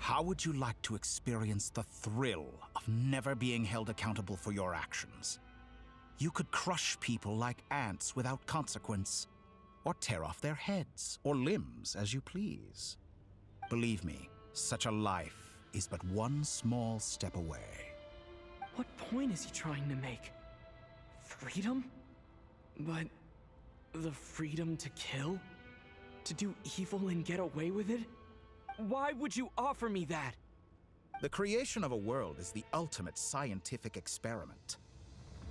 How would you like to experience the thrill of never being held accountable for your actions? You could crush people like ants without consequence, or tear off their heads or limbs as you please. Believe me, such a life is but one small step away. What point is he trying to make? Freedom? But the freedom to kill? To do evil and get away with it? Why would you offer me that? The creation of a world is the ultimate scientific experiment.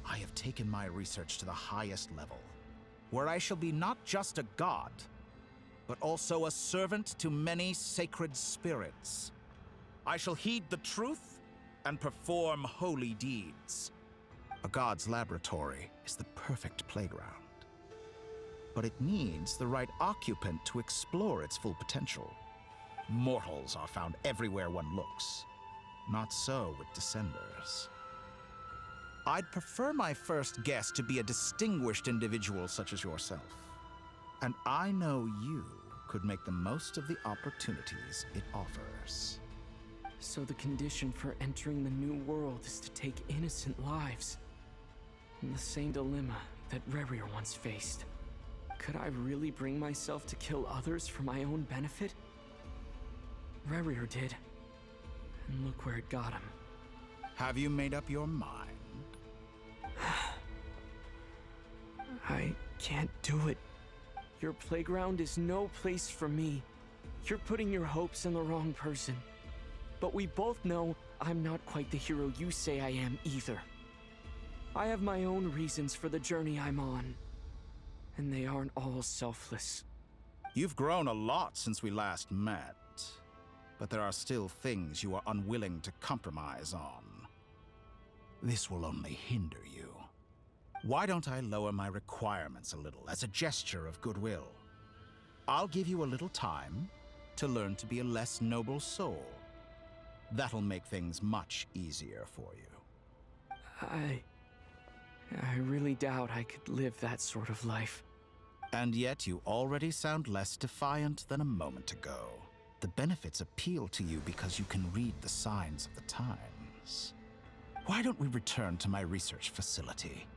I have taken my research to the highest level, where I shall be not just a god, but also a servant to many sacred spirits. I shall heed the truth and perform holy deeds. A god's laboratory is the perfect playground, but it needs the right occupant to explore its full potential. Mortals are found everywhere one looks. Not so with Descenders. I'd prefer my first guest to be a distinguished individual such as yourself. And I know you could make the most of the opportunities it offers. So the condition for entering the new world is to take innocent lives. The same dilemma that Rerir once faced. Could I really bring myself to kill others for my own benefit? Rerir did. And look where it got him. Have you made up your mind? I can't do it. Your playground is no place for me. You're putting your hopes in the wrong person. But we both know I'm not quite the hero you say I am either. I have my own reasons for the journey I'm on. And they aren't all selfless. You've grown a lot since we last met. But there are still things you are unwilling to compromise on. This will only hinder you. Why don't I lower my requirements a little as a gesture of goodwill? I'll give you a little time to learn to be a less noble soul. That'll make things much easier for you. I really doubt I could live that sort of life. And yet you already sound less defiant than a moment ago. The benefits appeal to you because you can read the signs of the times. Why don't we return to my research facility?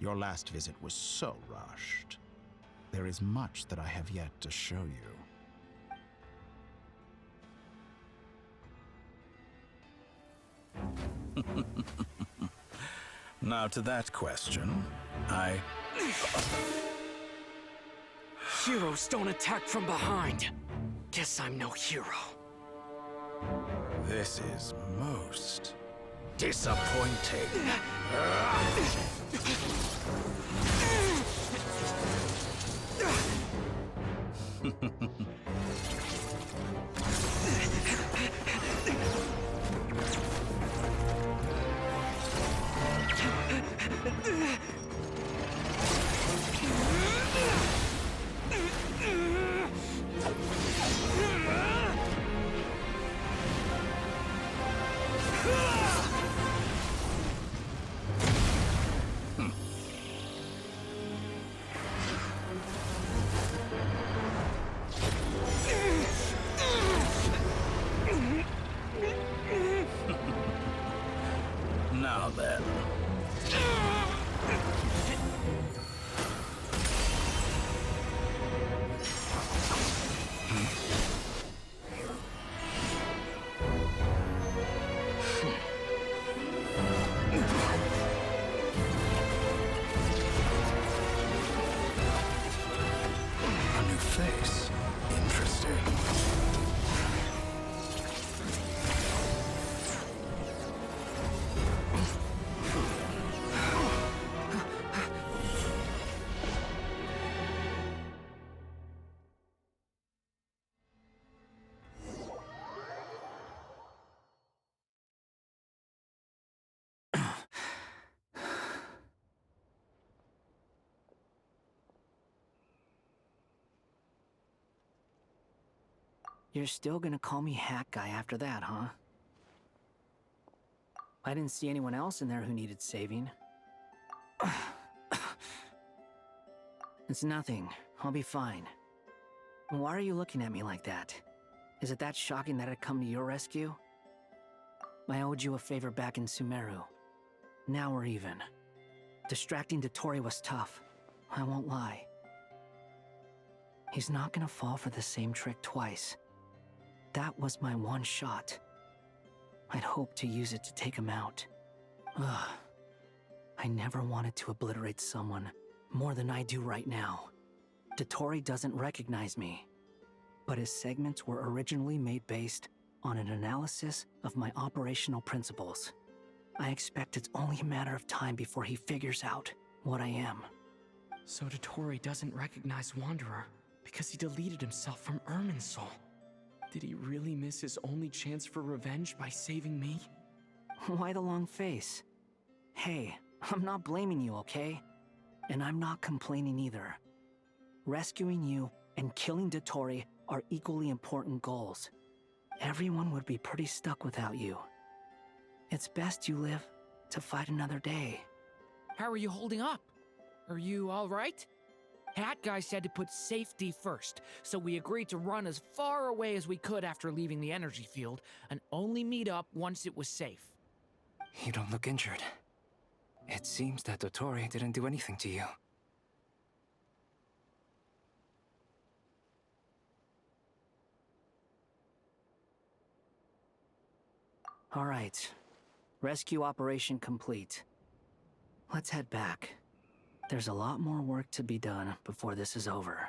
Your last visit was so rushed. There is much that I have yet to show you. Now to that question, Heroes don't attack from behind. Guess I'm no hero. This is most disappointing. Now then. A new face. Interesting. You're still gonna call me Hack Guy after that, huh? I didn't see anyone else in there who needed saving. It's nothing. I'll be fine. Why are you looking at me like that? Is it that shocking that I'd come to your rescue? I owed you a favor back in Sumeru. Now we're even. Distracting Dottore was tough, I won't lie. He's not gonna fall for the same trick twice. That was my one shot. I'd hoped to use it to take him out. Ugh. I never wanted to obliterate someone more than I do right now. Dottore doesn't recognize me, but his segments were originally made based on an analysis of my operational principles. I expect it's only a matter of time before he figures out what I am. So Dottore doesn't recognize Wanderer because he deleted himself from Irminsul. Did he really miss his only chance for revenge by saving me? Why the long face? Hey, I'm not blaming you, okay? And I'm not complaining either. Rescuing you and killing Dottore are equally important goals. Everyone would be pretty stuck without you. It's best you live to fight another day. How are you holding up? Are you all right? Hat Guy said to put safety first, so we agreed to run as far away as we could after leaving the energy field, and only meet up once it was safe. You don't look injured. It seems that Dottore didn't do anything to you. All right. Rescue operation complete. Let's head back. There's a lot more work to be done before this is over.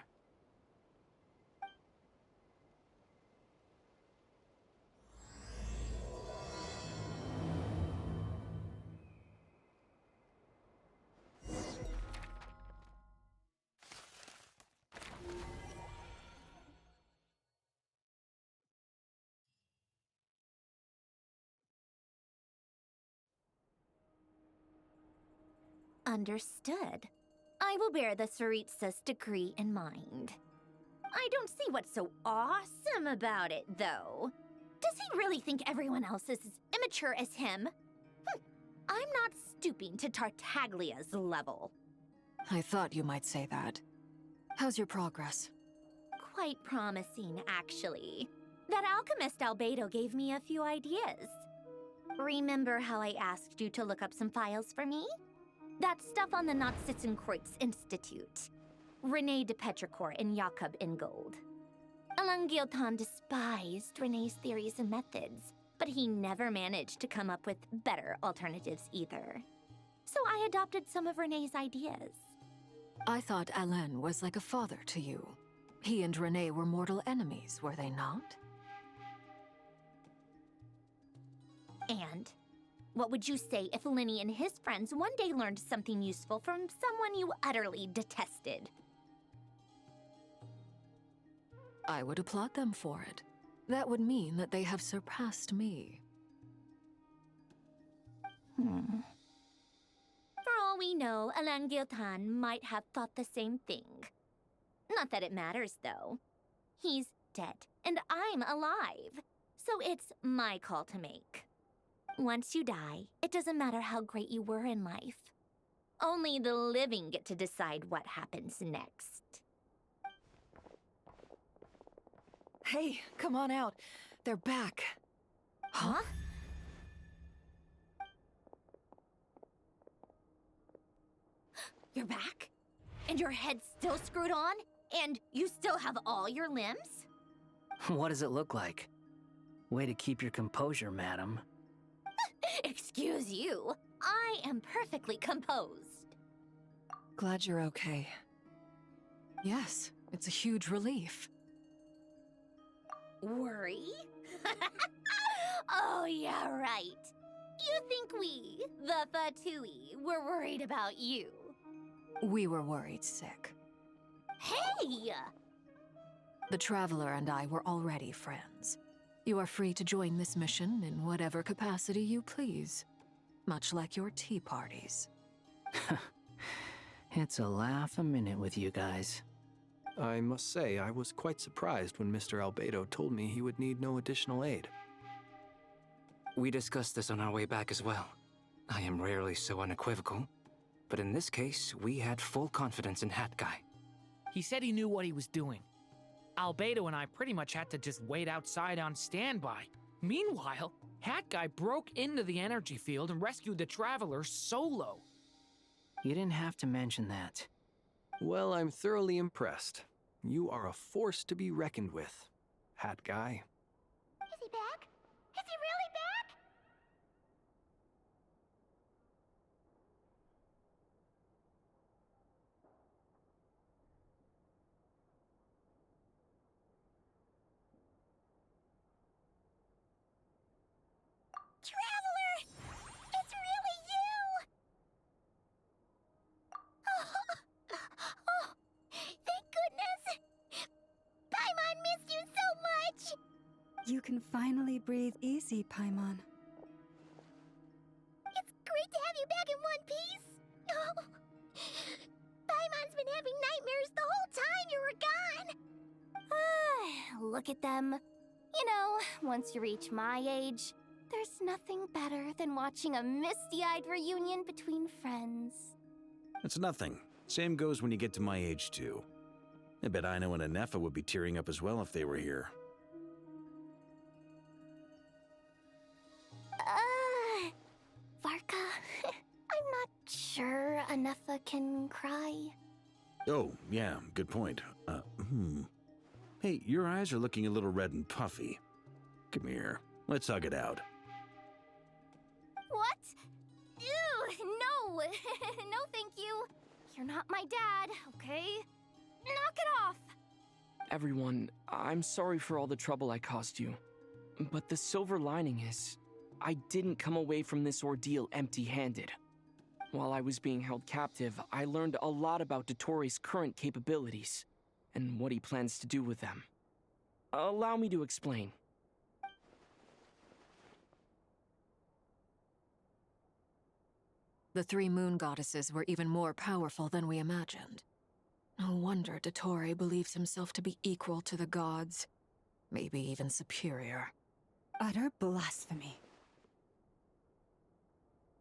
Understood. I will bear the Tsaritsa's decree in mind. I don't see what's so awesome about it, though. Does he really think everyone else is as immature as him? I'm not stooping to Tartaglia's level. I thought you might say that. How's your progress? Quite promising, actually. That alchemist Albedo gave me a few ideas. Remember how I asked you to look up some files for me? That stuff on the Nazi-Kreuz Institute. Rene de Petrichor and Jakob Ingold. Alain Guillotin despised Rene's theories and methods, but he never managed to come up with better alternatives either. So I adopted some of Rene's ideas. I thought Alain was like a father to you. He and Rene were mortal enemies, were they not? And what would you say if Lenny and his friends one day learned something useful from someone you utterly detested? I would applaud them for it. That would mean that they have surpassed me. For all we know, Alain Guillotin might have thought the same thing. Not that it matters, though. He's dead, and I'm alive. So it's my call to make. Once you die, it doesn't matter how great you were in life. Only the living get to decide what happens next. Hey, come on out. They're back. Huh? You're back? And your head's still screwed on? And you still have all your limbs? What does it look like? Way to keep your composure, madam. Excuse you. I am perfectly composed. Glad you're okay. Yes, it's a huge relief. Worry? Oh, yeah, right. You think we, the Fatui, were worried about you? We were worried sick. Hey! The Traveler and I were already friends. You are free to join this mission in whatever capacity you please. Much like your tea parties. It's a laugh a minute with you guys. I must say, I was quite surprised when Mr. Albedo told me he would need no additional aid. We discussed this on our way back as well. I am rarely so unequivocal, but in this case, we had full confidence in Hat Guy. He said he knew what he was doing. Albedo and I pretty much had to just wait outside on standby. Meanwhile, Hat Guy broke into the energy field and rescued the Traveler solo. You didn't have to mention that. Well, I'm thoroughly impressed. You are a force to be reckoned with, Hat Guy. Is he back? Is he really back? Traveler! It's really you! Oh, thank goodness! Paimon missed you so much! You can finally breathe easy, Paimon. It's great to have you back in one piece! Oh, Paimon's been having nightmares the whole time you were gone! Look at them. You know, once you reach my age, there's nothing better than watching a misty-eyed reunion between friends. It's nothing. Same goes when you get to my age, too. I bet Ino and Anefa would be tearing up as well if they were here. Varka, I'm not sure Anefa can cry. Oh, yeah, good point. Hey, your eyes are looking a little red and puffy. Come here, let's hug it out. What? Ew, no! No, thank you. You're not my dad, okay? Knock it off! Everyone, I'm sorry for all the trouble I caused you. But the silver lining is, I didn't come away from this ordeal empty-handed. While I was being held captive, I learned a lot about Dottoro's current capabilities, and what he plans to do with them. Allow me to explain. The three moon goddesses were even more powerful than we imagined. No wonder Dottore believes himself to be equal to the gods, maybe even superior. Utter blasphemy.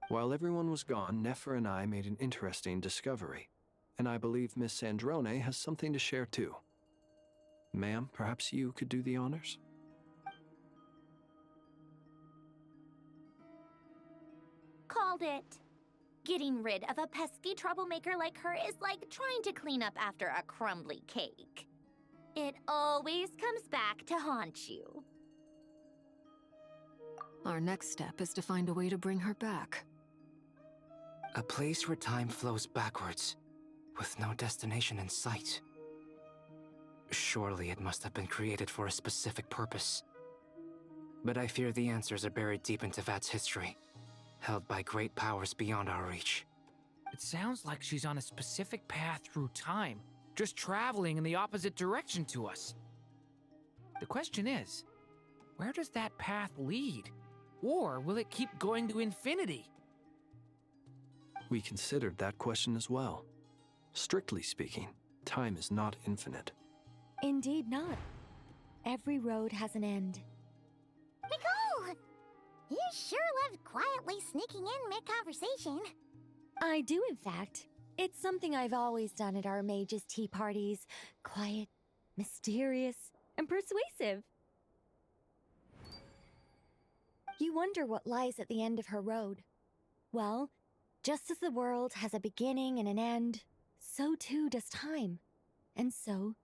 While everyone was gone, Nefer and I made an interesting discovery, and I believe Miss Sandrone has something to share too. Ma'am, perhaps you could do the honors? Called it. Getting rid of a pesky troublemaker like her is like trying to clean up after a crumbly cake. It always comes back to haunt you. Our next step is to find a way to bring her back. A place where time flows backwards, with no destination in sight. Surely it must have been created for a specific purpose. But I fear the answers are buried deep into VIII's history, held by great powers beyond our reach. It sounds like she's on a specific path through time, just traveling in the opposite direction to us. The question is, where does that path lead? Or will it keep going to infinity? We considered that question as well. Strictly speaking, time is not infinite. Indeed not. Every road has an end. Nicole! You sure loved quietly sneaking in mid-conversation. I do, in fact. It's something I've always done at our mages' tea parties. Quiet, mysterious, and persuasive. You wonder what lies at the end of her road. Well, just as the world has a beginning and an end, so too does time. And so,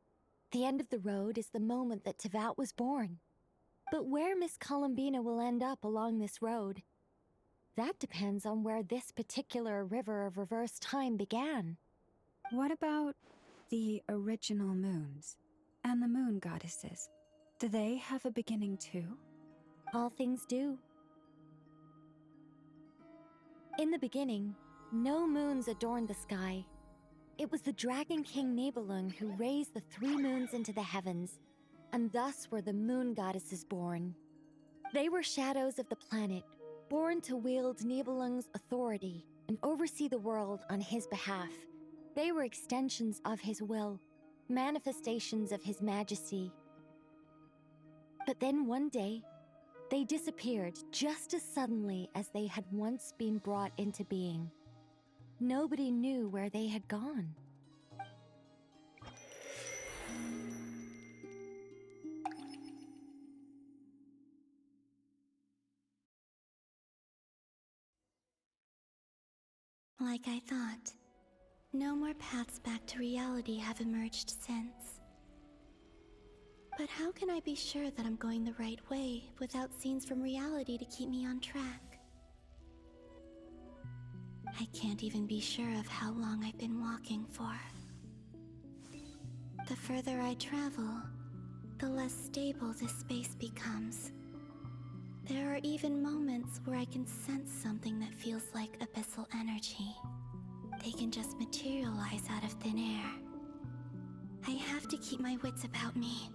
the end of the road is the moment that Tevat was born. But where Miss Columbina will end up along this road, that depends on where this particular river of reverse time began. What about the original moons and the moon goddesses? Do they have a beginning too? All things do. In the beginning, no moons adorned the sky. It was the Dragon King Nibelung who raised the three moons into the heavens, and thus were the moon goddesses born. They were shadows of the planet, born to wield Nibelung's authority and oversee the world on his behalf. They were extensions of his will, manifestations of his majesty. But then one day, they disappeared just as suddenly as they had once been brought into being. Nobody knew where they had gone. Like I thought. No more paths back to reality have emerged since. But how can I be sure that I'm going the right way without scenes from reality to keep me on track? I can't even be sure of how long I've been walking for. The further I travel, the less stable this space becomes. There are even moments where I can sense something that feels like abyssal energy. They can just materialize out of thin air. I have to keep my wits about me.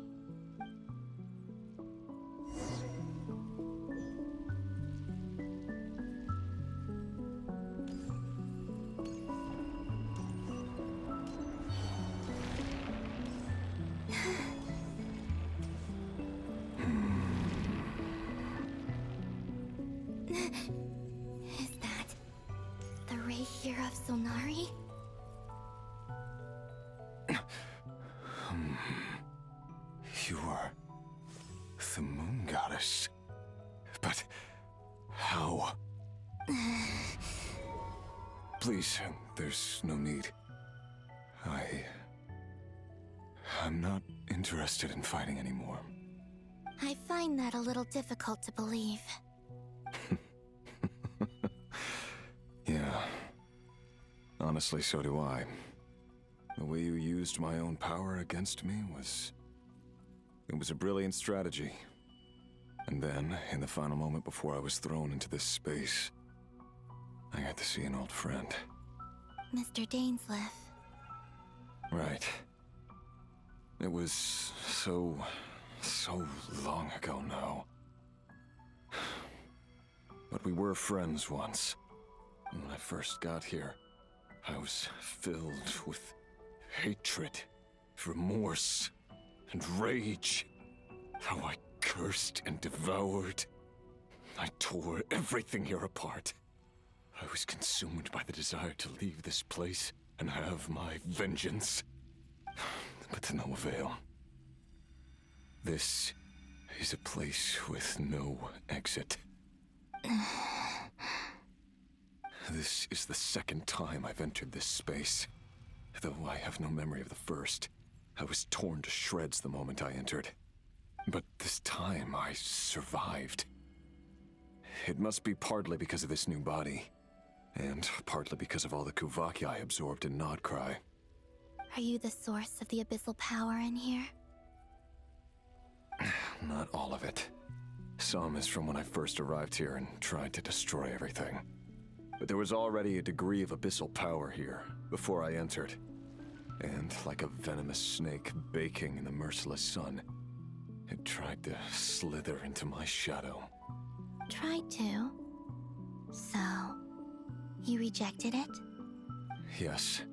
Is that the ray here of Solnari? You are the moon goddess. But how? Please, there's no need. I'm not interested in fighting anymore. I find that a little difficult to believe. Yeah. Honestly, so do I. The way you used my own power against me was... It was a brilliant strategy. And then, in the final moment before I was thrown into this space, I got to see an old friend. Mr. Dainsleif. Right. It was so long ago now. But we were friends once. And when I first got here, I was filled with hatred, remorse, and rage. How I cursed and devoured. I tore everything here apart. I was consumed by the desire to leave this place and have my vengeance. But to no avail. This is a place with no exit. This is the second time I've entered this space. Though I have no memory of the first. I was torn to shreds the moment I entered. But this time I survived. It must be partly because of this new body. And partly because of all the Kuvaki I absorbed in Nodcry. Are you the source of the abyssal power in here? Not all of it. Some is from when I first arrived here and tried to destroy everything. But there was already a degree of abyssal power here, before I entered. And like a venomous snake baking in the merciless sun, it tried to slither into my shadow. Tried to? So, you rejected it? Yes.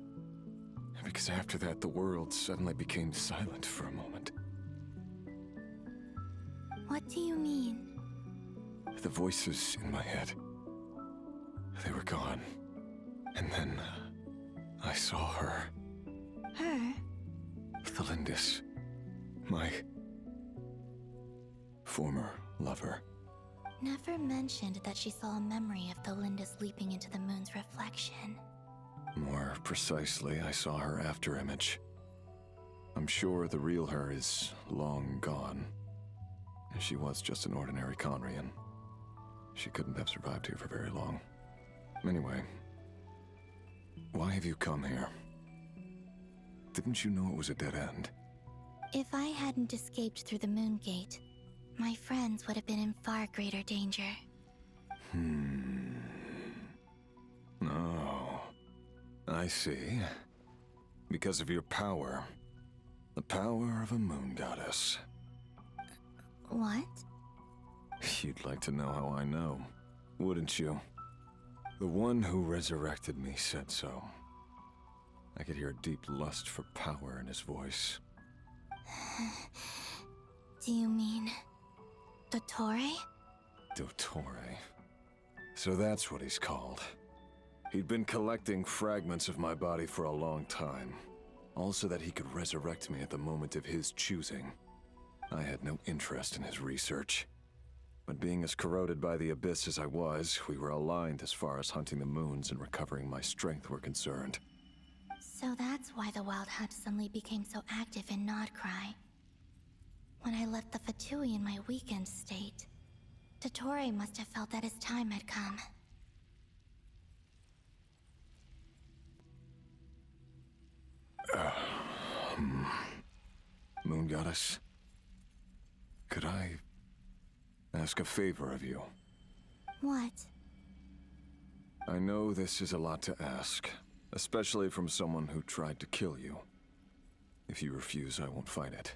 Because after that, the world suddenly became silent for a moment. What do you mean? The voices in my head, they were gone. And then, I saw her. Her? The Lindis. My former lover. Never mentioned that she saw a memory of the Lindis leaping into the moon's reflection. More precisely, I saw her afterimage. I'm sure the real her is long gone. She was just an ordinary Conrian. She couldn't have survived here for very long. Anyway, why have you come here? Didn't you know it was a dead end? If I hadn't escaped through the moon gate, my friends would have been in far greater danger. Oh, I see. Because of your power. The power of a moon goddess. What? You'd like to know how I know, wouldn't you? The one who resurrected me said so. I could hear a deep lust for power in his voice. Do you mean... Dottore? Dottore. So that's what he's called. He'd been collecting fragments of my body for a long time. All so that he could resurrect me at the moment of his choosing. I had no interest in his research. But being as corroded by the Abyss as I was, we were aligned as far as hunting the moons and recovering my strength were concerned. So that's why the Wild Hunt suddenly became so active in Nodcry. When I left the Fatui in my weakened state, Dottore must have felt that his time had come. Moon Goddess, could I ask a favor of you? What? I know this is a lot to ask, especially from someone who tried to kill you. If you refuse, I won't fight it.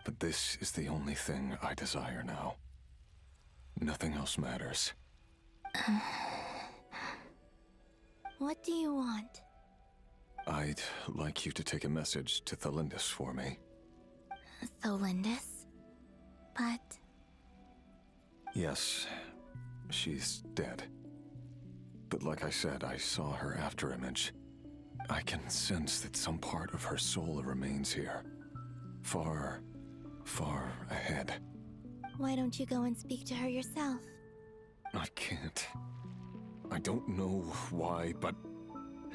But this is the only thing I desire now. Nothing else matters. What do you want? I'd like you to take a message to Thalindis for me. Thalindis? But... Yes, she's dead. But like I said, I saw her afterimage. I can sense that some part of her soul remains here. Far, far ahead. Why don't you go and speak to her yourself? I can't. I don't know why, but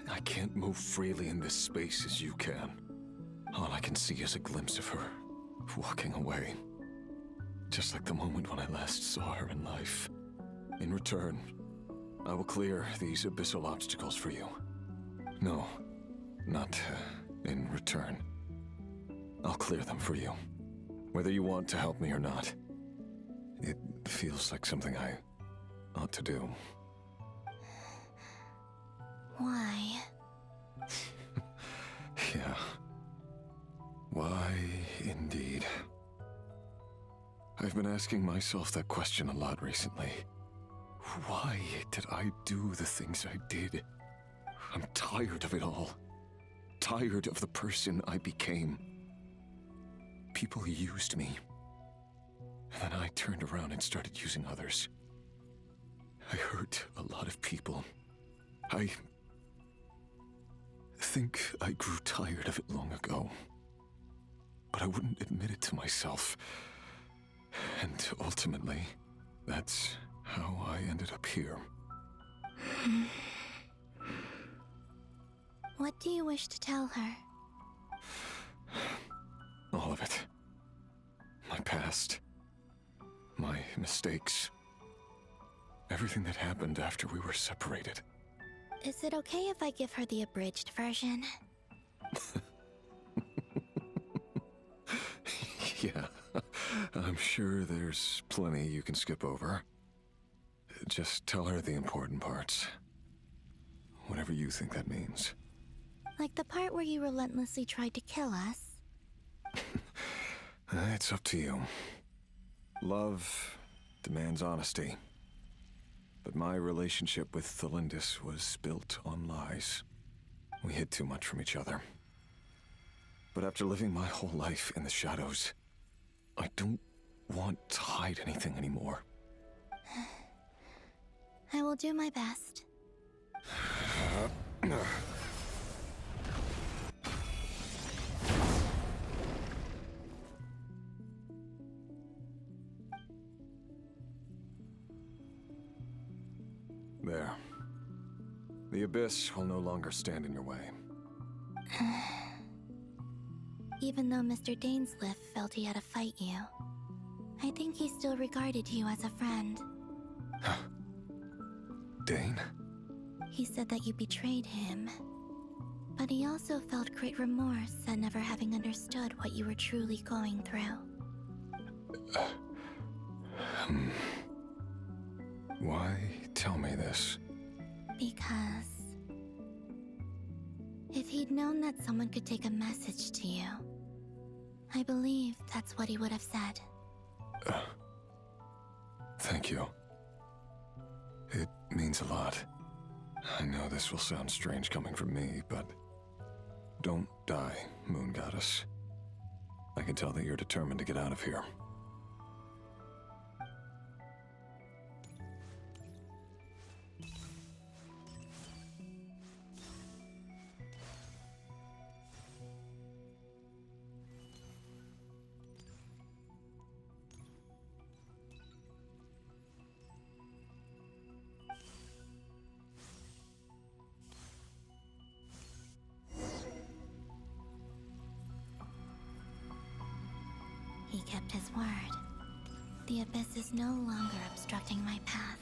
I can't move freely in this space as you can. All I can see is a glimpse of her, walking away. Just like the moment when I last saw her in life. In return, I will clear these abyssal obstacles for you. No, not in return. I'll clear them for you, whether you want to help me or not. It feels like something I ought to do. Why? Yeah. Why, indeed. I've been asking myself that question a lot recently. Why did I do the things I did? I'm tired of it all. Tired of the person I became. People used me. And then I turned around and started using others. I hurt a lot of people. I think I grew tired of it long ago. But I wouldn't admit it to myself. And ultimately, that's how I ended up here. What do you wish to tell her? All of it. My past. My mistakes. Everything that happened after we were separated. Is it okay if I give her the abridged version? Yeah, I'm sure there's plenty you can skip over. Just tell her the important parts. Whatever you think that means. Like the part where you relentlessly tried to kill us? It's up to you. Love demands honesty. But my relationship with Thalindis was built on lies. We hid too much from each other. But after living my whole life in the shadows, I don't want to hide anything anymore. I will do my best. There. The Abyss will no longer stand in your way. Even though Mr. Dainsliff felt he had to fight you, I think he still regarded you as a friend. Dane? He said that you betrayed him. But he also felt great remorse at never having understood what you were truly going through. Why tell me this? Because... if he'd known that someone could take a message to you, I believe that's what he would have said. Thank you. It means a lot. I know this will sound strange coming from me, but... don't die, Moon Goddess. I can tell that you're determined to get out of here. he kept his word. The abyss is no longer obstructing my path.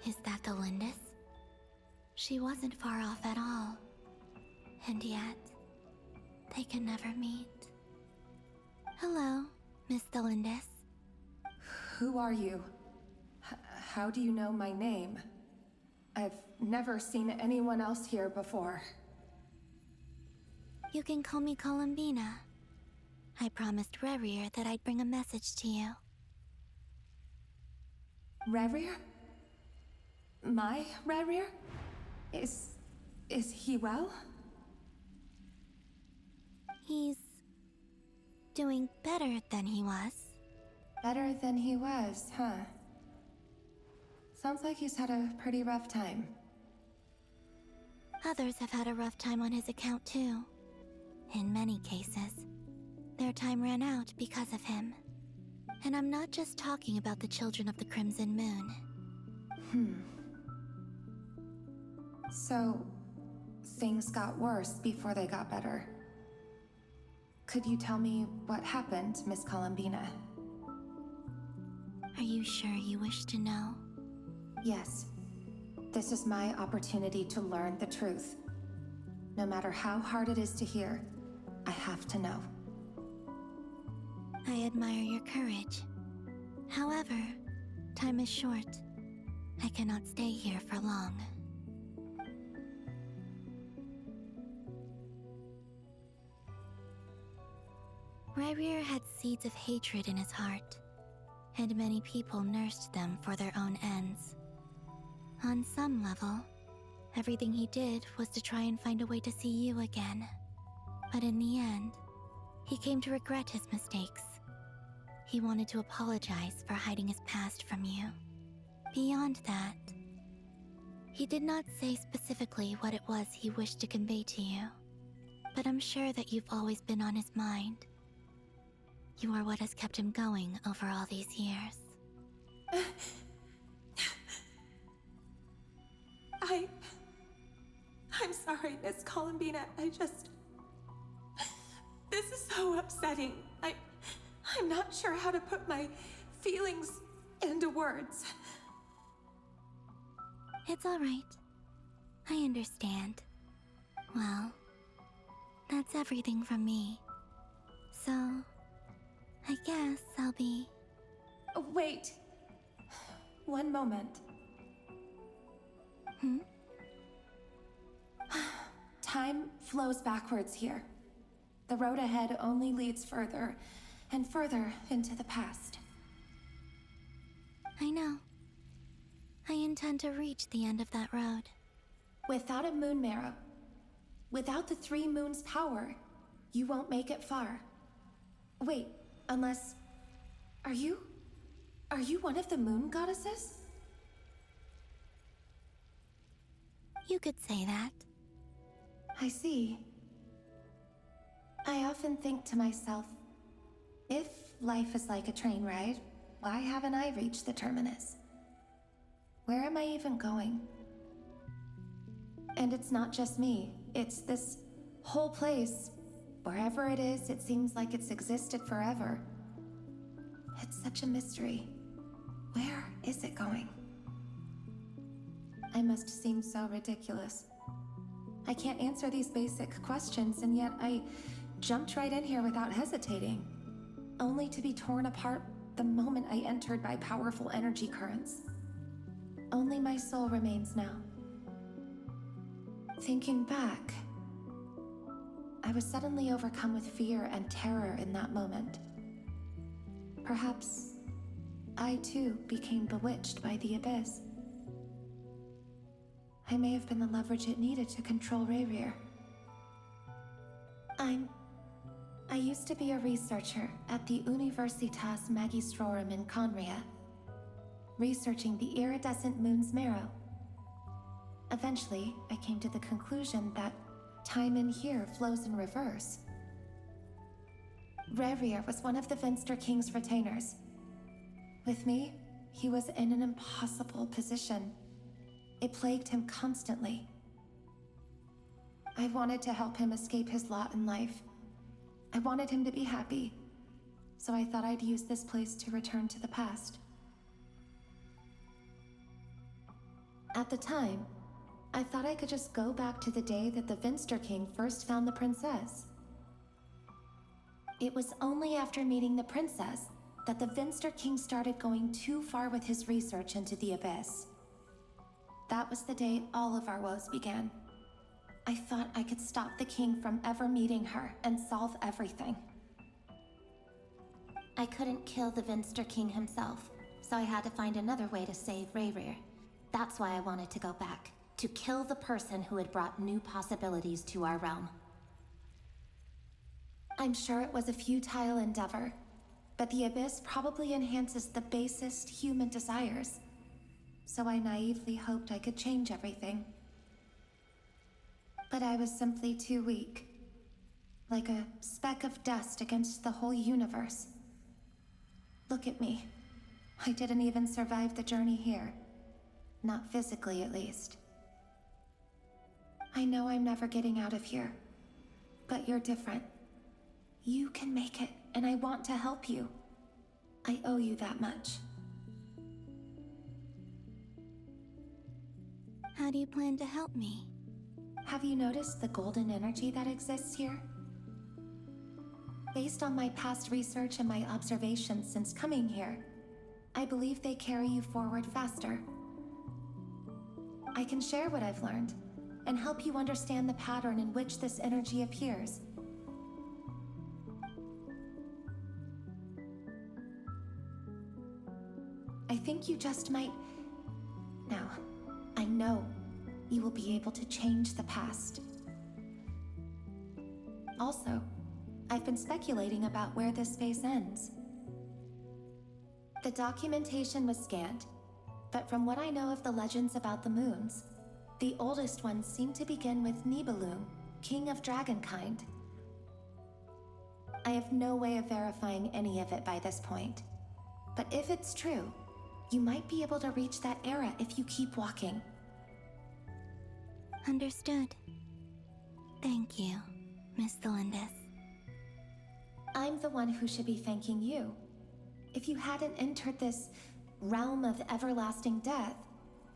Is that the Lindis? She wasn't far off at all. And yet, they can never meet. Hello, Miss Lindis. Who are you? How do you know my name? I've never seen anyone else here before. You can call me Columbina. I promised Rerir that I'd bring a message to you. Rerir? My Rerir? Is he well? He's doing better than he was. Better than he was, huh? Sounds like he's had a pretty rough time. Others have had a rough time on his account too. In many cases, their time ran out because of him. And I'm not just talking about the children of the Crimson Moon. So, things got worse before they got better. Could you tell me what happened, Miss Columbina? Are you sure you wish to know? Yes. This is my opportunity to learn the truth. No matter how hard it is to hear, I have to know. I admire your courage. However, time is short. I cannot stay here for long. Rerir had seeds of hatred in his heart, and many people nursed them for their own ends. On some level, everything he did was to try and find a way to see you again. But in the end, he came to regret his mistakes. He wanted to apologize for hiding his past from you. Beyond that, he did not say specifically what it was he wished to convey to you, but I'm sure that you've always been on his mind. You are what has kept him going over all these years. I'm sorry, Miss Columbina. This is so upsetting. I'm not sure how to put my feelings into words. It's all right. I understand. Well, that's everything from me. So, I guess I'll be... Wait. One moment. Time flows backwards here. The road ahead only leads further and further into the past. I know. I intend to reach the end of that road. Without a moon marrow, without the 3 moons' power, you won't make it far. Wait, unless... Are you one of the moon goddesses? You could say that. I see. I often think to myself, if life is like a train ride, why haven't I reached the terminus? Where am I even going? And it's not just me, it's this whole place. Wherever it is, it seems like it's existed forever. It's such a mystery. Where is it going? I must seem so ridiculous. I can't answer these basic questions, and yet I jumped right in here without hesitating, only to be torn apart the moment I entered by powerful energy currents. Only my soul remains now. Thinking back, I was suddenly overcome with fear and terror in that moment. Perhaps I too became bewitched by the abyss. I may have been the leverage it needed to control Rerir. I used to be a researcher at the Universitas Magistrorum in Conria, researching the iridescent moon's marrow. Eventually, I came to the conclusion that time in here flows in reverse. Rerir was one of the Finster King's retainers. With me, he was in an impossible position. It plagued him constantly. I wanted to help him escape his lot in life. I wanted him to be happy, so I thought I'd use this place to return to the past. At the time, I thought I could just go back to the day that the Vinster King first found the princess. It was only after meeting the princess that the Vinster King started going too far with his research into the Abyss. That was the day all of our woes began. I thought I could stop the king from ever meeting her and solve everything. I couldn't kill the Vinster King himself, so I had to find another way to save Rayrir. That's why I wanted to go back, to kill the person who had brought new possibilities to our realm. I'm sure it was a futile endeavor, but the Abyss probably enhances the basest human desires. So I naively hoped I could change everything. But I was simply too weak. Like a speck of dust against the whole universe. Look at me. I didn't even survive the journey here. Not physically, at least. I know I'm never getting out of here. But you're different. You can make it, and I want to help you. I owe you that much. How do you plan to help me? Have you noticed the golden energy that exists here? Based on my past research and my observations since coming here, I believe they carry you forward faster. I can share what I've learned and help you understand the pattern in which this energy appears. I think you just might... Now, I know you will be able to change the past. Also, I've been speculating about where this phase ends. The documentation was scanned, but from what I know of the legends about the moons, the oldest ones seem to begin with Nibelung, king of dragonkind. I have no way of verifying any of it by this point, but if it's true, you might be able to reach that era if you keep walking. Understood. Thank you, Miss Delindis. I'm the one who should be thanking you. If you hadn't entered this realm of everlasting death,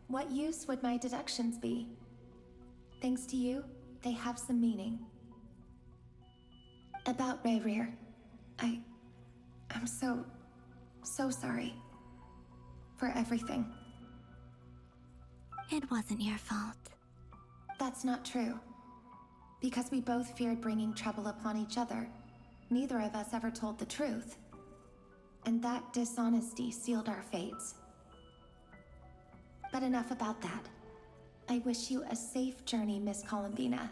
what use would my deductions be? Thanks to you, they have some meaning. About Rayrir, I'm so sorry. For everything. It wasn't your fault. That's not true. Because we both feared bringing trouble upon each other, neither of us ever told the truth. And that dishonesty sealed our fates. But enough about that. I wish you a safe journey, Miss Columbina.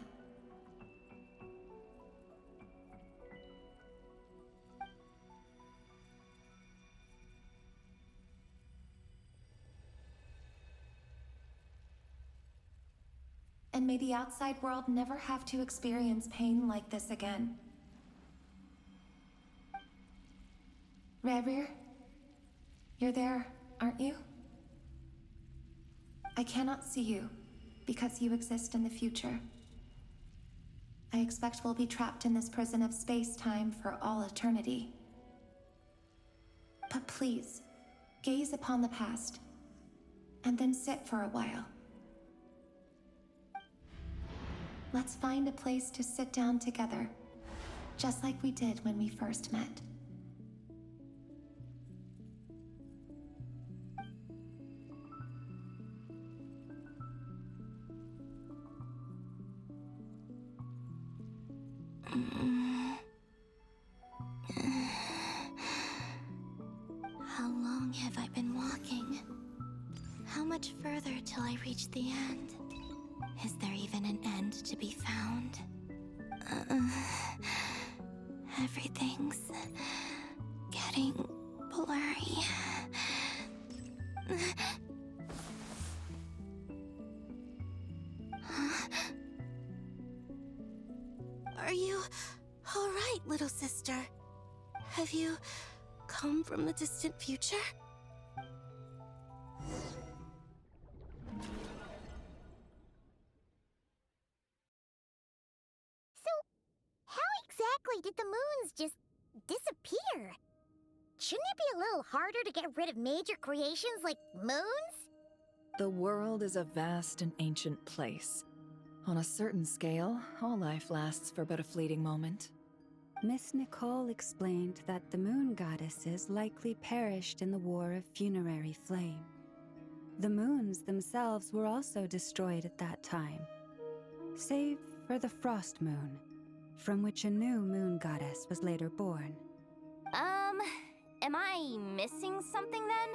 And may the outside world never have to experience pain like this again. Rayrir, you're there, aren't you? I cannot see you, because you exist in the future. I expect we'll be trapped in this prison of space-time for all eternity. But please, gaze upon the past, and then sit for a while. Let's find a place to sit down together, just like we did when we first met. How long have I been walking? How much further till I reach the end? Is there even an end to be found? Everything's getting blurry. Are you all right, little sister? Have you come from the distant future? exactly did the moons just disappear? Shouldn't it be a little harder to get rid of major creations like moons? The world is a vast and ancient place. On a certain scale, all life lasts for but a fleeting moment. Miss Nicole explained that the moon goddesses likely perished in the War of Funerary Flame. The moons themselves were also destroyed at that time, save for the Frost Moon, from which a new moon goddess was later born. Am I missing something then?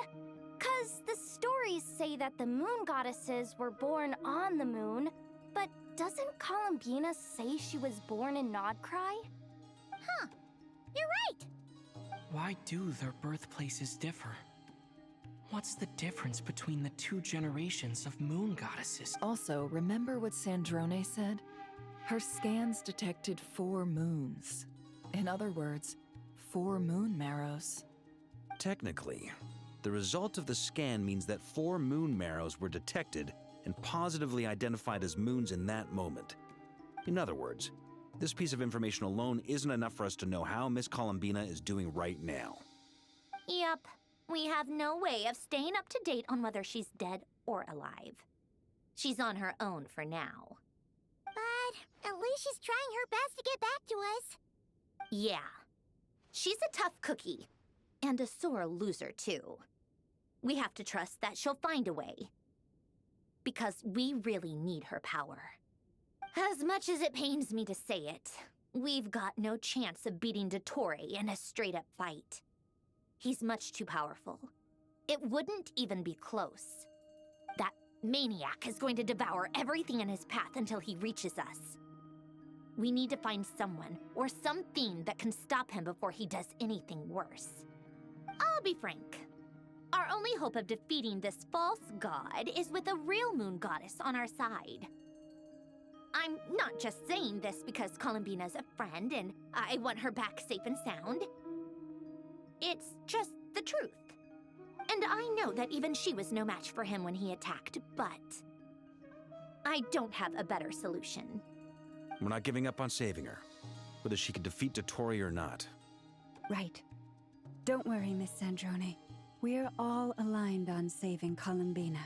'Cause the stories say that the moon goddesses were born on the moon, but doesn't Columbina say she was born in Nodcry? Huh, you're right! Why do their birthplaces differ? What's the difference between the two generations of moon goddesses? Also, remember what Sandrone said? Her scans detected 4 moons. In other words, 4 moon marrows. Technically, the result of the scan means that 4 moon marrows were detected and positively identified as moons in that moment. In other words, this piece of information alone isn't enough for us to know how Miss Columbina is doing right now. Yep. We have no way of staying up to date on whether she's dead or alive. She's on her own for now. But at least she's trying her best to get back to us. Yeah. She's a tough cookie. And a sore loser, too. We have to trust that she'll find a way. Because we really need her power. As much as it pains me to say it, we've got no chance of beating Dottore in a straight-up fight. He's much too powerful. It wouldn't even be close. That maniac is going to devour everything in his path until he reaches us. We need to find someone or something that can stop him before he does anything worse. I'll be frank. Our only hope of defeating this false god is with a real moon goddess on our side. I'm not just saying this because Columbina's a friend and I want her back safe and sound. It's just the truth. And I know that even she was no match for him when he attacked, but I don't have a better solution. We're not giving up on saving her, whether she can defeat Dottore or not. Right. Don't worry, Miss Sandrone. We're all aligned on saving Columbina.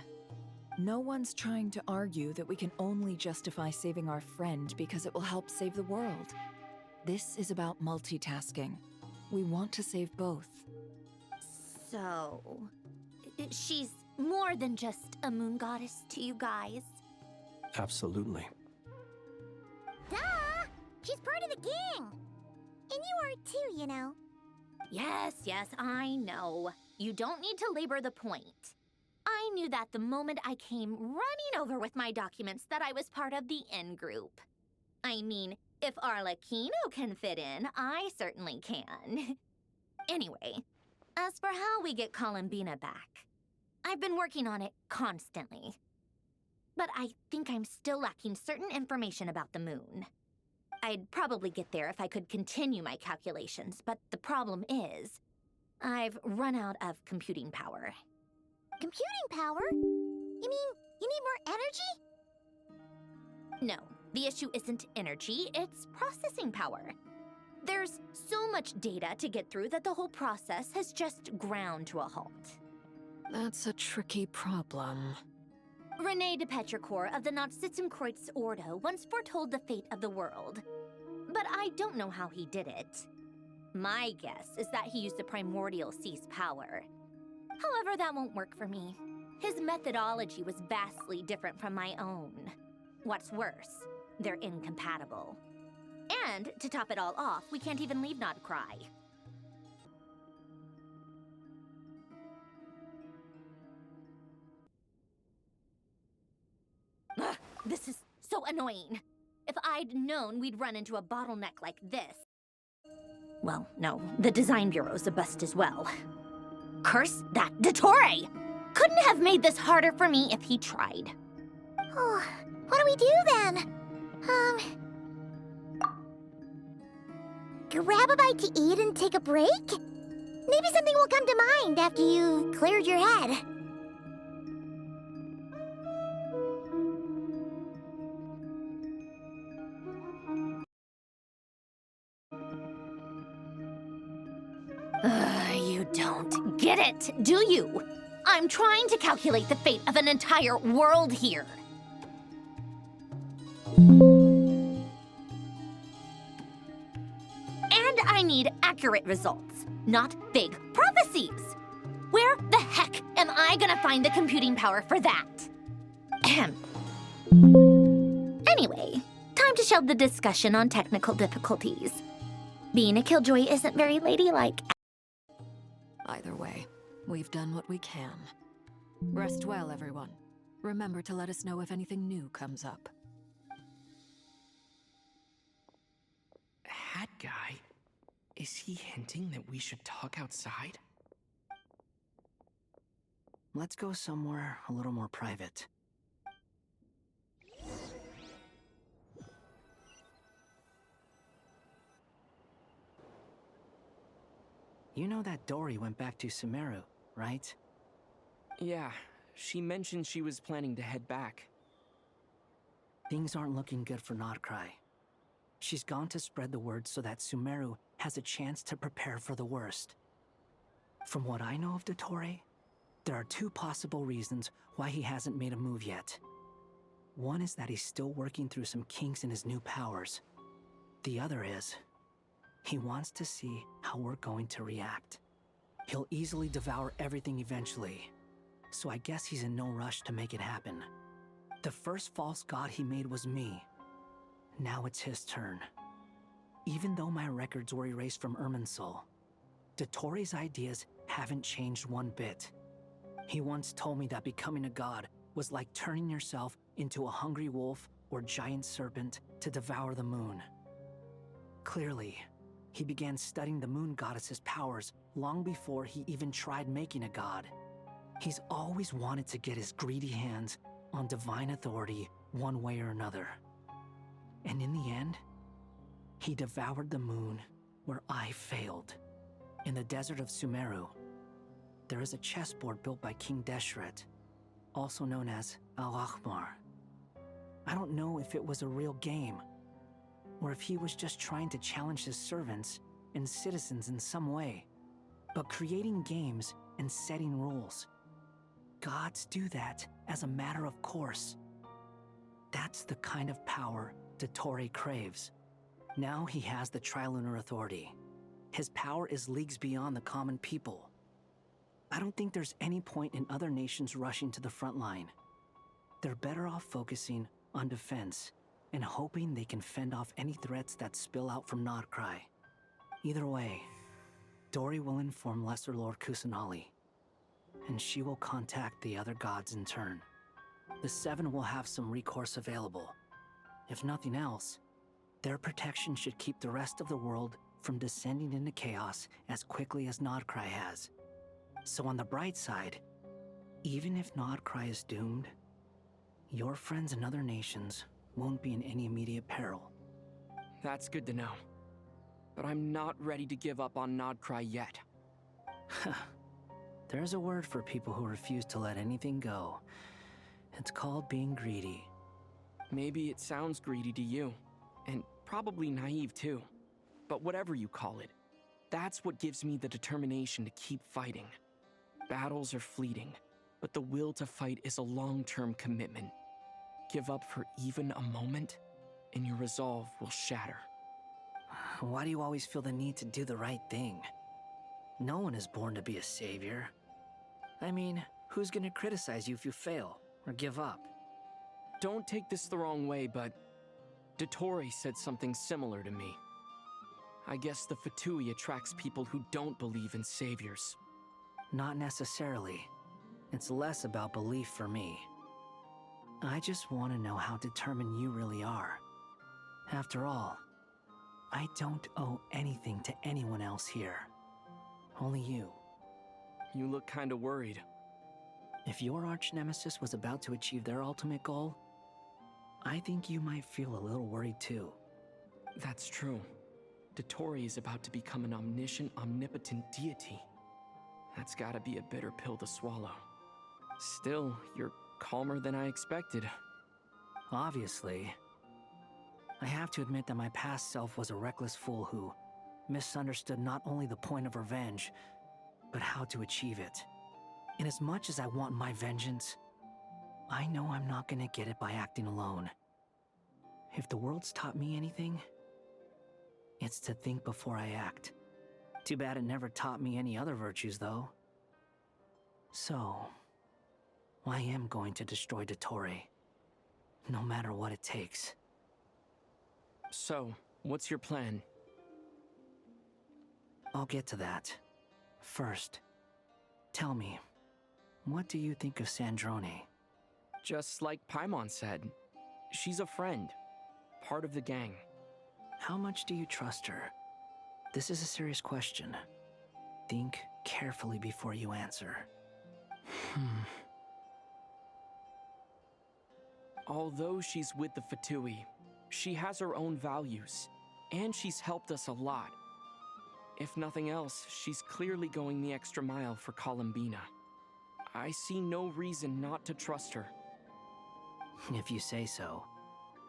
No one's trying to argue that we can only justify saving our friend because it will help save the world. This is about multitasking. We want to save both. So, she's more than just a moon goddess to you guys? Absolutely. Duh! She's part of the gang! And you are too, you know. Yes, I know. You don't need to labor the point. I knew that the moment I came running over with my documents that I was part of the in-group. I mean, if Arlecchino can fit in, I certainly can. Anyway, as for how we get Columbina back, I've been working on it constantly. But I think I'm still lacking certain information about the moon. I'd probably get there if I could continue my calculations, but the problem is, I've run out of computing power. Computing power? You mean you need more energy? No, the issue isn't energy, it's processing power. There's so much data to get through that the whole process has just ground to a halt. That's a tricky problem. René de Petrichor of the Nazissenkreuz Ordo once foretold the fate of the world. But I don't know how he did it. My guess is that he used the primordial sea's power. However, that won't work for me. His methodology was vastly different from my own. What's worse, they're incompatible. And, to top it all off, we can't even leave Nodcry. Ugh, this is so annoying. If I'd known we'd run into a bottleneck like this... Well, no, the design bureau's a bust as well. Curse that Dottore! Couldn't have made this harder for me if he tried. Oh, what do we do then? Grab a bite to eat and take a break? Maybe something will come to mind after you've cleared your head. don't get it, do you? I'm trying to calculate the fate of an entire world here. And I need accurate results, not vague prophecies. Where the heck am I gonna find the computing power for that? Ahem. Anyway, time to shelve the discussion on technical difficulties. Being a killjoy isn't very ladylike. Either way, we've done what we can. Rest well, everyone. Remember to let us know if anything new comes up. Hat guy? Is he hinting that we should talk outside? Let's go somewhere a little more private. You know that Dory went back to Sumeru, right? Yeah, she mentioned she was planning to head back. Things aren't looking good for Nodcry. She's gone to spread the word so that Sumeru has a chance to prepare for the worst. From what I know of Dottore, there are two possible reasons why he hasn't made a move yet. One is that he's still working through some kinks in his new powers. The other is, he wants to see how we're going to react. He'll easily devour everything eventually, so I guess he's in no rush to make it happen. The first false god he made was me. Now it's his turn. Even though my records were erased from Irminsul, Dottore's ideas haven't changed one bit. He once told me that becoming a god was like turning yourself into a hungry wolf or giant serpent to devour the moon. Clearly, he began studying the moon goddess's powers long before he even tried making a god. He's always wanted to get his greedy hands on divine authority one way or another. And in the end, he devoured the moon where I failed. In the desert of Sumeru, there is a chessboard built by King Deshret, also known as Al-Ahmar. I don't know if it was a real game, or if he was just trying to challenge his servants and citizens in some way. But creating games and setting rules, gods do that as a matter of course. That's the kind of power Dottore craves. Now he has the Trilunar Authority. His power is leagues beyond the common people. I don't think there's any point in other nations rushing to the front line. They're better off focusing on defense and hoping they can fend off any threats that spill out from Nodcry. Either way, Dory will inform Lesser Lord Kusanali, and she will contact the other gods in turn. The Seven will have some recourse available. If nothing else, their protection should keep the rest of the world from descending into chaos as quickly as Nodcry has. So on the bright side, even if Nodcry is doomed, your friends in other nations won't be in any immediate peril. That's good to know. But I'm not ready to give up on Nodcry yet. There's a word for people who refuse to let anything go. It's called being greedy. Maybe it sounds greedy to you, and probably naive too. But whatever you call it, that's what gives me the determination to keep fighting. Battles are fleeting, but the will to fight is a long-term commitment. Give up for even a moment, and your resolve will shatter. Why do you always feel the need to do the right thing? No one is born to be a savior. I mean, who's gonna criticize you if you fail or give up? Don't take this the wrong way, but Dottore said something similar to me. I guess the Fatui attracts people who don't believe in saviors. Not necessarily. It's less about belief for me. I just want to know how determined you really are. After all, I don't owe anything to anyone else here. Only you. You look kinda worried. If your arch-nemesis was about to achieve their ultimate goal, I think you might feel a little worried too. That's true. Dottore is about to become an omniscient, omnipotent deity. That's gotta be a bitter pill to swallow. Still, you're calmer than I expected. Obviously. I have to admit that my past self was a reckless fool who misunderstood not only the point of revenge, but how to achieve it. And as much as I want my vengeance, I know I'm not gonna get it by acting alone. If the world's taught me anything, it's to think before I act. Too bad it never taught me any other virtues, though. So, I am going to destroy Dottore, no matter what it takes. So, what's your plan? I'll get to that. First, tell me, what do you think of Sandrone? Just like Paimon said, she's a friend, part of the gang. How much do you trust her? This is a serious question. Think carefully before you answer. Although she's with the Fatui, she has her own values, and she's helped us a lot. If nothing else, she's clearly going the extra mile for Columbina. I see no reason not to trust her. If you say so.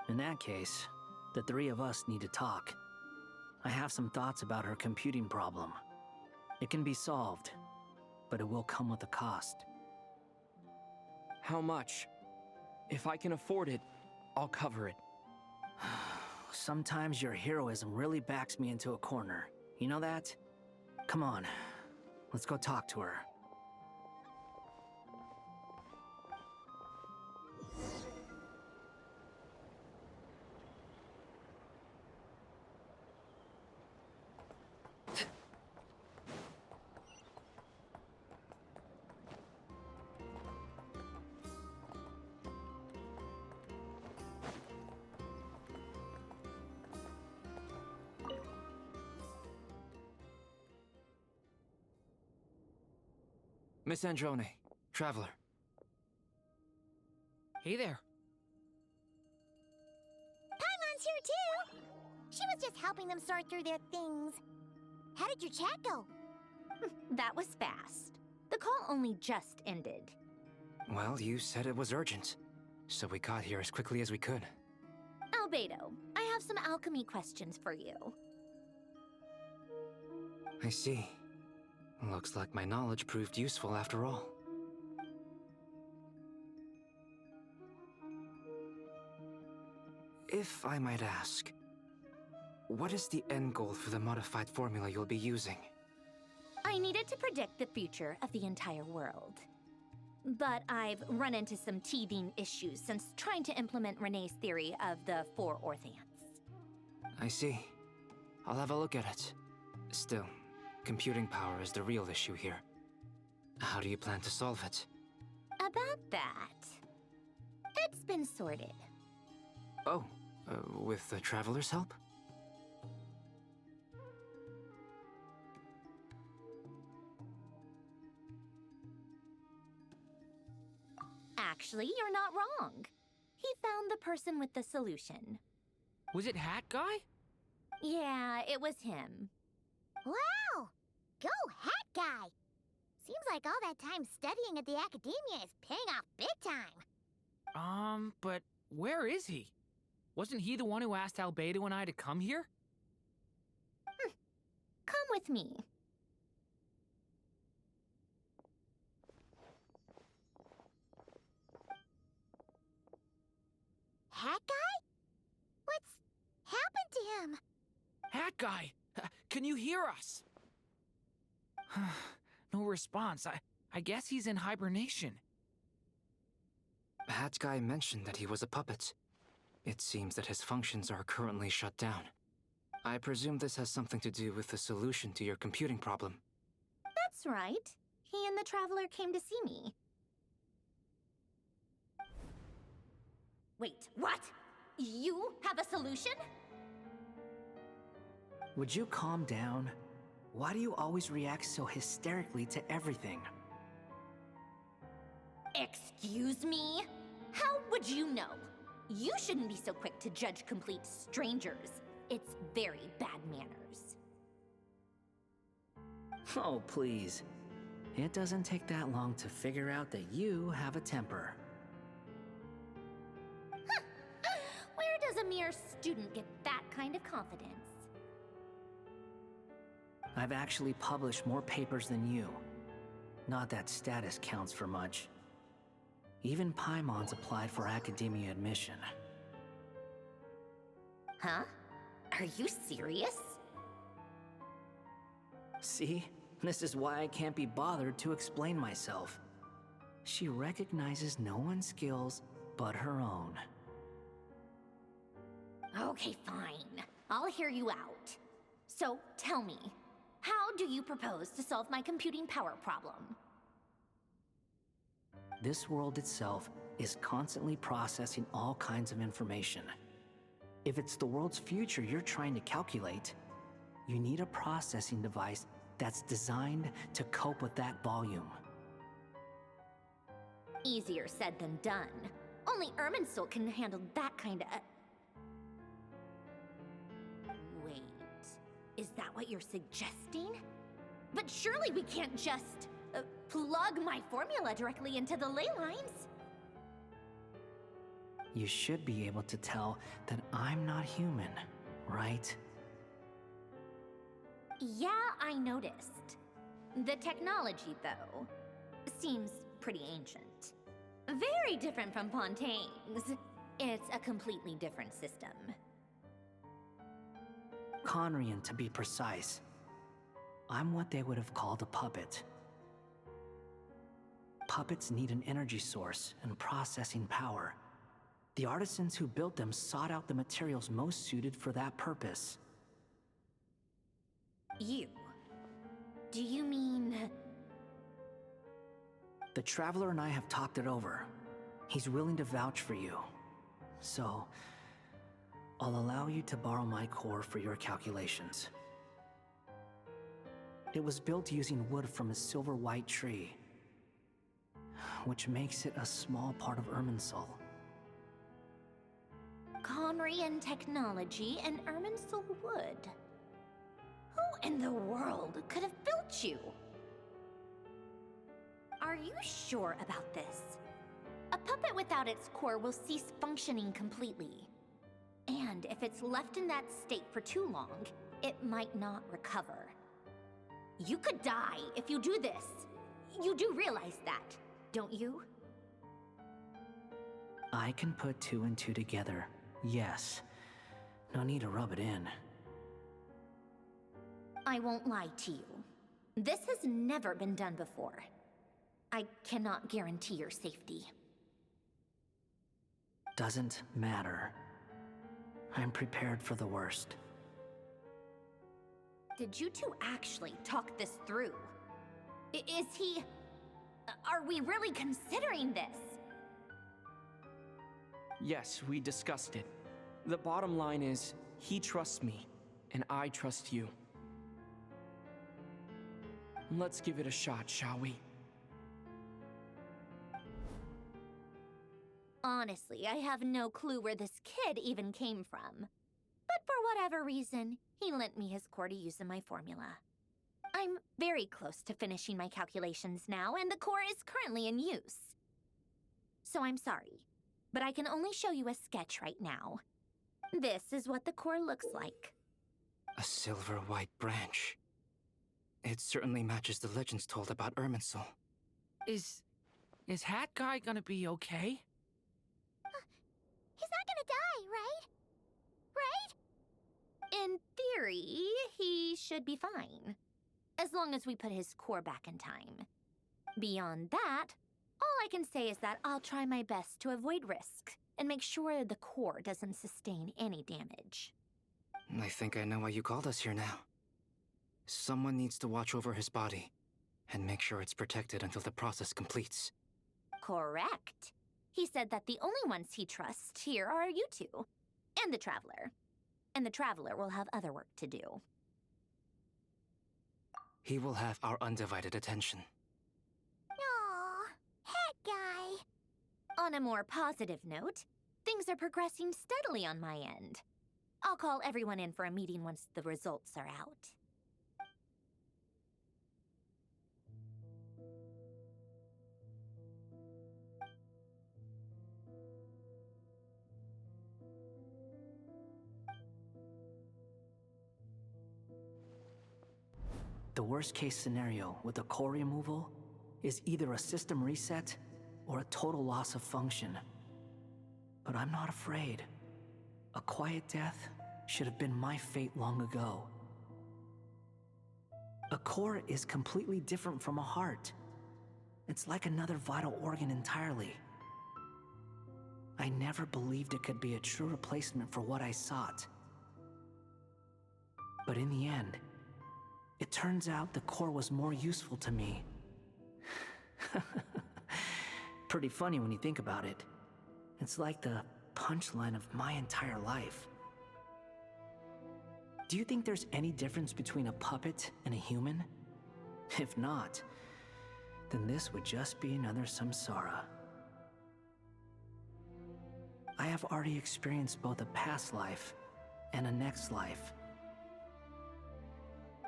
In that case, the three of us need to talk. I have some thoughts about her computing problem. It can be solved, but it will come with a cost. How much? If I can afford it, I'll cover it. Sometimes your heroism really backs me into a corner. You know that? Come on, let's go talk to her. Miss Androne, Traveler. Hey there. Paimon's here too! She was just helping them sort through their things. How did your chat go? That was fast. The call only just ended. Well, you said it was urgent, so we got here as quickly as we could. Albedo, I have some alchemy questions for you. I see. Looks like my knowledge proved useful after all. If I might ask, what is the end goal for the modified formula you'll be using? I needed to predict the future of the entire world. But I've run into some teething issues since trying to implement Renee's theory of the 4 Orthants. I see. I'll have a look at it. Still, computing power is the real issue here. How do you plan to solve it? About that, it's been sorted. Oh, with the Traveler's help? Actually, you're not wrong. He found the person with the solution. Was it Hat Guy? Yeah, it was him. Wow! Go Hat Guy! Seems like all that time studying at the Academia is paying off big time. But where is he? Wasn't he the one who asked Albedo and I to come here? Come with me. Hat Guy? What's happened to him? Hat Guy! Can you hear us? No response. I guess he's in hibernation. Hat Guy mentioned that he was a puppet. It seems that his functions are currently shut down. I presume this has something to do with the solution to your computing problem. That's right. He and the Traveler came to see me. Wait, what? You have a solution? Would you calm down? Why do you always react so hysterically to everything? Excuse me? How would you know? You shouldn't be so quick to judge complete strangers. It's very bad manners. Oh, please. It doesn't take that long to figure out that you have a temper. Where does a mere student get that kind of confidence? I've actually published more papers than you, Not that status counts for much. Even Paimons applied for academia admission. Huh? Are you serious? See? This is why I can't be bothered to explain myself. She recognizes no one's skills but her own. Okay, fine. I'll hear you out. So, tell me, how do you propose to solve my computing power problem? This world itself is constantly processing all kinds of information. If it's the world's future you're trying to calculate, you need a processing device that's designed to cope with that volume. Easier said than done. Only Irminsul can handle that kind of... Wait, is that what you're suggesting? But surely we can't just plug my formula directly into the ley lines. You should be able to tell that I'm not human, right? Yeah, I noticed. The technology, though, seems pretty ancient. Very different from Fontaine's. It's a completely different system. Conrian, to be precise. I'm what they would have called a puppet. Puppets need an energy source and processing power. The artisans who built them sought out the materials most suited for that purpose. You? Do you mean... The Traveler and I have talked it over. He's willing to vouch for you. So, I'll allow you to borrow my core for your calculations. It was built using wood from a silver-white tree, which makes it a small part of Irminsul. Conrian technology and Irminsul wood. Who in the world could have built you? Are you sure about this? A puppet without its core will cease functioning completely. And if it's left in that state for too long, it might not recover. You could die if you do this. You do realize that, don't you? I can put two and two together, yes. No need to rub it in. I won't lie to you. This has never been done before. I cannot guarantee your safety. Doesn't matter. I'm prepared for the worst. Did you two actually talk this through? Is he... Are we really considering this? Yes, we discussed it. The bottom line is, he trusts me, and I trust you. Let's give it a shot, shall we? Honestly, I have no clue where this kid even came from. But for whatever reason, he lent me his core to use in my formula. I'm very close to finishing my calculations now, and the core is currently in use. So I'm sorry, but I can only show you a sketch right now. This is what the core looks like. A silver-white branch. It certainly matches the legends told about Irminsul. Is Hat Guy gonna be okay? He's not gonna die, right? Right? In theory, he should be fine. As long as we put his core back in time. Beyond that, all I can say is that I'll try my best to avoid risk and make sure the core doesn't sustain any damage. I think I know why you called us here now. Someone needs to watch over his body and make sure it's protected until the process completes. Correct. He said that the only ones he trusts here are you two, and the Traveler. And the Traveler will have other work to do. He will have our undivided attention. Aww, Hat Guy. On a more positive note, things are progressing steadily on my end. I'll call everyone in for a meeting once the results are out. The worst case scenario with the core removal is either a system reset or a total loss of function. But I'm not afraid. A quiet death should have been my fate long ago. A core is completely different from a heart. It's like another vital organ entirely. I never believed it could be a true replacement for what I sought. But in the end, it turns out the core was more useful to me. Pretty funny when you think about it. It's like the punchline of my entire life. Do you think there's any difference between a puppet and a human? If not, then this would just be another samsara. I have already experienced both a past life and a next life.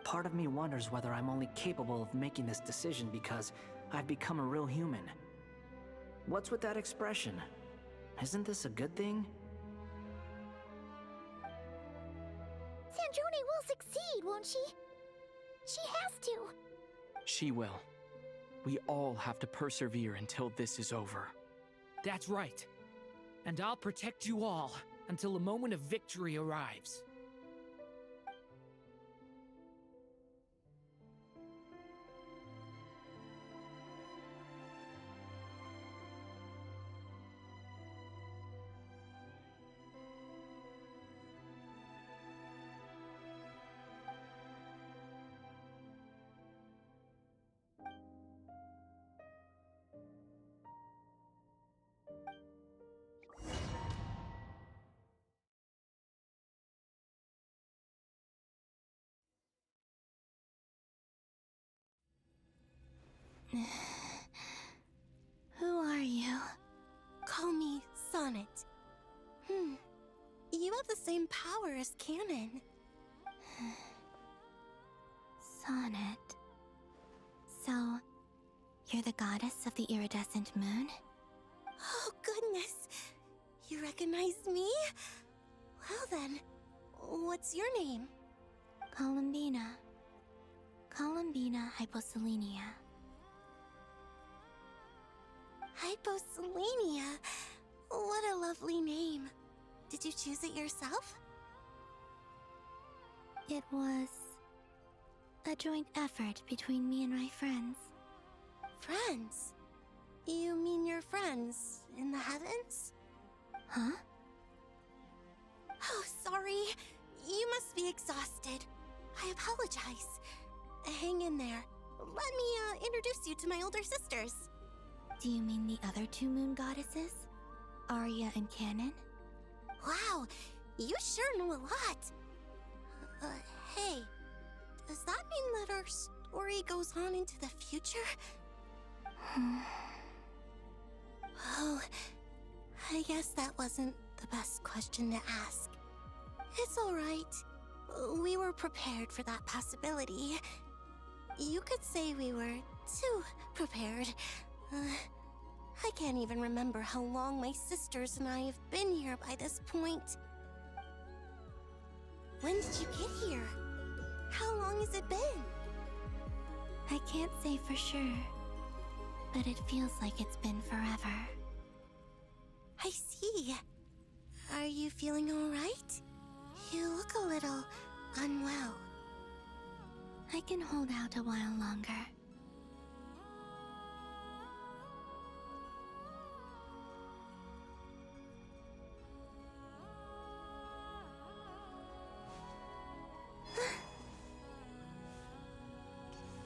Part of me wonders whether I'm only capable of making this decision because I've become a real human. What's with that expression? Isn't this a good thing? Sandrone will succeed, won't she? She has to. She will. We all have to persevere until this is over. That's right. And I'll protect you all until a moment of victory arrives. Who are you? Call me Sonnet. You have the same power as Canon. Sonnet. So, you're the goddess of the iridescent moon? Oh, goodness. You recognize me? Well then, what's your name? Columbina. Columbina Hyposelenia. Hyposelenia? What a lovely name. Did you choose it yourself? It was a joint effort between me and my friends. Friends? You mean your friends in the heavens? Huh? Oh, sorry. You must be exhausted. I apologize. Hang in there. Let me introduce you to my older sisters. Do you mean the other two moon goddesses? Arya and Canon? Wow, you sure know a lot. Hey, does that mean that our story goes on into the future? Oh, I guess that wasn't the best question to ask. It's alright. We were prepared for that possibility. You could say we were too prepared. I can't even remember how long my sisters and I have been here by this point. When did you get here? How long has it been? I can't say for sure, but it feels like it's been forever. I see. Are you feeling alright? You look a little unwell. I can hold out a while longer.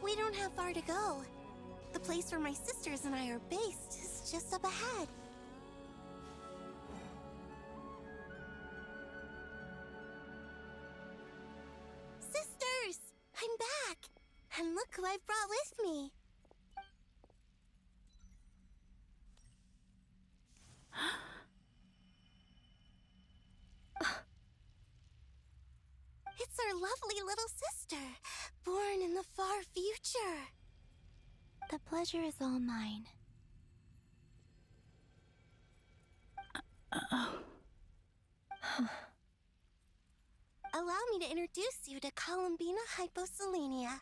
We don't have far to go. The place where my sisters and I are based is just up ahead. Sisters! I'm back! And look who I've brought with me! It's our lovely little sister, born in the far future. The pleasure is all mine. Allow me to introduce you to Columbina Hyposelenia.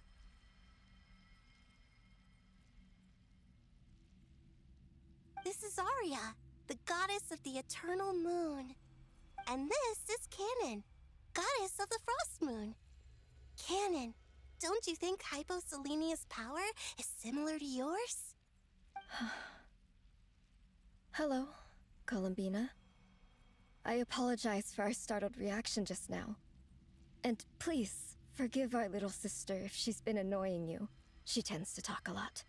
This is Arya, the goddess of the eternal moon. And this is Canon, goddess of the frost moon. Canon, don't you think Hyposelenia's power is similar to yours? Hello, Columbina. I apologize for our startled reaction just now. And please, forgive our little sister if she's been annoying you. She tends to talk a lot.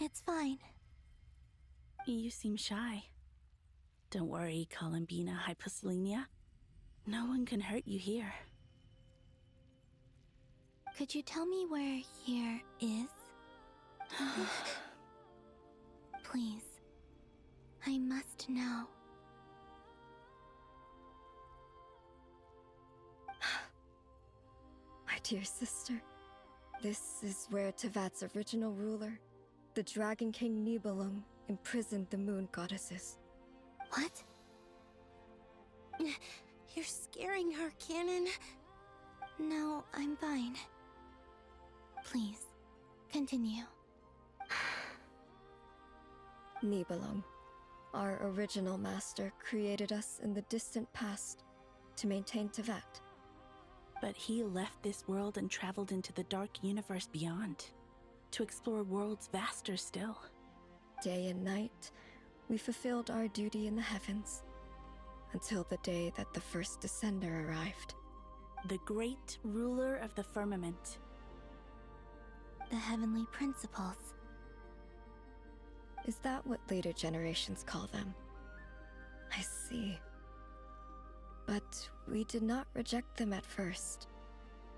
It's fine. You seem shy. Don't worry, Columbina Hyposelenia. No one can hurt you here. Could you tell me where here is? Please. I must know. My dear sister, this is where Tevat's original ruler, the Dragon King Nibelung, imprisoned the moon goddesses. What? You're scaring her, Canon. No, I'm fine. Please, continue. Nibelung, our original master, created us in the distant past to maintain Tevat. But he left this world and traveled into the dark universe beyond, to explore worlds vaster still. Day and night, we fulfilled our duty in the heavens, until the day that the first Descender arrived. The great ruler of the firmament. The heavenly principles. Is that what later generations call them? I see. But we did not reject them at first,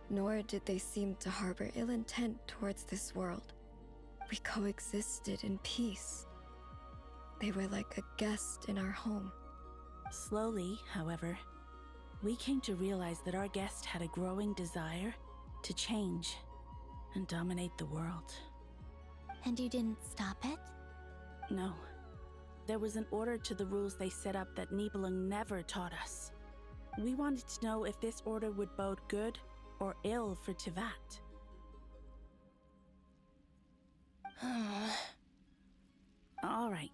nor did they seem to harbor ill intent towards this world. We coexisted in peace. They were like a guest in our home. Slowly, however, we came to realize that our guest had a growing desire to change and dominate the world. And you didn't stop it? No. There was an order to the rules they set up that Nibelung never taught us. We wanted to know if this order would bode good or ill for Tevat. All right.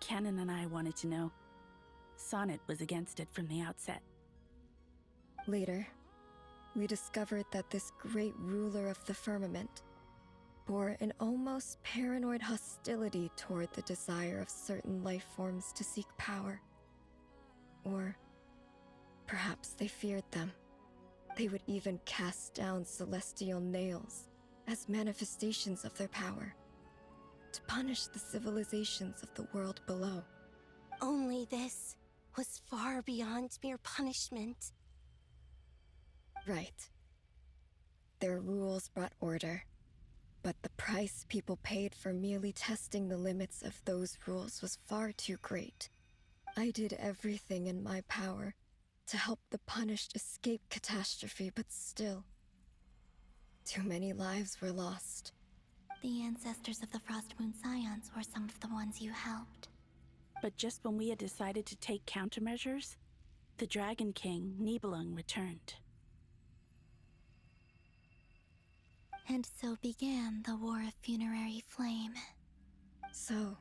Canon and I wanted to know. Sonnet was against it from the outset. Later, we discovered that this great ruler of the firmament bore an almost paranoid hostility toward the desire of certain life forms to seek power. Or perhaps they feared them. They would even cast down celestial nails as manifestations of their power, to punish the civilizations of the world below. Only this was far beyond mere punishment. Right. Their rules brought order, but the price people paid for merely testing the limits of those rules was far too great. I did everything in my power to help the punished escape catastrophe, but still, too many lives were lost. The ancestors of the Frost Moon Scions were some of the ones you helped. But just when we had decided to take countermeasures, the Dragon King, Nibelung, returned. And so began the War of Funerary Flame. So,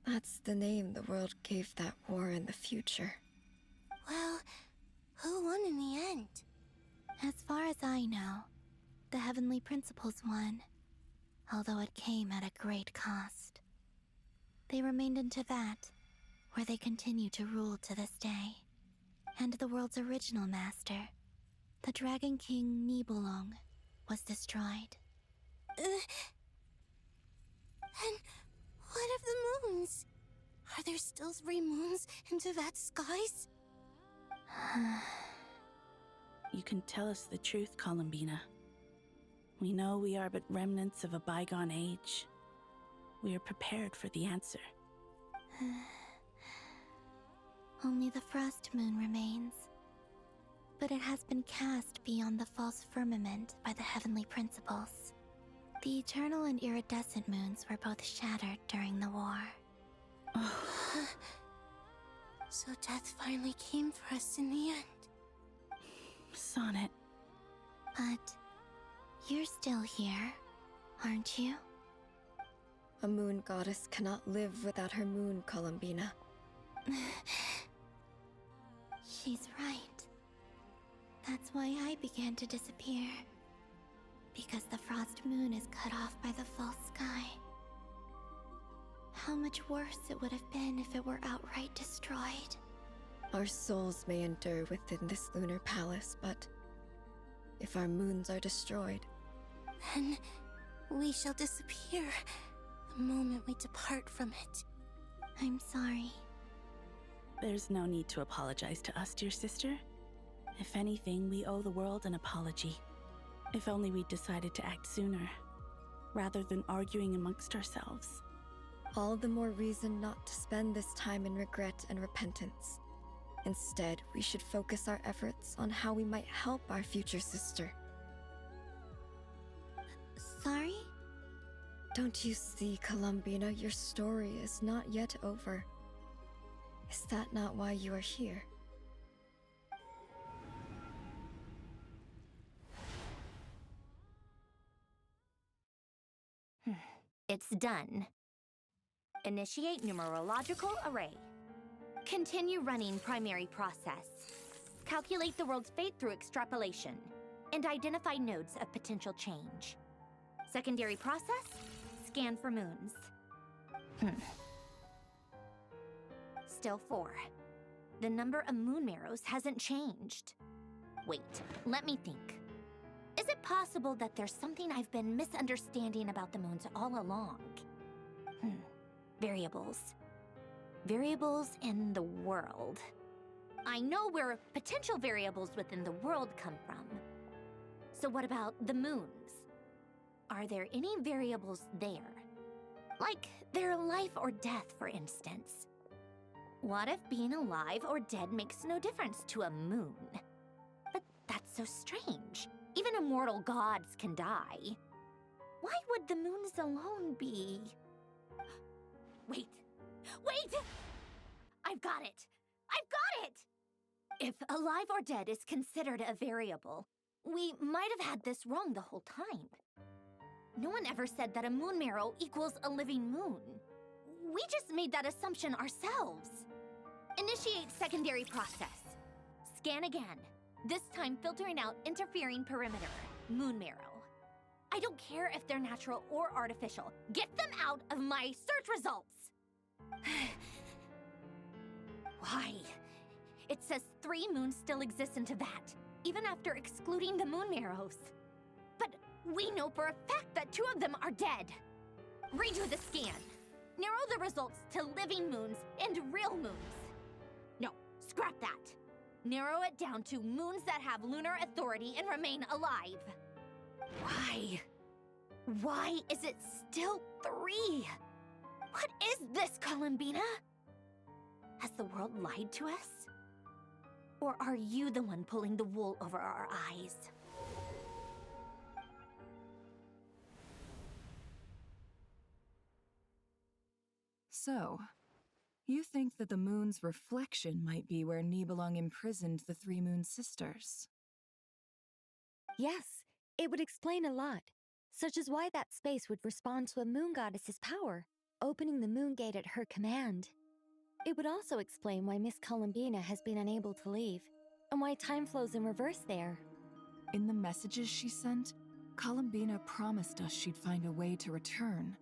that's the name the world gave that war in the future. Well, who won in the end? As far as I know, the Heavenly Principles won, although it came at a great cost. They remained in Tevat, where they continue to rule to this day. And the world's original master, the Dragon King Nibelung, was destroyed. And what of the moons? Are there still 3 moons in Tevat's skies? You can tell us the truth, Columbina. We know we are but remnants of a bygone age. We are prepared for the answer. Only the Frost Moon remains. But it has been cast beyond the false firmament by the Heavenly Principles. The eternal and iridescent moons were both shattered during the war. So death finally came for us in the end. Sonnet. But you're still here, aren't you? A moon goddess cannot live without her moon, Columbina. She's right. That's why I began to disappear. Because the frost moon is cut off by the false sky. How much worse it would have been if it were outright destroyed. Our souls may endure within this lunar palace, but if our moons are destroyed, Then we shall disappear the moment we depart from it. I'm sorry. There's no need to apologize to us, dear sister. If anything, we owe the world an apology. If only we'd decided to act sooner, rather than arguing amongst ourselves. all the more reason not to spend this time in regret and repentance. Instead, we should focus our efforts on how we might help our future sister. Sorry? Don't you see, Columbina, your story is not yet over. Is that not why you are here? It's done. Initiate numerological array. Continue running primary process. Calculate the world's fate through extrapolation. And identify nodes of potential change. Secondary process, scan for moons. Still 4. The number of moon marrows hasn't changed. Wait, let me think. Is it possible that there's something I've been misunderstanding about the moons all along? Variables. Variables in the world. I know where potential variables within the world come from. So what about the moons? Are there any variables there? Like their life or death, for instance. What if being alive or dead makes no difference to a moon? But that's so strange. Even immortal gods can die. Why would the moons alone be? Wait! Wait! I've got it! I've got it! If alive or dead is considered a variable, we might have had this wrong the whole time. No one ever said that a moon marrow equals a living moon. We just made that assumption ourselves. Initiate secondary process. Scan again. This time filtering out interfering perimeter, moon marrow. I don't care if they're natural or artificial. Get them out of my search results! Why? It says 3 moons still exist in Tibet, even after excluding the moon marrows. But we know for a fact that 2 of them are dead. Redo the scan. Narrow the results to living moons and real moons. No, scrap that. Narrow it down to moons that have lunar authority and remain alive. Why? Why is it still 3? What is this, Columbina? Has the world lied to us? Or are you the one pulling the wool over our eyes? So, you think that the moon's reflection might be where Nibelung imprisoned the 3 moon sisters? Yes, it would explain a lot, such as why that space would respond to a moon goddess's power, opening the moon gate at her command. It would also explain why Miss Columbina has been unable to leave, and why time flows in reverse there. In the messages she sent, Columbina promised us she'd find a way to return,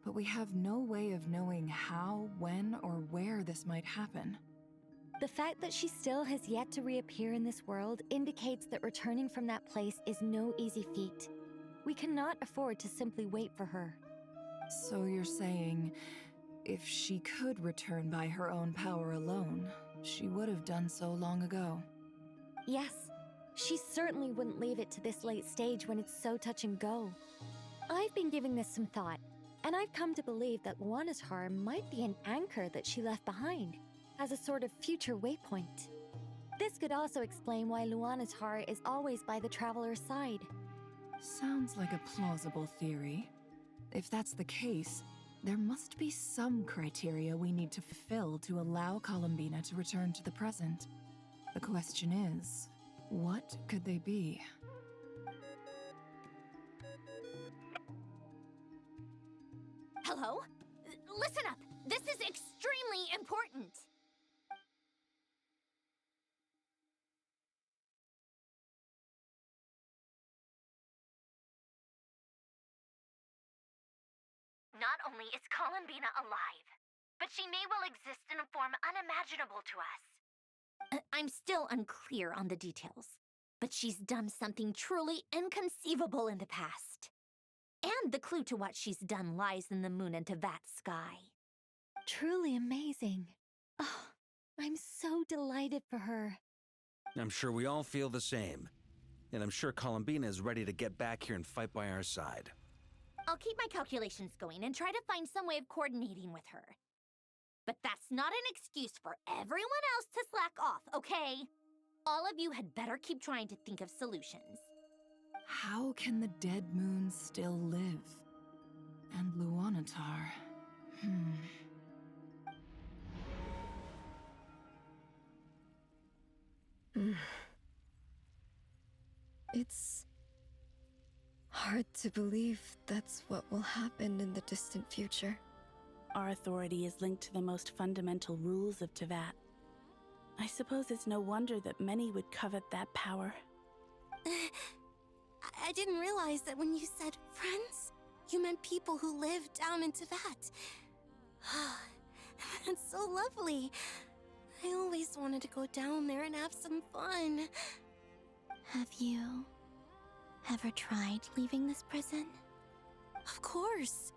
but we have no way of knowing how, when, or where this might happen. The fact that she still has yet to reappear in this world indicates that returning from that place is no easy feat. We cannot afford to simply wait for her. So you're saying, if she could return by her own power alone, she would have done so long ago. Yes, she certainly wouldn't leave it to this late stage when it's so touch and go. I've been giving this some thought, and I've come to believe that Luana's harm might be an anchor that she left behind, as a sort of future waypoint. This could also explain why Luana's heart is always by the traveler's side. Sounds like a plausible theory. If that's the case, there must be some criteria we need to fulfill to allow Columbina to return to the present. The question is, what could they be? Hello? Listen up! This is extremely important! Not only is Columbina alive, but she may well exist in a form unimaginable to us. I'm still unclear on the details, but she's done something truly inconceivable in the past. And the clue to what she's done lies in the moon and Tevat's sky. Truly amazing. Oh, I'm so delighted for her. I'm sure we all feel the same. And I'm sure Columbina is ready to get back here and fight by our side. I'll keep my calculations going and try to find some way of coordinating with her. But that's not an excuse for everyone else to slack off, okay? All of you had better keep trying to think of solutions. How can the dead moon still live? And Luanatar... It's hard to believe that's what will happen in the distant future. Our authority is linked to the most fundamental rules of Tevat. I suppose it's no wonder that many would covet that power. I didn't realize that when you said friends, you meant people who live down in Tevat. That's so lovely. I always wanted to go down there and have some fun. Have you ever tried leaving this prison? Of course.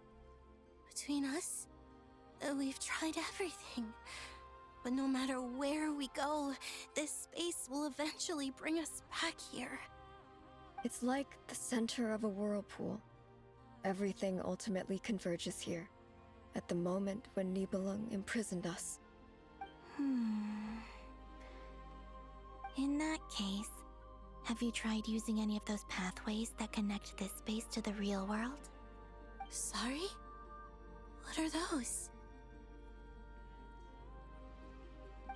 Between us, we've tried everything. But no matter where we go, this space will eventually bring us back here. It's like the center of a whirlpool. Everything ultimately converges here, at the moment when Nibelung imprisoned us. In that case, have you tried using any of those pathways that connect this space to the real world? Sorry? What are those?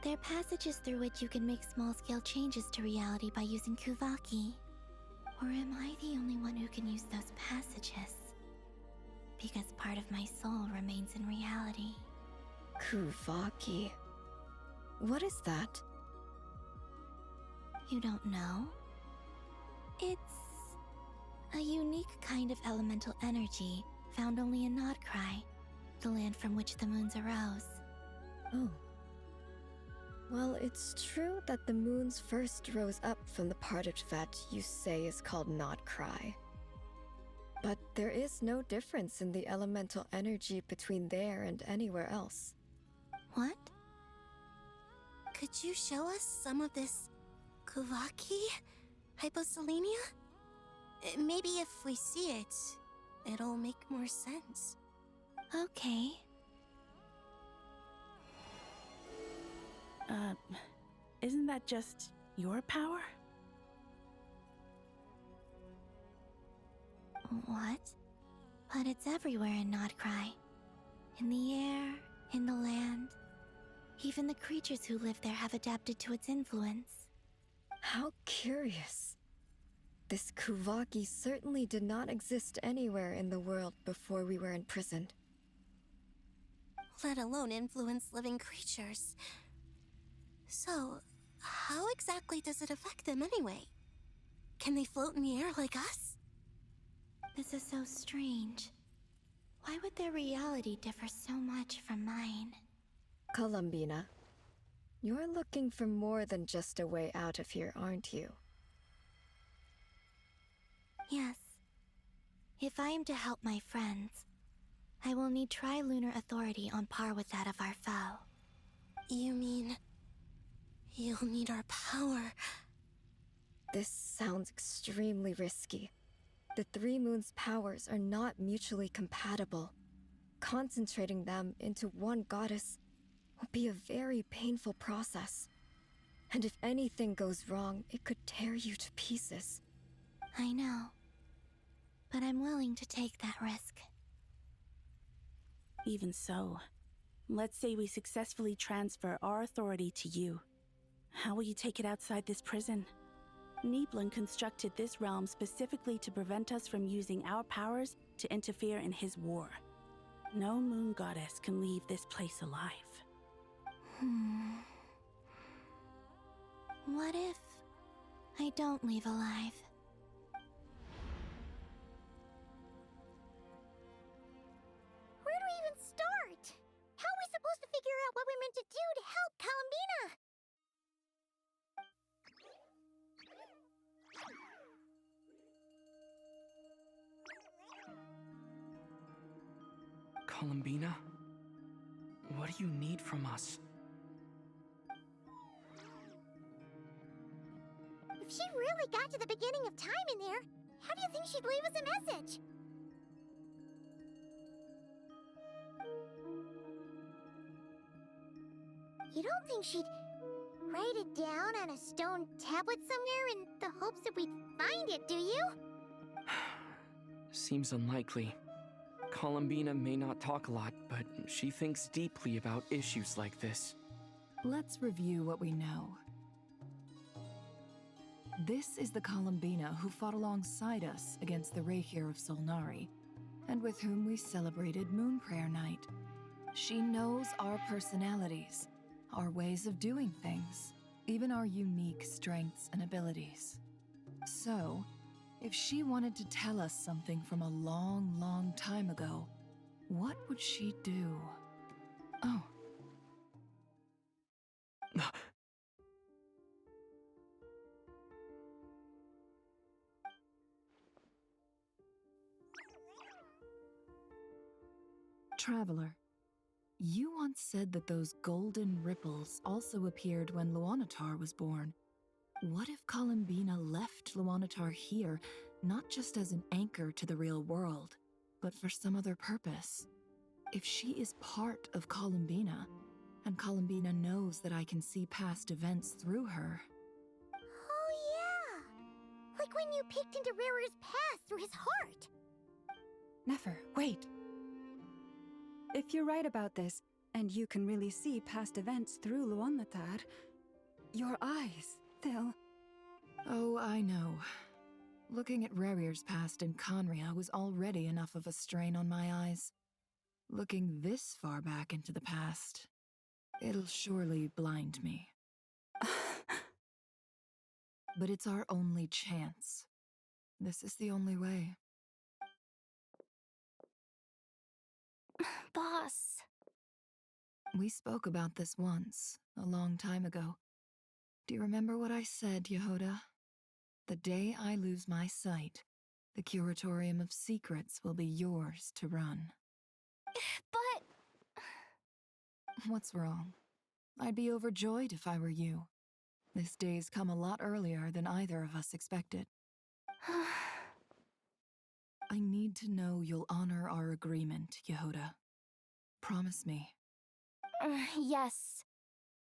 They're passages through which you can make small-scale changes to reality by using Kuvaki. Or am I the only one who can use those passages? Because part of my soul remains in reality. Kuvaki. What is that? You don't know? It's a unique kind of elemental energy found only in Nodcry, the land from which the moons arose. Oh. Well, it's true that the moons first rose up from the part of Tevat you say is called Nodcry. But there is no difference in the elemental energy between there and anywhere else. What? Could you show us some of this Kuvaki? Hyposelenia? Maybe if we see it, it'll make more sense. Okay. Isn't that just your power? What? But it's everywhere in Nodcry. In the air, in the land. Even the creatures who live there have adapted to its influence. How curious. This Kuvaki certainly did not exist anywhere in the world before we were imprisoned. Let alone influence living creatures. So, how exactly does it affect them anyway? Can they float in the air like us? This is so strange. Why would their reality differ so much from mine? Columbina, you're looking for more than just a way out of here, aren't you? Yes. If I am to help my friends, I will need tri-lunar authority on par with that of our foe. You mean... you'll need our power? This sounds extremely risky. The Three Moons' powers are not mutually compatible. Concentrating them into one goddess will be a very painful process. And if anything goes wrong, it could tear you to pieces. I know. But I'm willing to take that risk. Even so, let's say we successfully transfer our authority to you. How will you take it outside this prison? Nibelung constructed this realm specifically to prevent us from using our powers to interfere in his war. No moon goddess can leave this place alive. What if I don't leave alive? Where do we even start? How are we supposed to figure out what we're meant to do to help Columbina? Columbina? What do you need from us? If she really got to the beginning of time in there, how do you think she'd leave us a message? You don't think she'd write it down on a stone tablet somewhere in the hopes that we'd find it, do you? Seems unlikely. Columbina may not talk a lot, but she thinks deeply about issues like this. Let's review what we know. This is the Columbina who fought alongside us against the Rahir of Solnari, and with whom we celebrated Moon Prayer Night. She knows our personalities, our ways of doing things, even our unique strengths and abilities. So, if she wanted to tell us something from a long, long time ago, what would she do? Oh. Traveler, you once said that those golden ripples also appeared when Luanatar was born. What if Columbina left Luanatar here, not just as an anchor to the real world, but for some other purpose? If she is part of Columbina, and Columbina knows that I can see past events through her... Oh yeah! Like when you peeked into Rarer's past through his heart! Nefer, wait! If you're right about this, and you can really see past events through Luanatar, your eyes, they'll... Oh, I know. Looking at Rerir's past in Conria was already enough of a strain on my eyes. Looking this far back into the past, it'll surely blind me. But it's our only chance. This is the only way. Boss. We spoke about this once, a long time ago. Do you remember what I said, Yehoda? The day I lose my sight, the Curatorium of Secrets will be yours to run. But... What's wrong? I'd be overjoyed if I were you. This day's come a lot earlier than either of us expected. I need to know you'll honor our agreement, Yehoda. Promise me. Yes,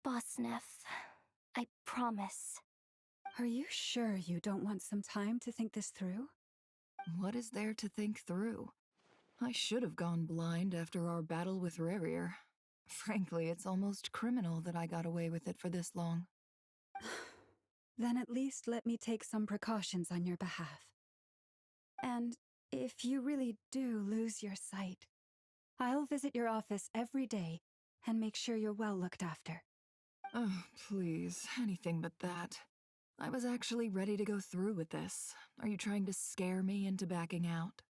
Boss Neff. I promise. Are you sure you don't want some time to think this through? What is there to think through? I should have gone blind after our battle with Rerir. Frankly, it's almost criminal that I got away with it for this long. Then at least let me take some precautions on your behalf. And if you really do lose your sight, I'll visit your office every day and make sure you're well looked after. Oh, please, anything but that. I was actually ready to go through with this. Are you trying to scare me into backing out?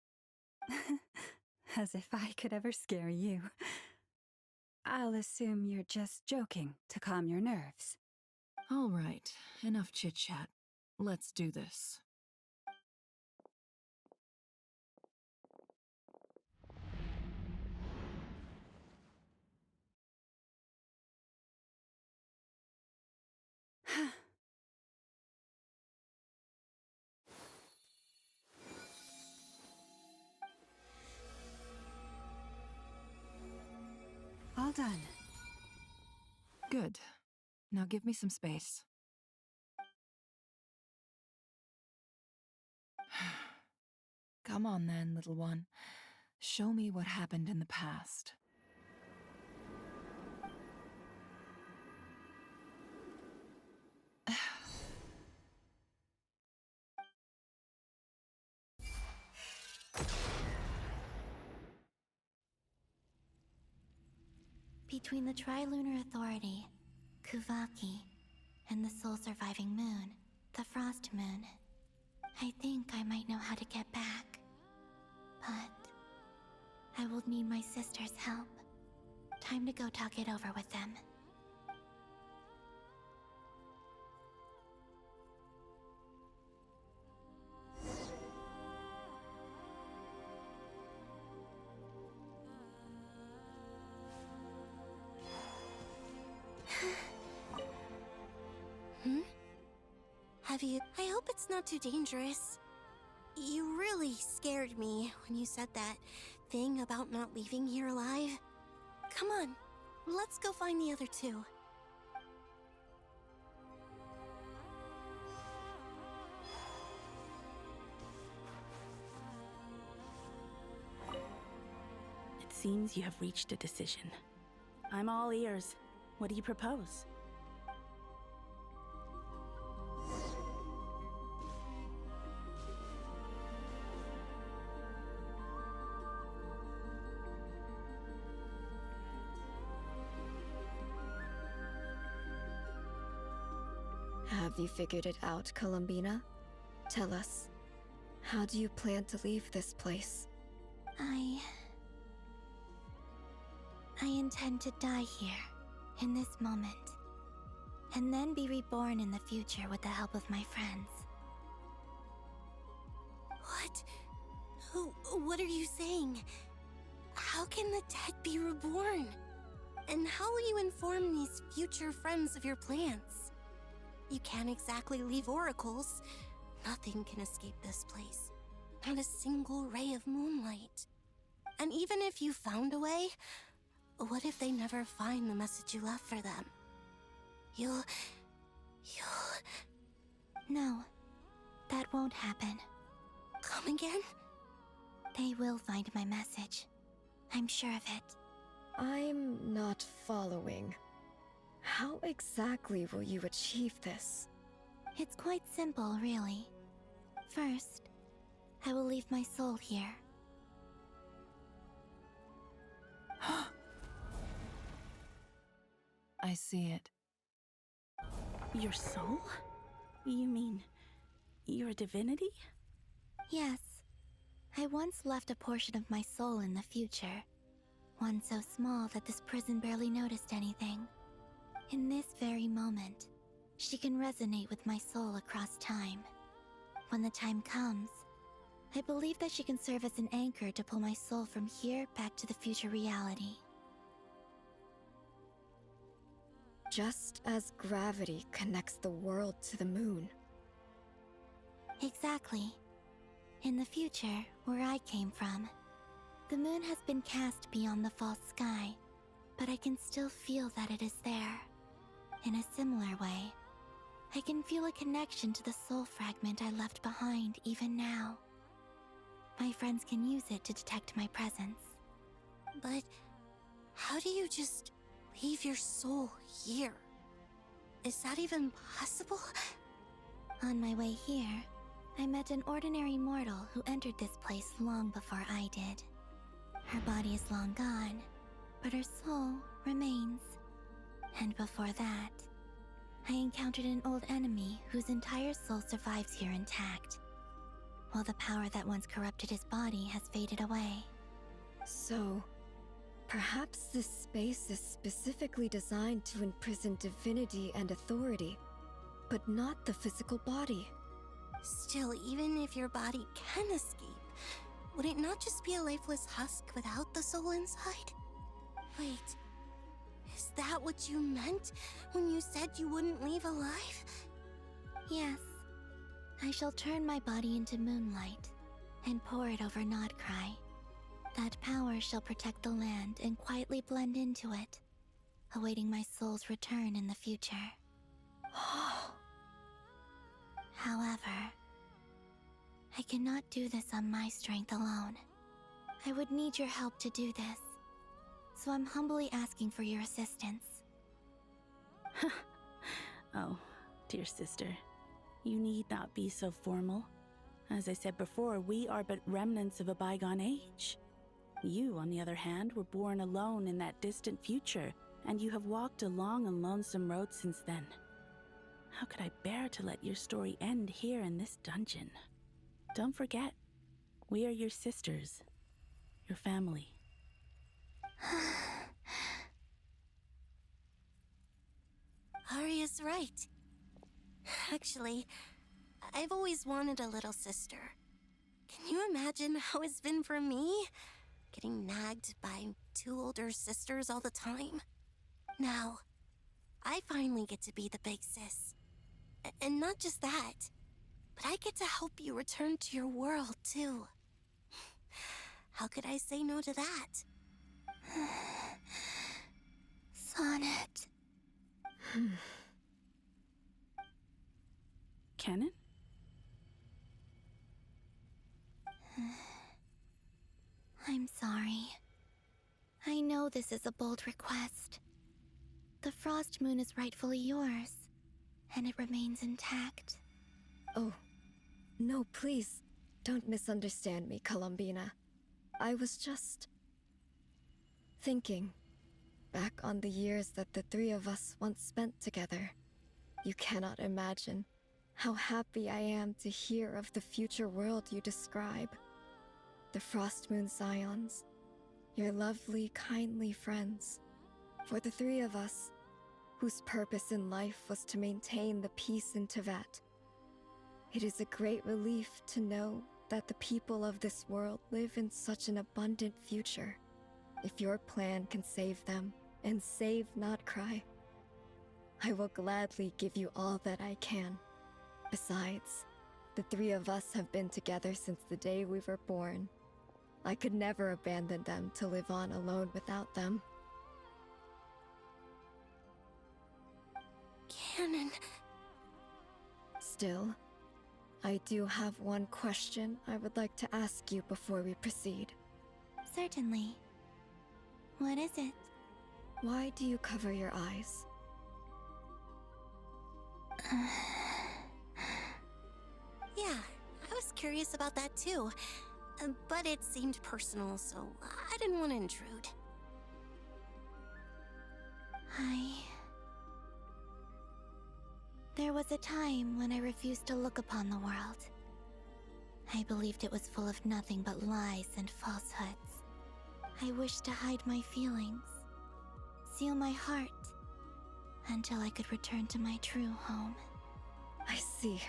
As if I could ever scare you. I'll assume you're just joking to calm your nerves. All right, enough chit-chat. Let's do this. All done. Good. Now give me some space. Come on then, little one. Show me what happened in the past. Between the Trilunar Authority, Kuvaki, and the soul-surviving moon, the Frost Moon, I think I might know how to get back. But I will need my sister's help. Time to go talk it over with them. I hope it's not too dangerous. You really scared me when you said that thing about not leaving here alive. Come on, let's go find the other two. It seems you have reached a decision. I'm all ears. What do you propose? Have you figured it out, Columbina? Tell us, how do you plan to leave this place? I intend to die here, in this moment, and then be reborn in the future with the help of my friends. What? What are you saying? How can the dead be reborn? And how will you inform these future friends of your plans? You can't exactly leave oracles. Nothing can escape this place. Not a single ray of moonlight. And even if you found a way, what if they never find the message you left for them? You'll... No, that won't happen. Come again? They will find my message. I'm sure of it. I'm not following. How exactly will you achieve this? It's quite simple, really. First, I will leave my soul here. I see it. Your soul? You mean your divinity? Yes. I once left a portion of my soul in the future. One so small that this prison barely noticed anything. In this very moment, she can resonate with my soul across time. When the time comes, I believe that she can serve as an anchor to pull my soul from here back to the future reality. Just as gravity connects the world to the moon. Exactly. In the future, where I came from, the moon has been cast beyond the false sky, but I can still feel that it is there. In a similar way, I can feel a connection to the soul fragment I left behind even now. My friends can use it to detect my presence. But how do you just leave your soul here? Is that even possible? On my way here, I met an ordinary mortal who entered this place long before I did. Her body is long gone, but her soul remains. And before that, I encountered an old enemy whose entire soul survives here intact, while the power that once corrupted his body has faded away. So, perhaps this space is specifically designed to imprison divinity and authority, but not the physical body. Still, even if your body can escape, would it not just be a lifeless husk without the soul inside? Wait, is that what you meant when you said you wouldn't leave alive? Yes. I shall turn my body into moonlight and pour it over Nodcry. That power shall protect the land and quietly blend into it, awaiting my soul's return in the future. However, I cannot do this on my strength alone. I would need your help to do this, so I'm humbly asking for your assistance. Oh, dear sister, you need not be so formal. As I said before, we are but remnants of a bygone age. You, on the other hand, were born alone in that distant future, and you have walked a long and lonesome road since then. How could I bear to let your story end here in this dungeon? Don't forget, we are your sisters, your family. Arya's right. Actually, I've always wanted a little sister. Can you imagine how it's been for me? Getting nagged by 2 older sisters all the time. Now, I finally get to be the big sis. And not just that, but I get to help you return to your world, too. How could I say no to that? Sonnet. Canon? I'm sorry. I know this is a bold request. The Frost Moon is rightfully yours, and it remains intact. Oh, no, please. Don't misunderstand me, Columbina. I was just thinking back on the years that the 3 of us once spent together. You cannot imagine how happy I am to hear of the future world you describe. The Frost Moon Scions, your lovely, kindly friends. For the 3 of us, whose purpose in life was to maintain the peace in Teyvat, it is a great relief to know that the people of this world live in such an abundant future. If your plan can save them, and save not cry, I will gladly give you all that I can. Besides, the 3 of us have been together since the day we were born. I could never abandon them to live on alone without them. Canon. Still, I do have one question I would like to ask you before we proceed. Certainly. What is it? Why do you cover your eyes? Yeah, I was curious about that too. But it seemed personal, so I didn't want to intrude. There was a time when I refused to look upon the world. I believed it was full of nothing but lies and falsehoods. I wished to hide my feelings, seal my heart, until I could return to my true home. I see.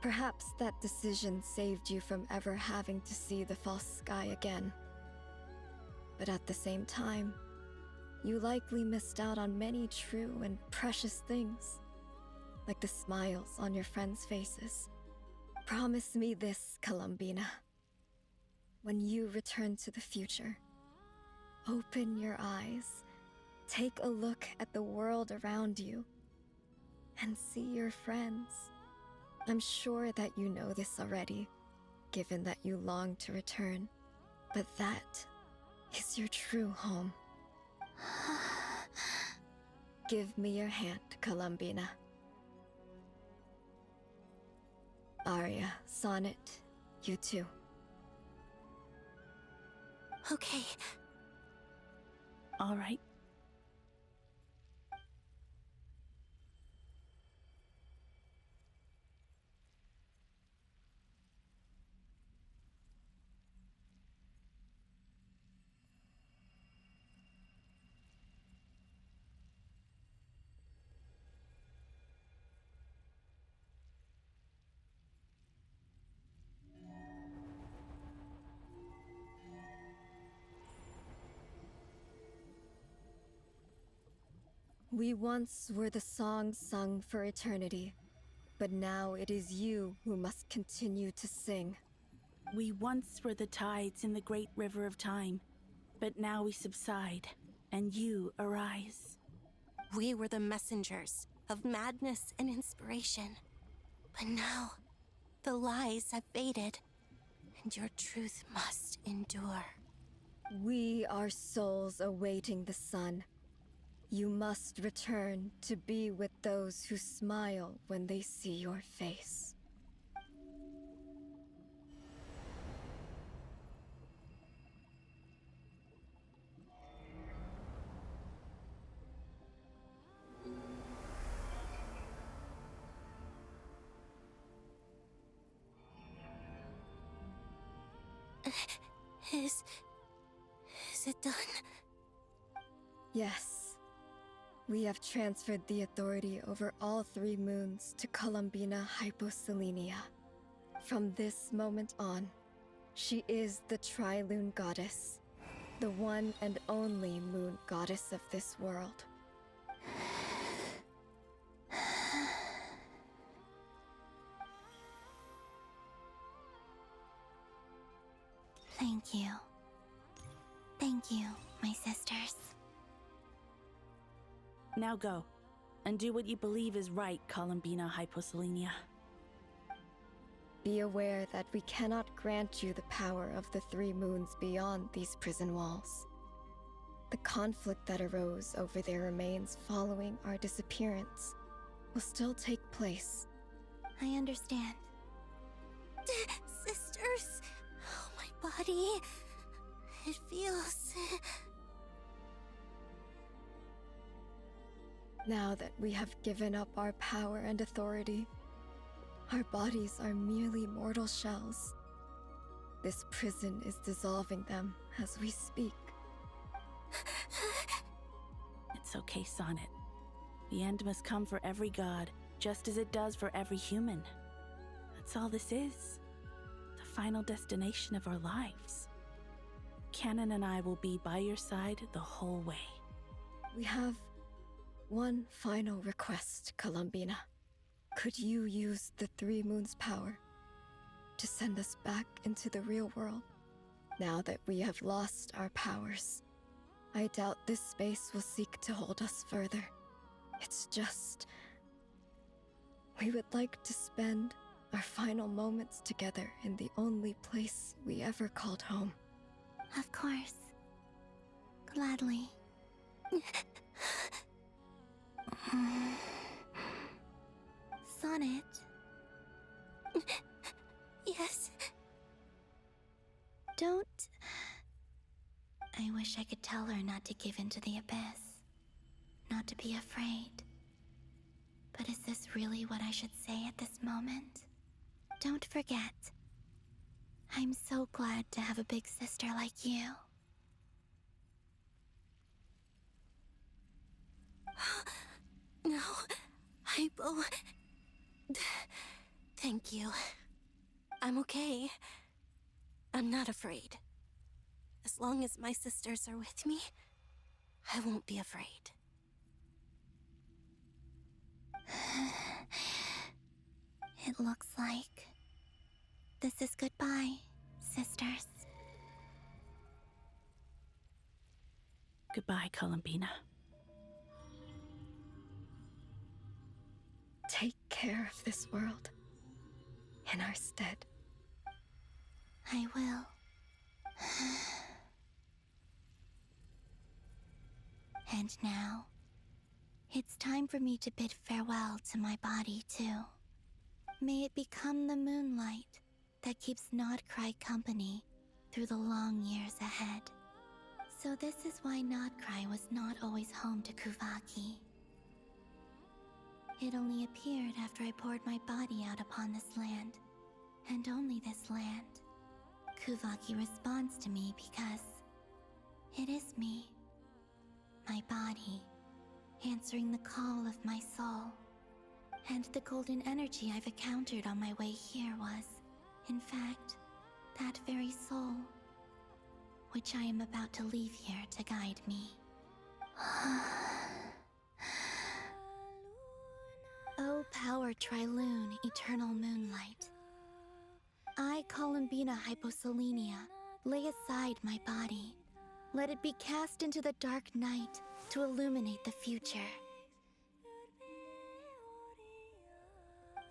Perhaps that decision saved you from ever having to see the false sky again. But at the same time, you likely missed out on many true and precious things, like the smiles on your friends' faces. Promise me this, Columbina. When you return to the future, open your eyes, take a look at the world around you, and see your friends. I'm sure that you know this already, given that you long to return, but that is your true home. Give me your hand, Columbina. Arya, Sonnet, you too. Okay. All right. We once were the songs sung for eternity, but now it is you who must continue to sing. We once were the tides in the great river of time, but now we subside, and you arise. We were the messengers of madness and inspiration. But now, the lies have faded, and your truth must endure. We are souls awaiting the sun. You must return to be with those who smile when they see your face. Is it done? Yes. We have transferred the authority over all 3 moons to Columbina Hyposelenia. From this moment on, she is the Tri-Lune Goddess, the one and only moon goddess of this world. Thank you. Thank you, my sisters. Now go, and do what you believe is right, Columbina Hyposelenia. Be aware that we cannot grant you the power of the 3 moons beyond these prison walls. The conflict that arose over their remains following our disappearance will still take place. I understand. Sisters, oh, my body. It feels... Now that we have given up our power and authority, our bodies are merely mortal shells. This prison is dissolving them as we speak. It's okay, Sonnet. The end must come for every god, just as it does for every human. That's all this is. The final destination of our lives. Canon and I will be by your side the whole way. We have one final request, Columbina. Could you use the 3 moons' power to send us back into the real world? Now that we have lost our powers, I doubt this space will seek to hold us further. It's just... we would like to spend our final moments together in the only place we ever called home. Of course. Gladly. Sonnet. Yes. Don't... I wish I could tell her not to give in to the abyss. Not to be afraid. But is this really what I should say at this moment? Don't forget. I'm so glad to have a big sister like you. No, Hypo. Thank you. I'm okay. I'm not afraid. As long as my sisters are with me, I won't be afraid. It looks like this is goodbye, sisters. Goodbye, Columbina. Take care of this world in our stead. I will. And now, it's time for me to bid farewell to my body, too. May it become the moonlight that keeps Nodcry company through the long years ahead. So this is why Nodcry was not always home to Kuvaki. It only appeared after I poured my body out upon this land, and only this land. Kuvaki responds to me because it is me, my body, answering the call of my soul. And the golden energy I've encountered on my way here was, in fact, that very soul, which I am about to leave here to guide me. O power Tri-Lune, eternal moonlight. I, Columbina Hyposelenia, lay aside my body. Let it be cast into the dark night to illuminate the future.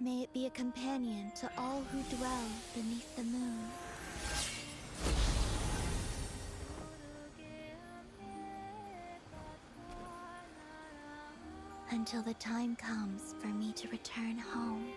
May it be a companion to all who dwell beneath the moon. Until the time comes for me to return home.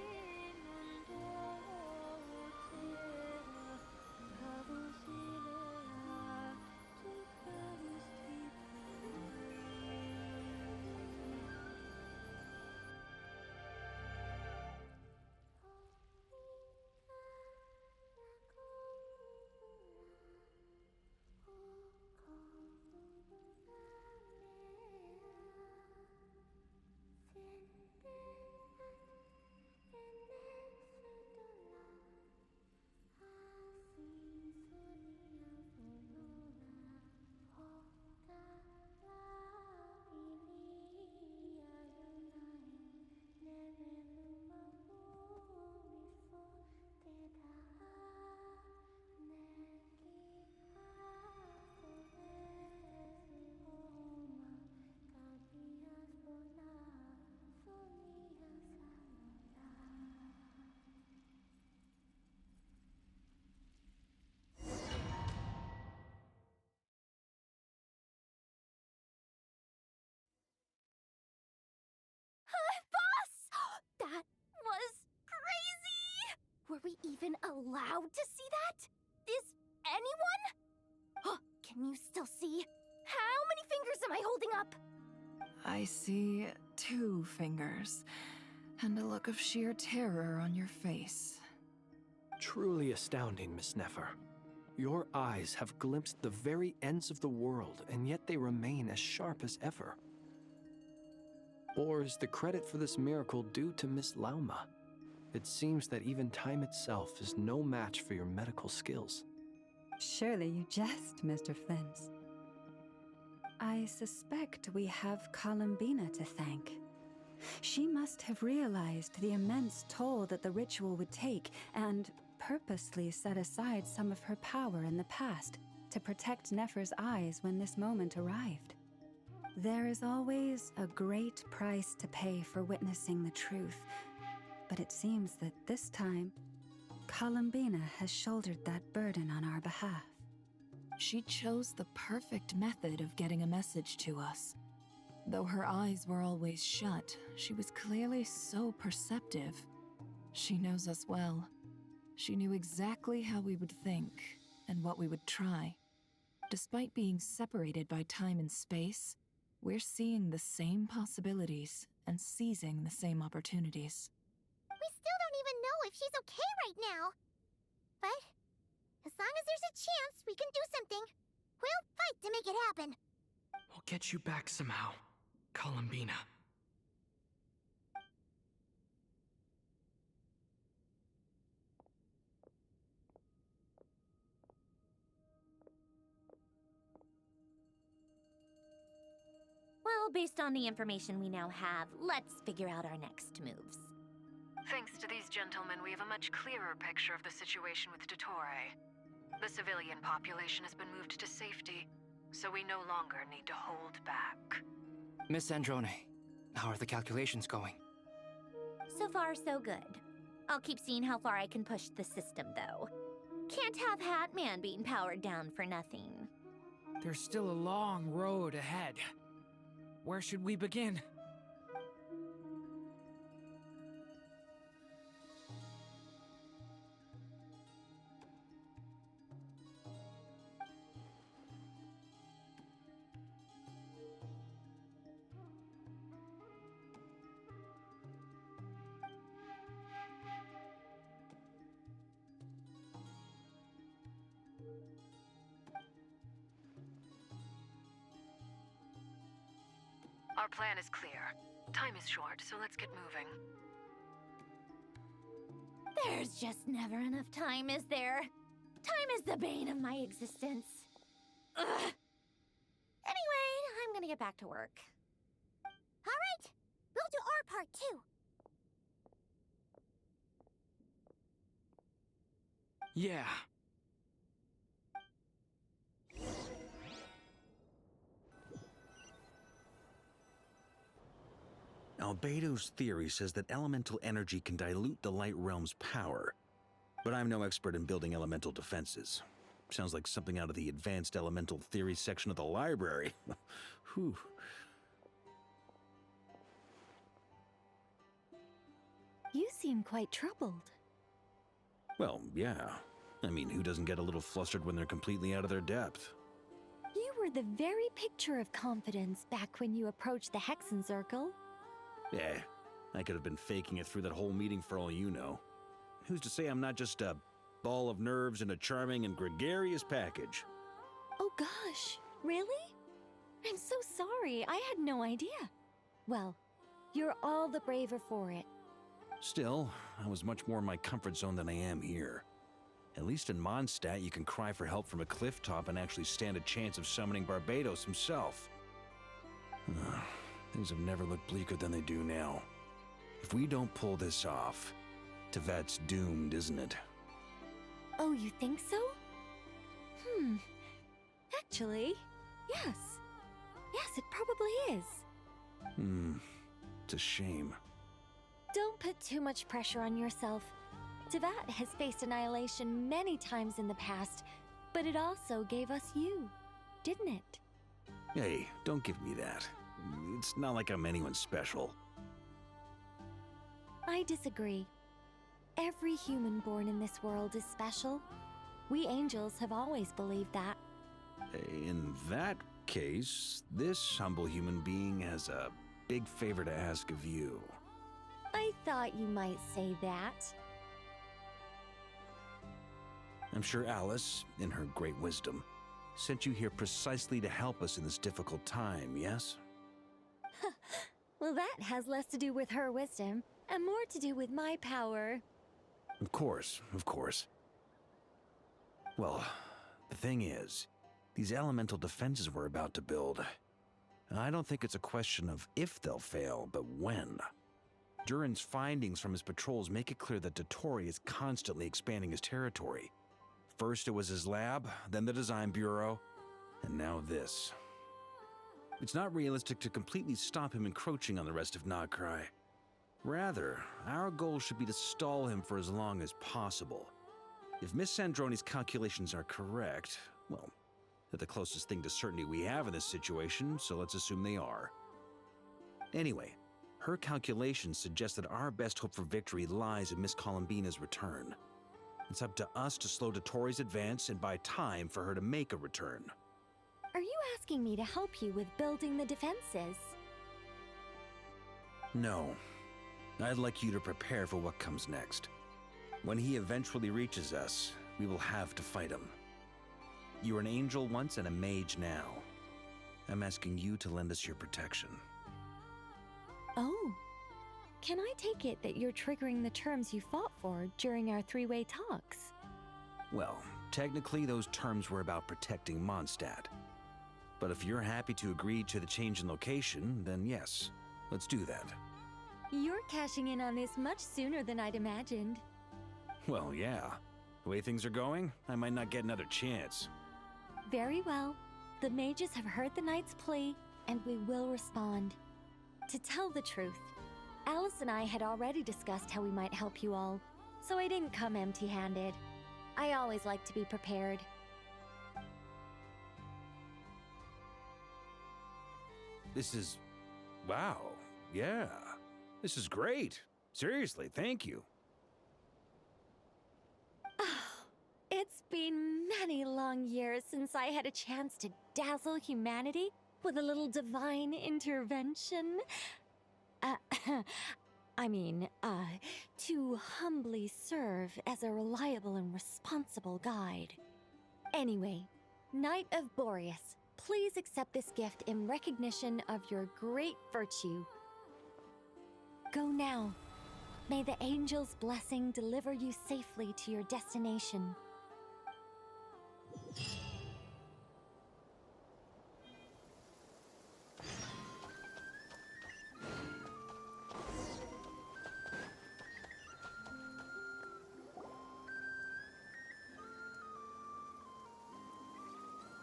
even allowed to see that? Is anyone? Oh, can you still see? How many fingers am I holding up? I see 2 fingers, and a look of sheer terror on your face. Truly astounding, Miss Nefer. Your eyes have glimpsed the very ends of the world, and yet they remain as sharp as ever. Or is the credit for this miracle due to Miss Lauma? It seems that even time itself is no match for your medical skills. Surely you jest, Mr. Flint. I suspect we have Columbina to thank. She must have realized the immense toll that the ritual would take and purposely set aside some of her power in the past to protect Nefer's eyes when this moment arrived. There is always a great price to pay for witnessing the truth, but it seems that this time, Columbina has shouldered that burden on our behalf. She chose the perfect method of getting a message to us. Though her eyes were always shut, she was clearly so perceptive. She knows us well. She knew exactly how we would think and what we would try. Despite being separated by time and space, we're seeing the same possibilities and seizing the same opportunities. We still don't even know if she's okay right now. But as long as there's a chance we can do something, we'll fight to make it happen. We'll get you back somehow, Columbina. Well, based on the information we now have, let's figure out our next moves. Thanks to these gentlemen, we have a much clearer picture of the situation with Dottore. The civilian population has been moved to safety, so we no longer need to hold back. Miss Androne, how are the calculations going? So far, so good. I'll keep seeing how far I can push the system, though. Can't have Hatman being powered down for nothing. There's still a long road ahead. Where should we begin? Our plan is clear. Time is short, so let's get moving. There's just never enough time, is there? Time is the bane of my existence. Ugh. Anyway, I'm gonna get back to work. All right, we'll do our part too. Yeah. Albedo's theory says that elemental energy can dilute the light realm's power, but I'm no expert in building elemental defenses. Sounds like something out of the advanced elemental theory section of the library. Whew. You seem quite troubled. Well, yeah. I mean, who doesn't get a little flustered when they're completely out of their depth? You were the very picture of confidence back when you approached the Hexen Circle. Yeah, I could have been faking it through that whole meeting for all you know. Who's to say I'm not just a ball of nerves in a charming and gregarious package? Oh gosh, really? I'm so sorry, I had no idea. Well, you're all the braver for it. Still, I was much more in my comfort zone than I am here. At least in Mondstadt, you can cry for help from a cliff top and actually stand a chance of summoning Barbados himself. Things have never looked bleaker than they do now. If we don't pull this off, Tevat's doomed, isn't it? Oh, you think so? Actually, yes. Yes, it probably is. It's a shame. Don't put too much pressure on yourself. Tevat has faced annihilation many times in the past, but it also gave us you, didn't it? Hey, don't give me that. It's not like I'm anyone special. I disagree. Every human born in this world is special. We angels have always believed that. In that case, this humble human being has a big favor to ask of you. I thought you might say that. I'm sure Alice, in her great wisdom, sent you here precisely to help us in this difficult time, yes? Well, that has less to do with her wisdom and more to do with my power. Of course, of course. Well, the thing is, these elemental defenses we're about to build, I don't think it's a question of if they'll fail, but when. Durin's findings from his patrols make it clear that Dottore is constantly expanding his territory. First it was his lab, then the design bureau, and now this. It's not realistic to completely stop him encroaching on the rest of Nagrai. Rather, our goal should be to stall him for as long as possible. If Miss Sandroni's calculations are correct, well, they're the closest thing to certainty we have in this situation, so let's assume they are. Anyway, her calculations suggest that our best hope for victory lies in Miss Columbina's return. It's up to us to slow Dottore's advance and buy time for her to make a return. Are you asking me to help you with building the defenses? No. I'd like you to prepare for what comes next. When he eventually reaches us, we will have to fight him. You were an angel once and a mage now. I'm asking you to lend us your protection. Oh. Can I take it that you're triggering the terms you fought for during our three-way talks? Well, technically those terms were about protecting Mondstadt. But if you're happy to agree to the change in location, then yes, let's do that. You're cashing in on this much sooner than I'd imagined. Well, yeah. The way things are going, I might not get another chance. Very well. The mages have heard the knight's plea, and we will respond. To tell the truth, Alice and I had already discussed how we might help you all, so I didn't come empty-handed. I always like to be prepared. This is... wow. Yeah. This is great. Seriously, thank you. It's been many long years since I had a chance to dazzle humanity with a little divine intervention. To humbly serve as a reliable and responsible guide. Anyway, Knight of Boreas, please accept this gift in recognition of your great virtue. Go now. May the angel's blessing deliver you safely to your destination.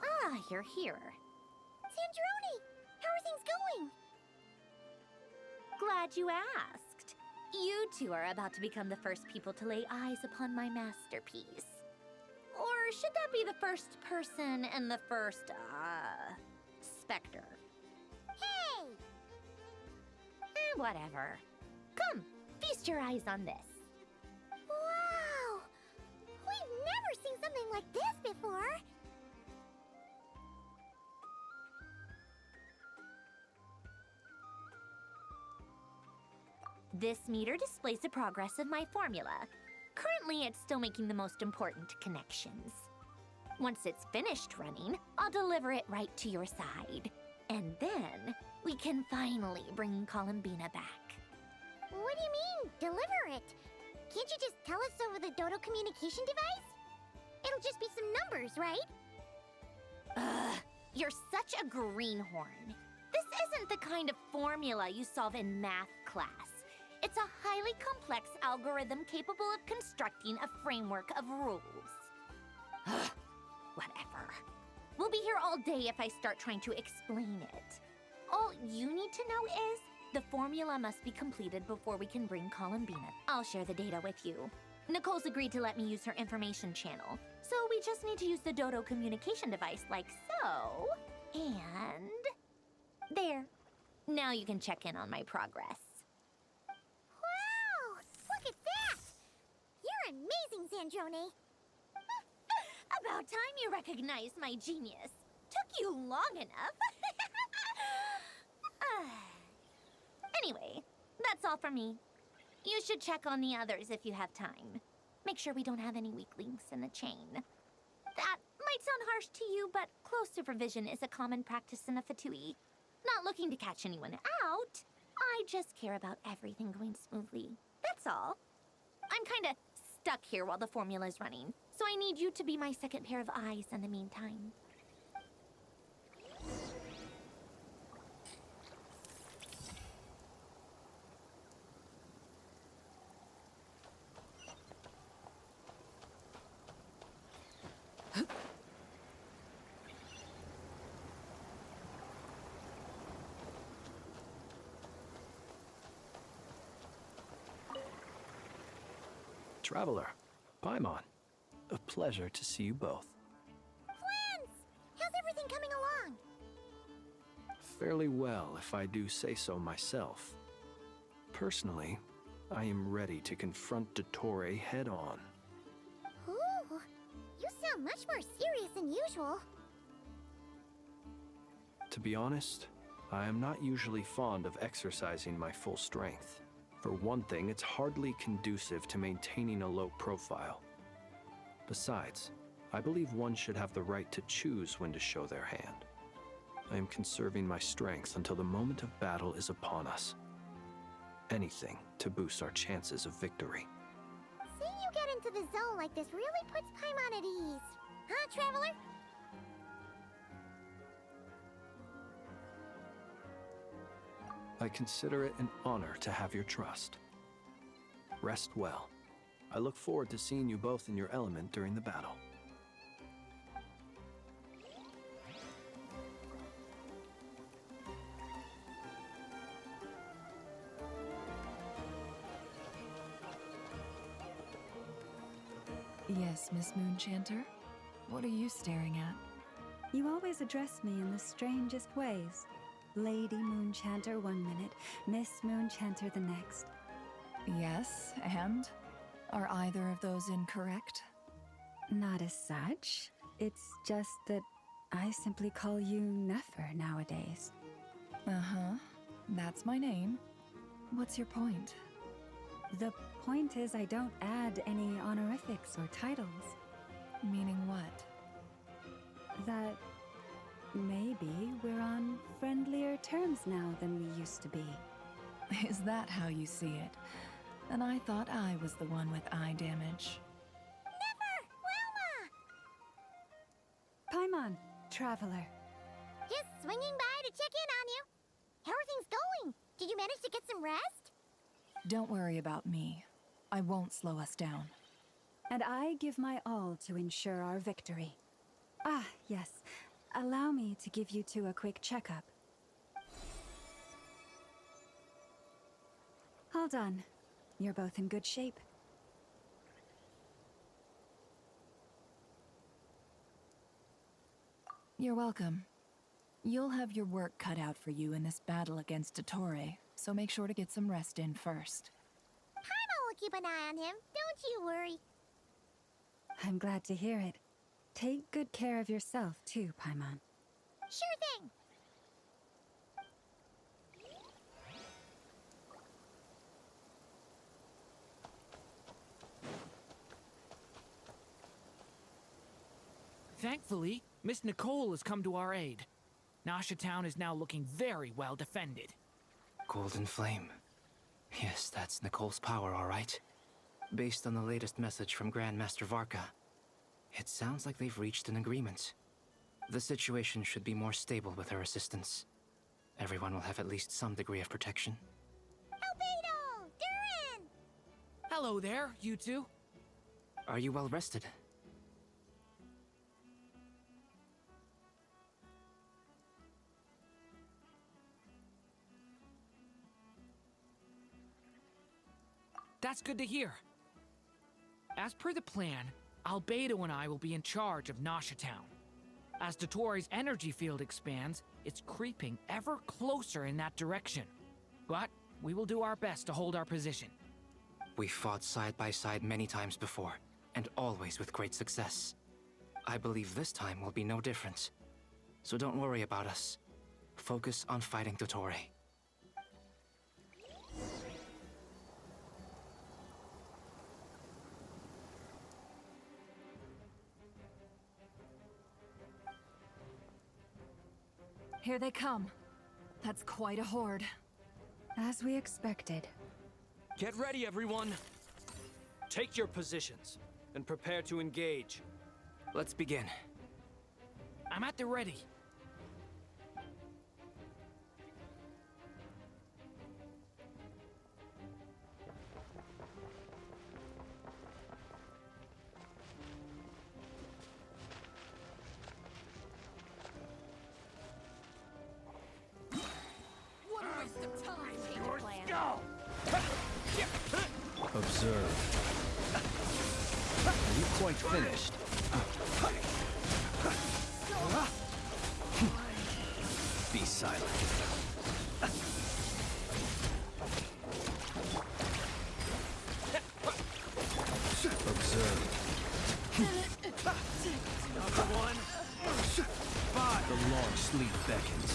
Ah, you're here. Sandroni, how are things going? Glad you asked. You two are about to become the first people to lay eyes upon my masterpiece. Or should that be the first person and the first, specter? Hey! Whatever. Come, feast your eyes on this. Wow! We've never seen something like this before! This meter displays the progress of my formula. Currently, it's still making the most important connections. Once it's finished running, I'll deliver it right to your side. And then, we can finally bring Columbina back. What do you mean, deliver it? Can't you just tell us over the Dodo communication device? It'll just be some numbers, right? Ugh, you're such a greenhorn. This isn't the kind of formula you solve in math class. It's a highly complex algorithm capable of constructing a framework of rules. Ugh, whatever. We'll be here all day if I start trying to explain it. All you need to know is the formula must be completed before we can bring Columbina. I'll share the data with you. Nicole's agreed to let me use her information channel, so we just need to use the Dodo communication device like so. And... there. Now you can check in on my progress. Wow! Look at that! You're amazing, Sandrone. About time you recognized my genius. Took you long enough. Anyway, that's all from me. You should check on the others if you have time. Make sure we don't have any weak links in the chain. That might sound harsh to you, but close supervision is a common practice in a Fatui. Not looking to catch anyone out. I just care about everything going smoothly. That's all. I'm kinda stuck here while the formula's running, so I need you to be my second pair of eyes in the meantime. Traveler, Paimon, a pleasure to see you both. Twins! How's everything coming along? Fairly well, if I do say so myself. Personally, I am ready to confront Dottore head-on. Ooh, you sound much more serious than usual. To be honest, I am not usually fond of exercising my full strength. For one thing, it's hardly conducive to maintaining a low profile. Besides, I believe one should have the right to choose when to show their hand. I am conserving my strength until the moment of battle is upon us. Anything to boost our chances of victory. Seeing you get into the zone like this really puts Paimon at ease. Huh, Traveler? I consider it an honor to have your trust. Rest well. I look forward to seeing you both in your element during the battle. Yes, Miss Moonchanter? What are you staring at? You always address me in the strangest ways. Lady Moonchanter one minute, Miss Moonchanter the next. Yes, and? Are either of those incorrect? Not as such. It's just that I simply call you Nefer nowadays. Uh-huh. That's my name. What's your point? The point is I don't add any honorifics or titles. Meaning what? That maybe we're on friendlier terms now than we used to be. Is that how you see it? And I thought I was the one with eye damage. Never! Wilma! Paimon, Traveler. Just swinging by to check in on you. How are things going? Did you manage to get some rest? Don't worry about me. I won't slow us down. And I give my all to ensure our victory. Ah, yes. Allow me to give you two a quick checkup. All done. You're both in good shape. You're welcome. You'll have your work cut out for you in this battle against Dottore, so make sure to get some rest in first. Paimon will keep an eye on him, don't you worry. I'm glad to hear it. Take good care of yourself, too, Paimon. Sure thing. Thankfully, Miss Nicole has come to our aid. Nasha Town is now looking very well defended. Golden Flame. Yes, that's Nicole's power, all right. Based on the latest message from Grandmaster Varka, it sounds like they've reached an agreement. The situation should be more stable with her assistance. Everyone will have at least some degree of protection. Albedo! Durin! Hello there, you two. Are you well rested? That's good to hear. As per the plan, Albedo and I will be in charge of Nasha Town. As Dottore's energy field expands, it's creeping ever closer in that direction. But we will do our best to hold our position. We fought side by side many times before, and always with great success. I believe this time will be no different. So don't worry about us. Focus on fighting Dottore. Here they come. That's quite a horde. As we expected. Get ready, everyone. Take your positions and prepare to engage. Let's begin. I'm at the ready. What a waste of time! Your skull! Observe. Are you quite finished? Be silent. Observe. Another one. The long sleep beckons.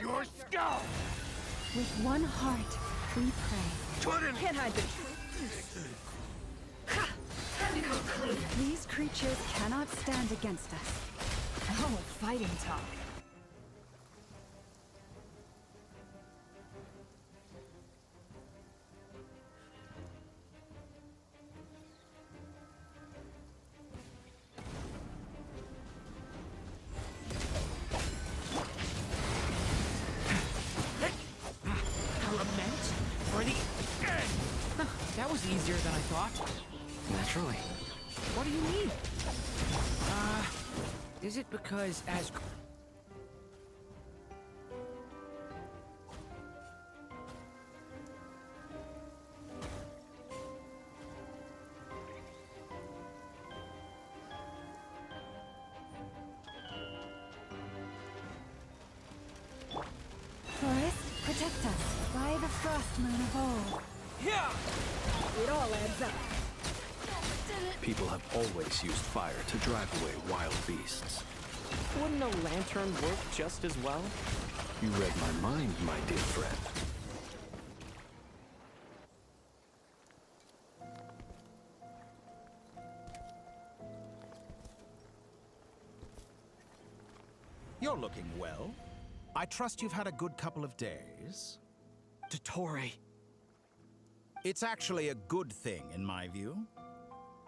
Your skull! With one heart, we pray. Can't hide the These creatures cannot stand against us. Oh, fighting talk. That was easier than I thought. Naturally. What do you mean? Is it because as... Forest, protect us by the frost moon of old. Yeah! It all adds up. People have always used fire to drive away wild beasts. Wouldn't a lantern work just as well? You read my mind, my dear friend. You're looking well. I trust you've had a good couple of days. Dottore. It's actually a good thing, in my view.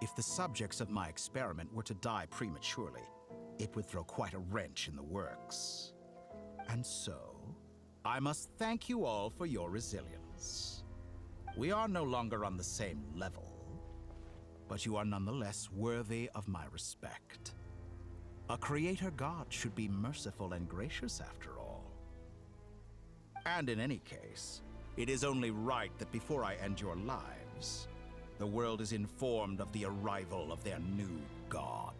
If the subjects of my experiment were to die prematurely, it would throw quite a wrench in the works. And so, I must thank you all for your resilience. We are no longer on the same level, but you are nonetheless worthy of my respect. A creator god should be merciful and gracious after all. And in any case, it is only right that before I end your lives, the world is informed of the arrival of their new god.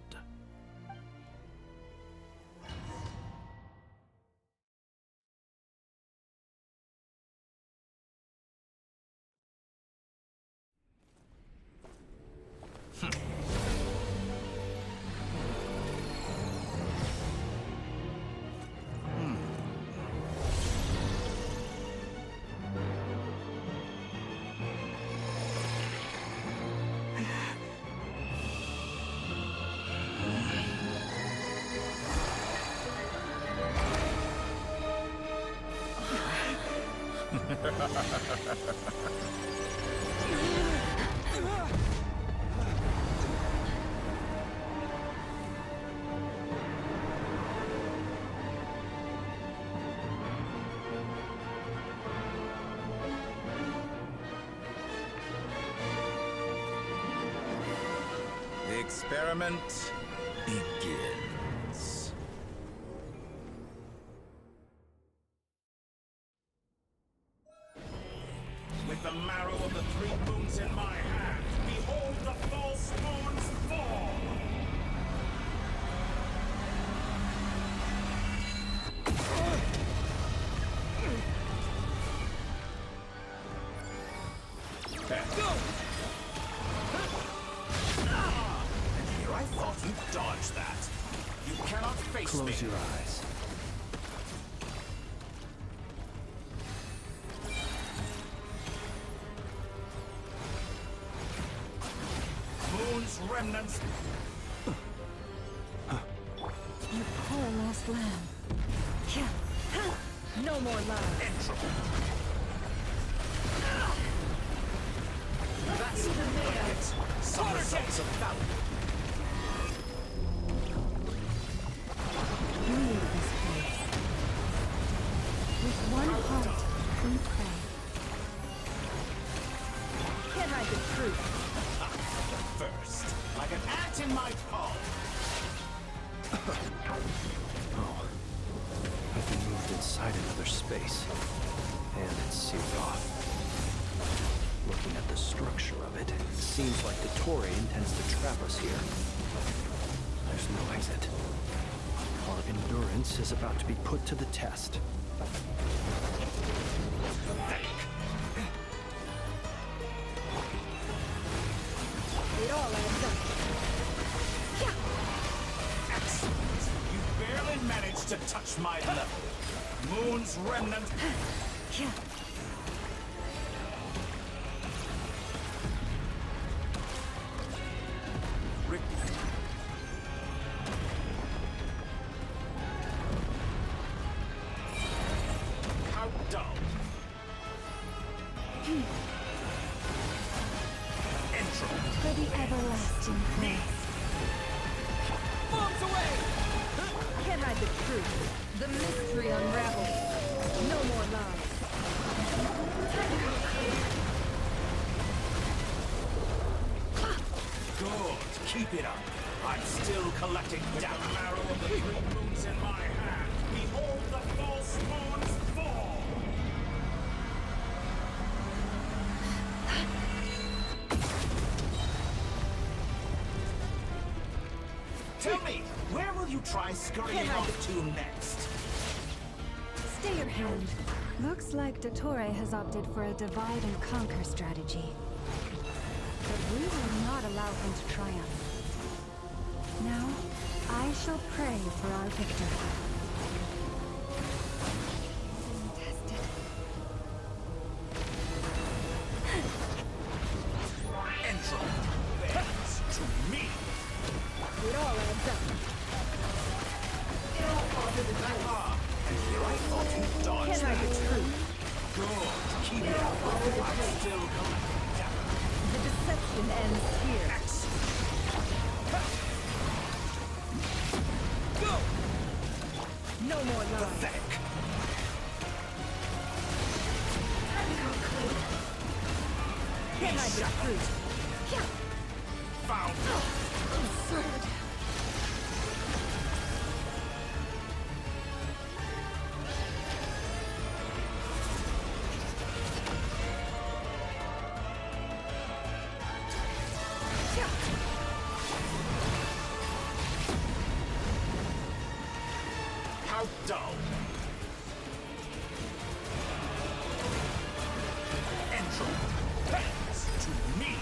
The experiment begins. With the the marrow of the 3 moons in my hand, behold the false moons fall! And here I thought you'd dodge that. You cannot face me. Close your eyes. Moon's remnants. You poor lost lamb. No more love. That's it. Some results of valor. Leave this place. With one heart, we pray. Can't hide the truth. First, like an ant in my palm. Oh. I've been moved inside another space. And it's sealed off. Looking at the structure of it, it seems like the Torre intends to trap us here. There's no exit. Our endurance is about to be put to the test. It all adds up. Excellent. You barely managed to touch my level. Moon's remnant. How dull. Intro. For the everlasting place. Bombs away! Can't hide the truth. The mystery unravels. No more lies. Good. Keep it up. I'm still collecting data. The marrow of the 3 moons in my hand. Behold the false moons fall. Tell me, where will you try scurrying off to next? Stay your hand. Looks like Dottore has opted for a divide and conquer strategy. But we will not allow him to triumph. Now, I shall pray for our victory. Tested. Intro. Thanks to me. It all adds up. And here I thought you dodged Can I that. be true? Good. Keep it up. I'm still collecting data. The deception ends here. Go! No more lies. Pathetic. Can I be true? Found. Absurd. How dull. Intro. Thanks to me.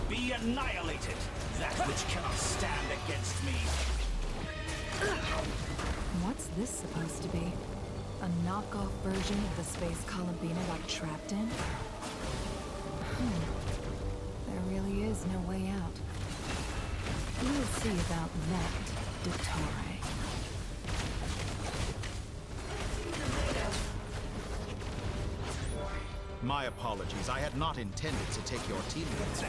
Be annihilated, that which cannot stand against me. What's this supposed to be? A knockoff version of the space Columbina got trapped in? There really is no way out. We'll see about that, Dottore. My apologies. I had not intended to take your team with.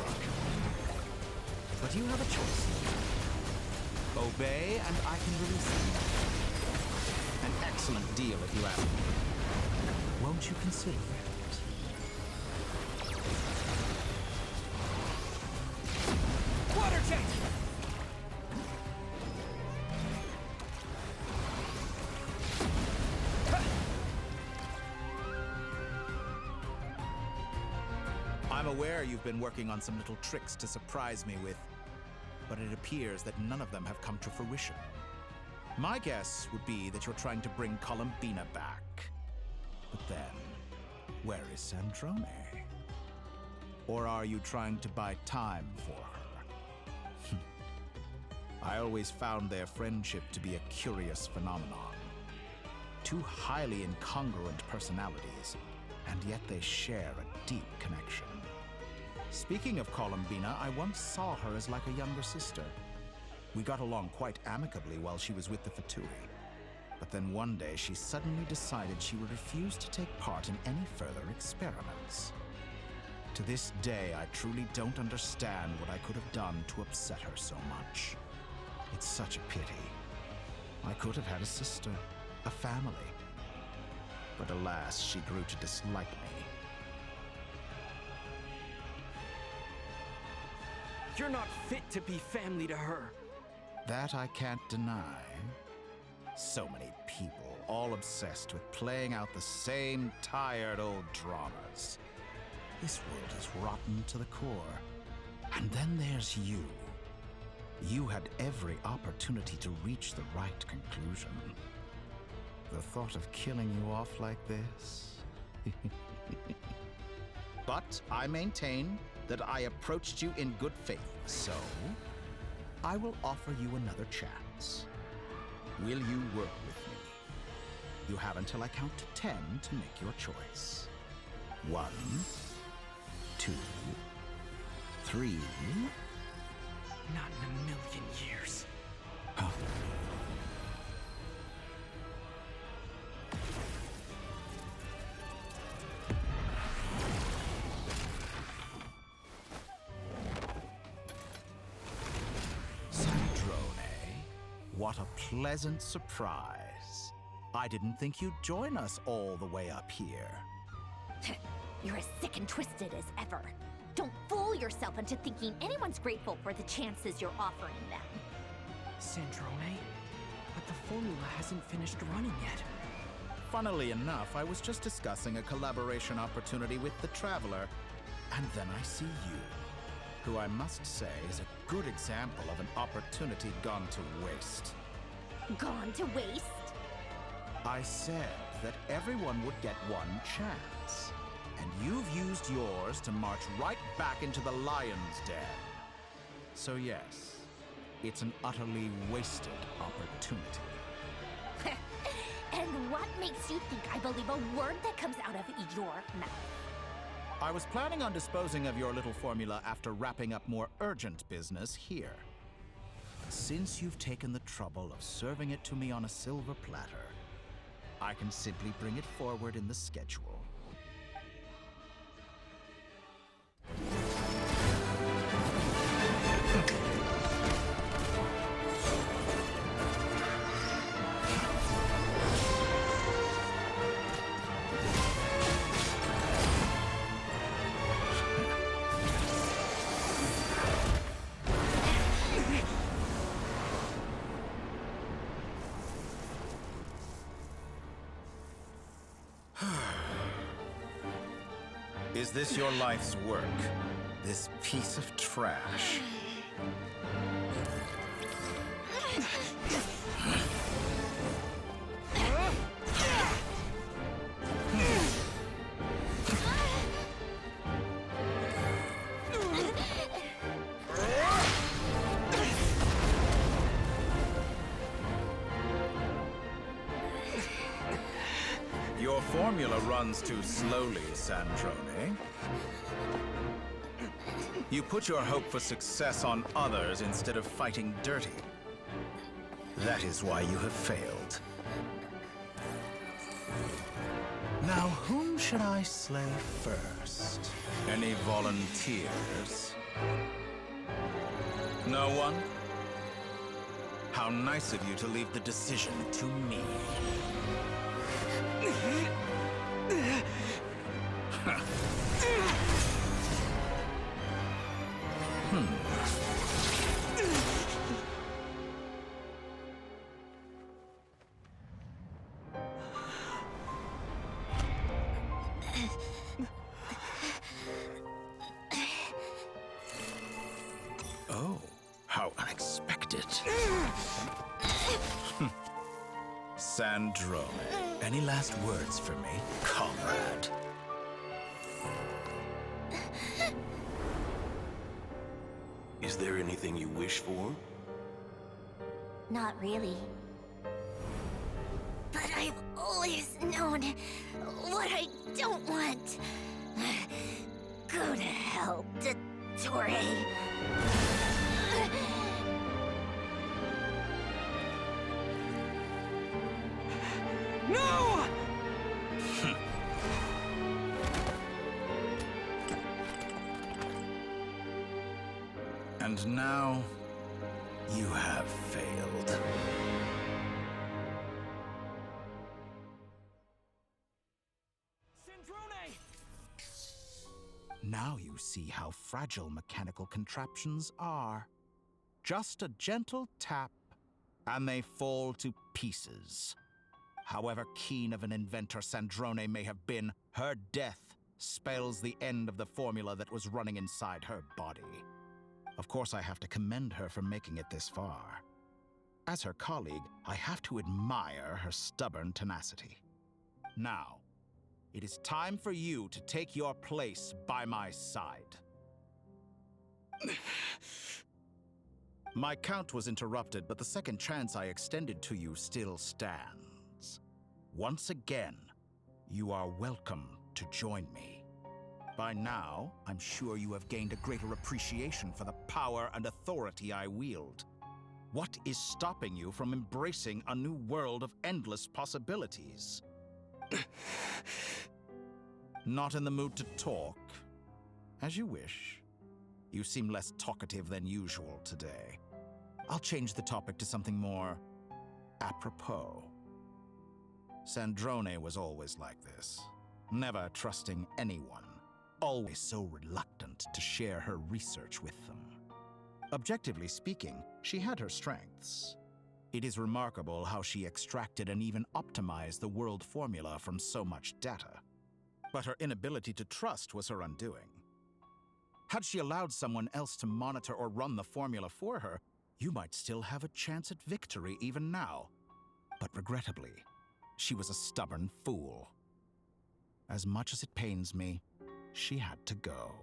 But you have a choice. Obey, and I can release you. An excellent deal, if you ask me. Won't you consider it? I'm aware you've been working on some little tricks to surprise me with, but it appears that none of them have come to fruition. My guess would be that you're trying to bring Columbina back. But then, where is Sandrone? Or are you trying to buy time for her? I always found their friendship to be a curious phenomenon. Two highly incongruent personalities, and yet they share a deep connection. Speaking of Columbina, I once saw her as like a younger sister. We got along quite amicably while she was with the VIII. But then one day she suddenly decided she would refuse to take part in any further experiments. To this day, I truly don't understand what I could have done to upset her so much. It's such a pity. I could have had a sister, a family. But alas, she grew to dislike me. You're not fit to be family to her. That I can't deny. So many people, all obsessed with playing out the same tired old dramas. This world is rotten to the core. And then there's you. You had every opportunity to reach the right conclusion. The thought of killing you off like this? But I maintain that I approached you in good faith, so I will offer you another chance. Will you work with me? You have until I count to 10 to make your choice. 1, 2, 3. Not in a million years. Huh. What a pleasant surprise. I didn't think you'd join us all the way up here. You're as sick and twisted as ever. Don't fool yourself into thinking anyone's grateful for the chances you're offering them. Sandrone? But the formula hasn't finished running yet. Funnily enough, I was just discussing a collaboration opportunity with the Traveler, and then I see you, who I must say is a good example of an opportunity gone to waste. Gone to waste? I said that everyone would get one chance, and you've used yours to march right back into the lion's den. So yes, it's an utterly wasted opportunity. And what makes you think I believe a word that comes out of your mouth? I was planning on disposing of your little formula after wrapping up more urgent business here. Since you've taken the trouble of serving it to me on a silver platter, I can simply bring it forward in the schedule. Is this your life's work? This piece of trash? Your formula runs too slowly, Sandrone. You put your hope for success on others instead of fighting dirty. That is why you have failed. Now, whom should I slay first? Any volunteers? No one? How nice of you to leave the decision to me. Sandrone, any last words for me, comrade? Is there anything you wish for? Not really. But I've always known what I don't want. Go to hell, Dottore. No! And now, you have failed. Now you see how fragile mechanical contraptions are. Just a gentle tap, and they fall to pieces. However keen of an inventor Sandrone may have been, her death spells the end of the formula that was running inside her body. Of course, I have to commend her for making it this far. As her colleague, I have to admire her stubborn tenacity. Now, it is time for you to take your place by my side. My count was interrupted, but the second chance I extended to you still stands. Once again, you are welcome to join me. By now, I'm sure you have gained a greater appreciation for the power and authority I wield. What is stopping you from embracing a new world of endless possibilities? Not in the mood to talk? As you wish. You seem less talkative than usual today. I'll change the topic to something more apropos. Sandrone was always like this, never trusting anyone, always so reluctant to share her research with them. Objectively speaking, she had her strengths. It is remarkable how she extracted and even optimized the world formula from so much data. But her inability to trust was her undoing. Had she allowed someone else to monitor or run the formula for her, you might still have a chance at victory even now. But regrettably, she was a stubborn fool. As much as it pains me, she had to go.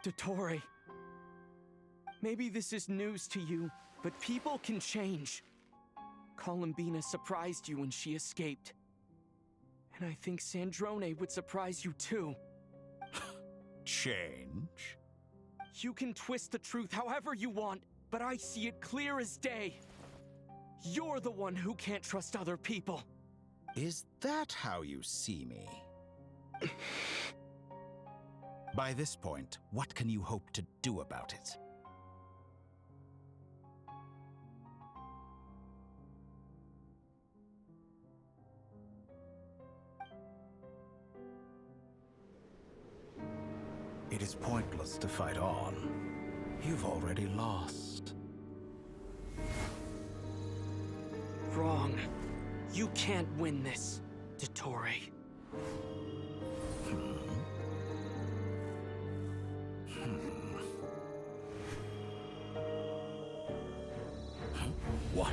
Dottore, maybe this is news to you, but people can change. Columbina surprised you when she escaped. And I think Sandrone would surprise you too. Change? You can twist the truth however you want, but I see it clear as day. You're the one who can't trust other people. Is that how you see me? By this point, what can you hope to do about it? It is pointless to fight on. You've already lost. Wrong. You can't win this, Dottore. What?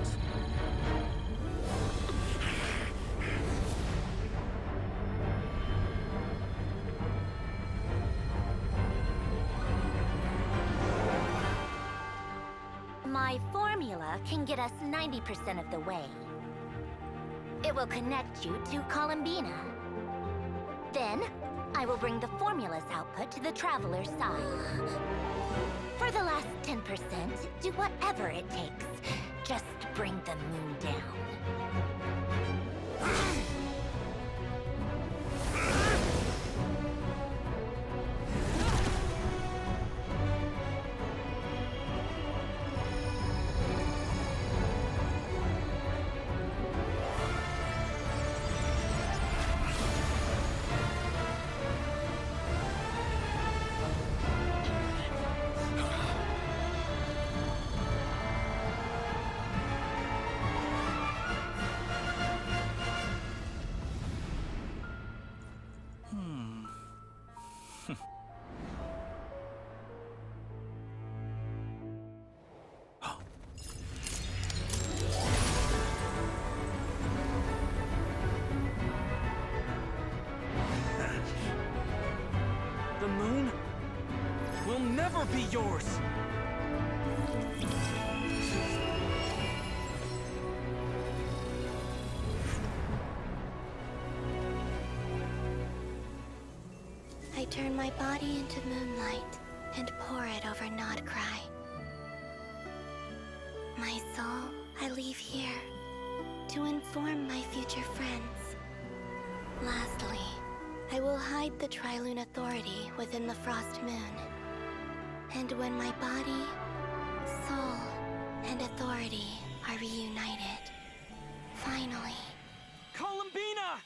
My formula can get us 90% of the way. It will connect you to Columbina. Then, I will bring the formula's output to the Traveler's side. For the last 10%, do whatever it takes. Just bring the moon down. never be yours! I turn my body into moonlight and pour it over Nodcry. My soul, I leave here to inform my future friends. Lastly, I will hide the Trilune Authority within the Frost Moon. And when my body, soul, and authority are reunited, finally... Columbina!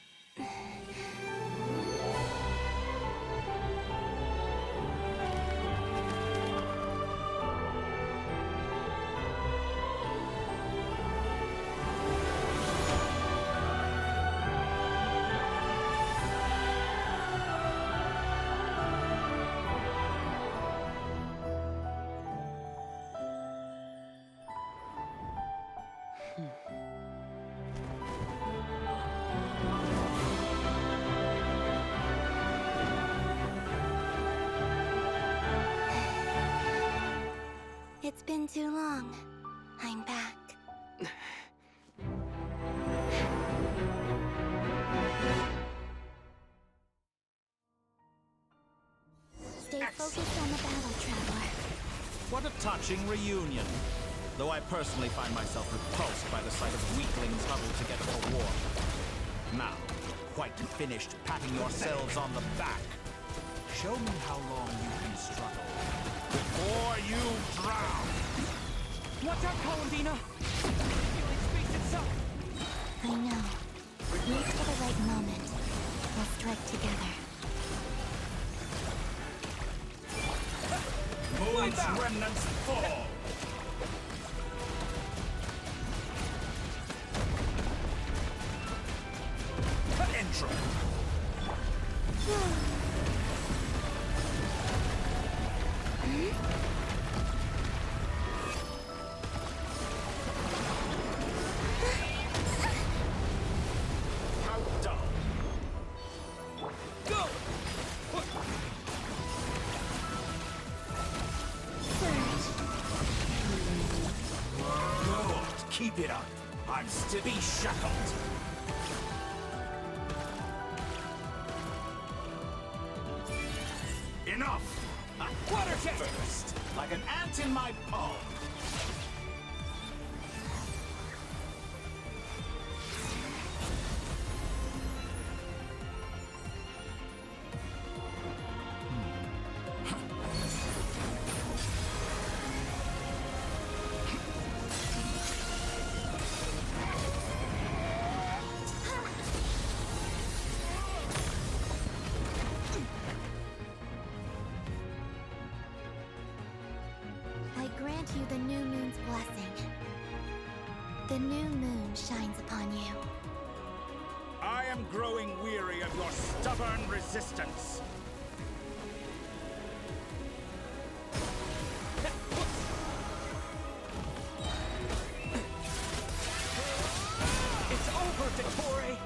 It's been too long. I'm back. Stay focused on the battle, Traveler. What a touching reunion. Though I personally find myself repulsed by the sight of weaklings huddled together for war. Now, quite finished patting yourselves on the back. Show me how long you can struggle before you drown. Watch out, Columbina! Feeling space itself! I know. Wait for the right moment. We'll strike together. Moon's remnants fall! Intro! How dull! Go! Good, keep it up. I'm still be shackled. Enough! Water jet! First, like an ant in my palm. I grant you the new moon's blessing. The new moon shines upon you. I am growing weary of your stubborn resistance. It's over, Dottore!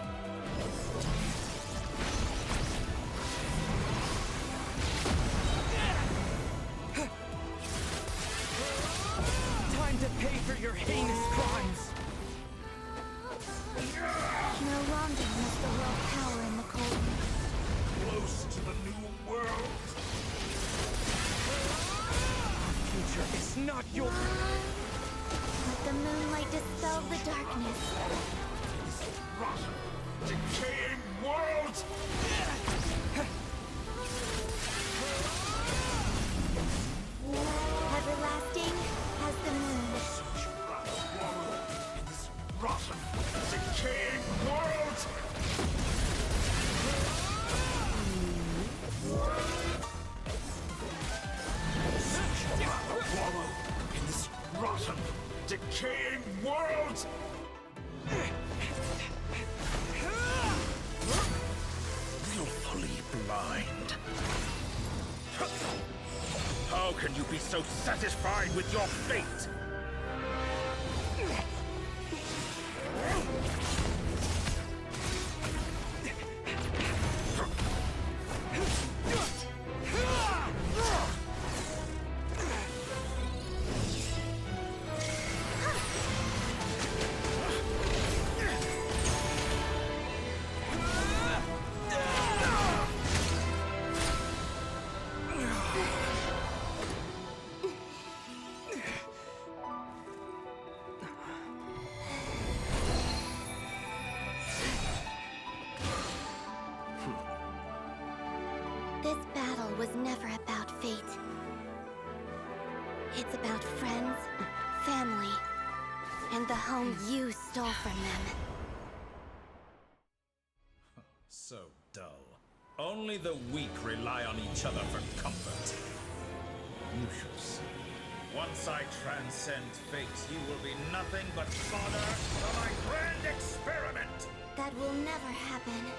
Time to pay for your heinous crimes! No longer must the world cower in the coldness. Close to the new world. Future is not your... Let the moonlight dispel the darkness. Rotten, decaying world! Everlasting as the moon. In this rotten, decaying world! Wallow in this rotten, decaying world! Willfully blind. How can you be so satisfied with your fate? was never about fate. It's about friends, family, and the home you stole from them. So dull. Only the weak rely on each other for comfort. You shall see. Once I transcend fate, you will be nothing but fodder for my grand experiment! That will never happen.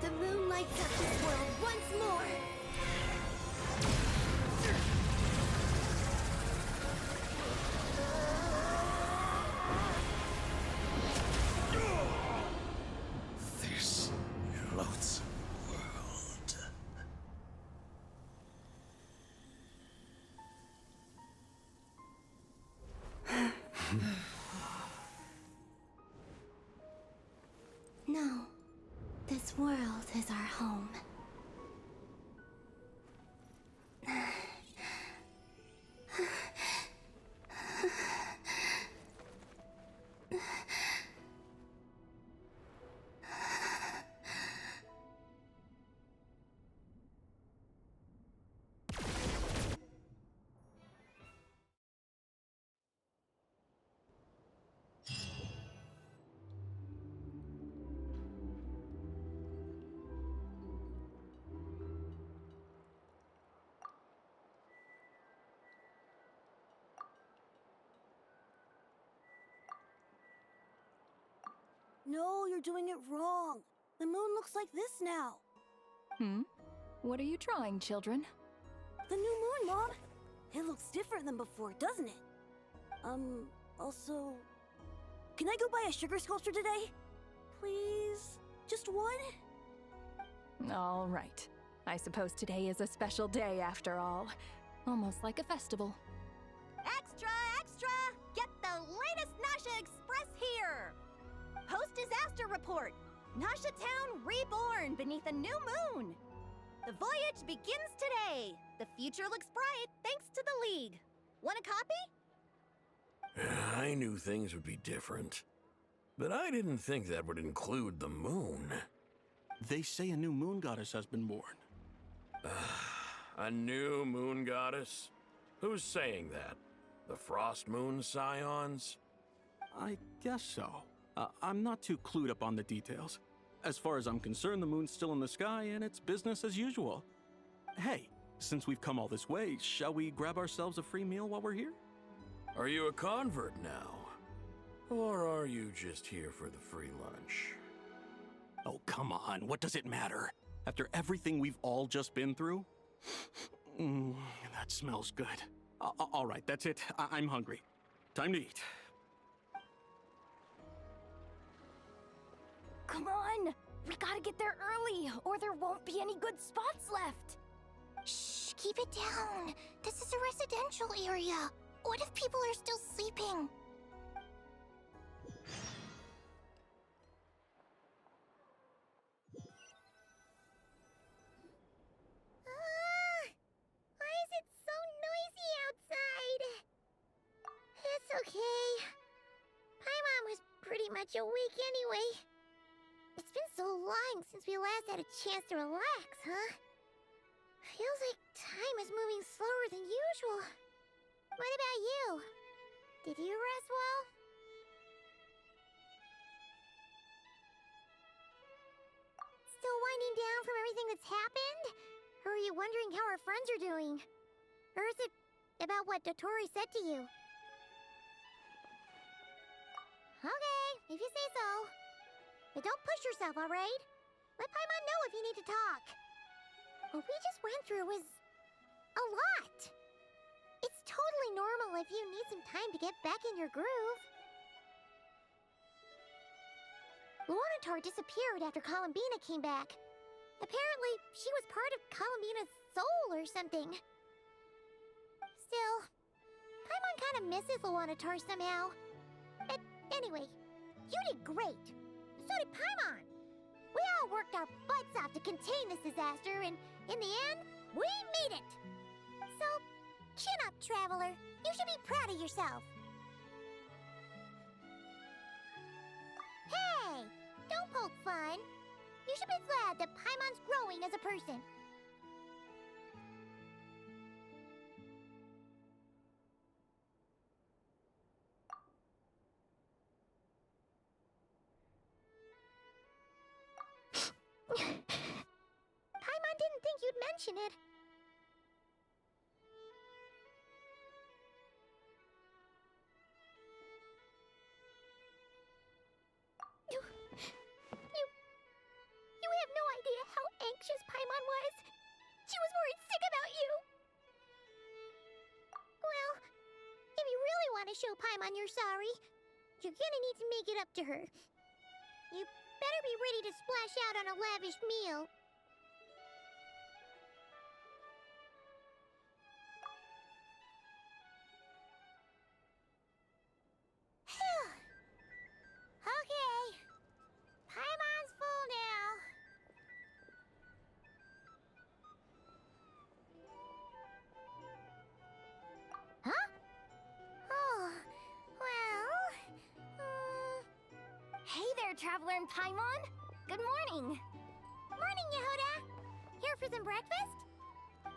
The moon lights up this world once more! This loathsome world. No. This world is our home. No, you're doing it wrong. The moon looks like this now. What are you drawing, children? The new moon, Mom. It looks different than before, doesn't it? Also... Can I go buy a sugar sculpture today? Please? Just one? All right. I suppose today is a special day after all. Almost like a festival. Extra, extra! Get the latest Nasha Express here! Post-disaster report! Nasha Town reborn beneath a new moon! The voyage begins today! The future looks bright thanks to the League. Want a copy? I knew things would be different. But I didn't think that would include the moon. They say a new moon goddess has been born. A new moon goddess? Who's saying that? The Frost Moon Scions? I guess so. I'm not too clued up on the details. As far as I'm concerned, the moon's still in the sky and it's business as usual. Hey, since we've come all this way, shall we grab ourselves a free meal while we're here? Are you a convert now? Or are you just here for the free lunch? Oh, come on. What does it matter? After everything we've all just been through? That smells good. All right, that's it. I'm hungry. Time to eat. Come on! We gotta get there early, or there won't be any good spots left! Shh, keep it down. This is a residential area. What if people are still sleeping? Why is it so noisy outside? It's okay. Paimon was pretty much awake anyway. It's been so long since we last had a chance to relax, huh? Feels like time is moving slower than usual. What about you? Did you rest well? Still winding down from everything that's happened? Or are you wondering how our friends are doing? Or is it about what Dotori said to you? Okay, if you say so. But don't push yourself, alright? Let Paimon know if you need to talk. What we just went through was a lot. It's totally normal if you need some time to get back in your groove. Luanatar disappeared after Columbina came back. Apparently, she was part of Columbina's soul or something. Still, Paimon kind of misses Luanatar somehow. Anyway, you did great. So did Paimon. We all worked our butts off to contain this disaster, and in the end, we made it. So, chin up, Traveler. You should be proud of yourself. Hey, don't poke fun. You should be glad that Paimon's growing as a person. Paimon didn't think you'd mention it. You have no idea how anxious Paimon was. She was worried sick about you. Well, if you really want to show Paimon you're sorry, you're gonna need to make it up to her. You better be ready to splash out on a lavish meal. Okay. Paimon's full now. Huh? Oh, well... Hey there, Traveler and Paimon. Good morning. Morning, Yehuda. Here for some breakfast?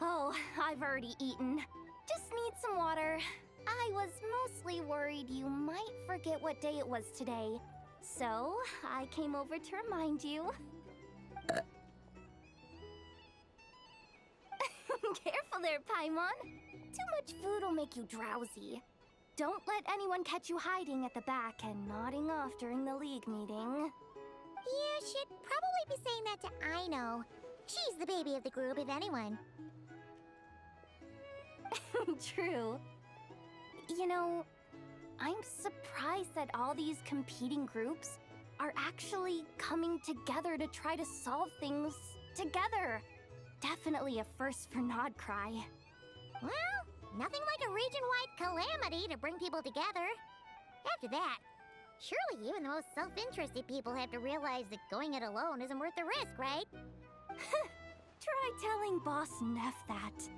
Oh, I've already eaten. Just need some water. I was mostly worried you might forget what day it was today. So, I came over to remind you. Careful there, Paimon. Too much food will make you drowsy. Don't let anyone catch you hiding at the back and nodding off during the League meeting. You should probably be saying that to Aino. She's the baby of the group, if anyone. True. You know, I'm surprised that all these competing groups are actually coming together to try to solve things together. Definitely a first for Nodcry. Well, nothing like a region-wide calamity to bring people together. After that, surely even the most self-interested people have to realize that going it alone isn't worth the risk, right? Try telling Boss Neff that.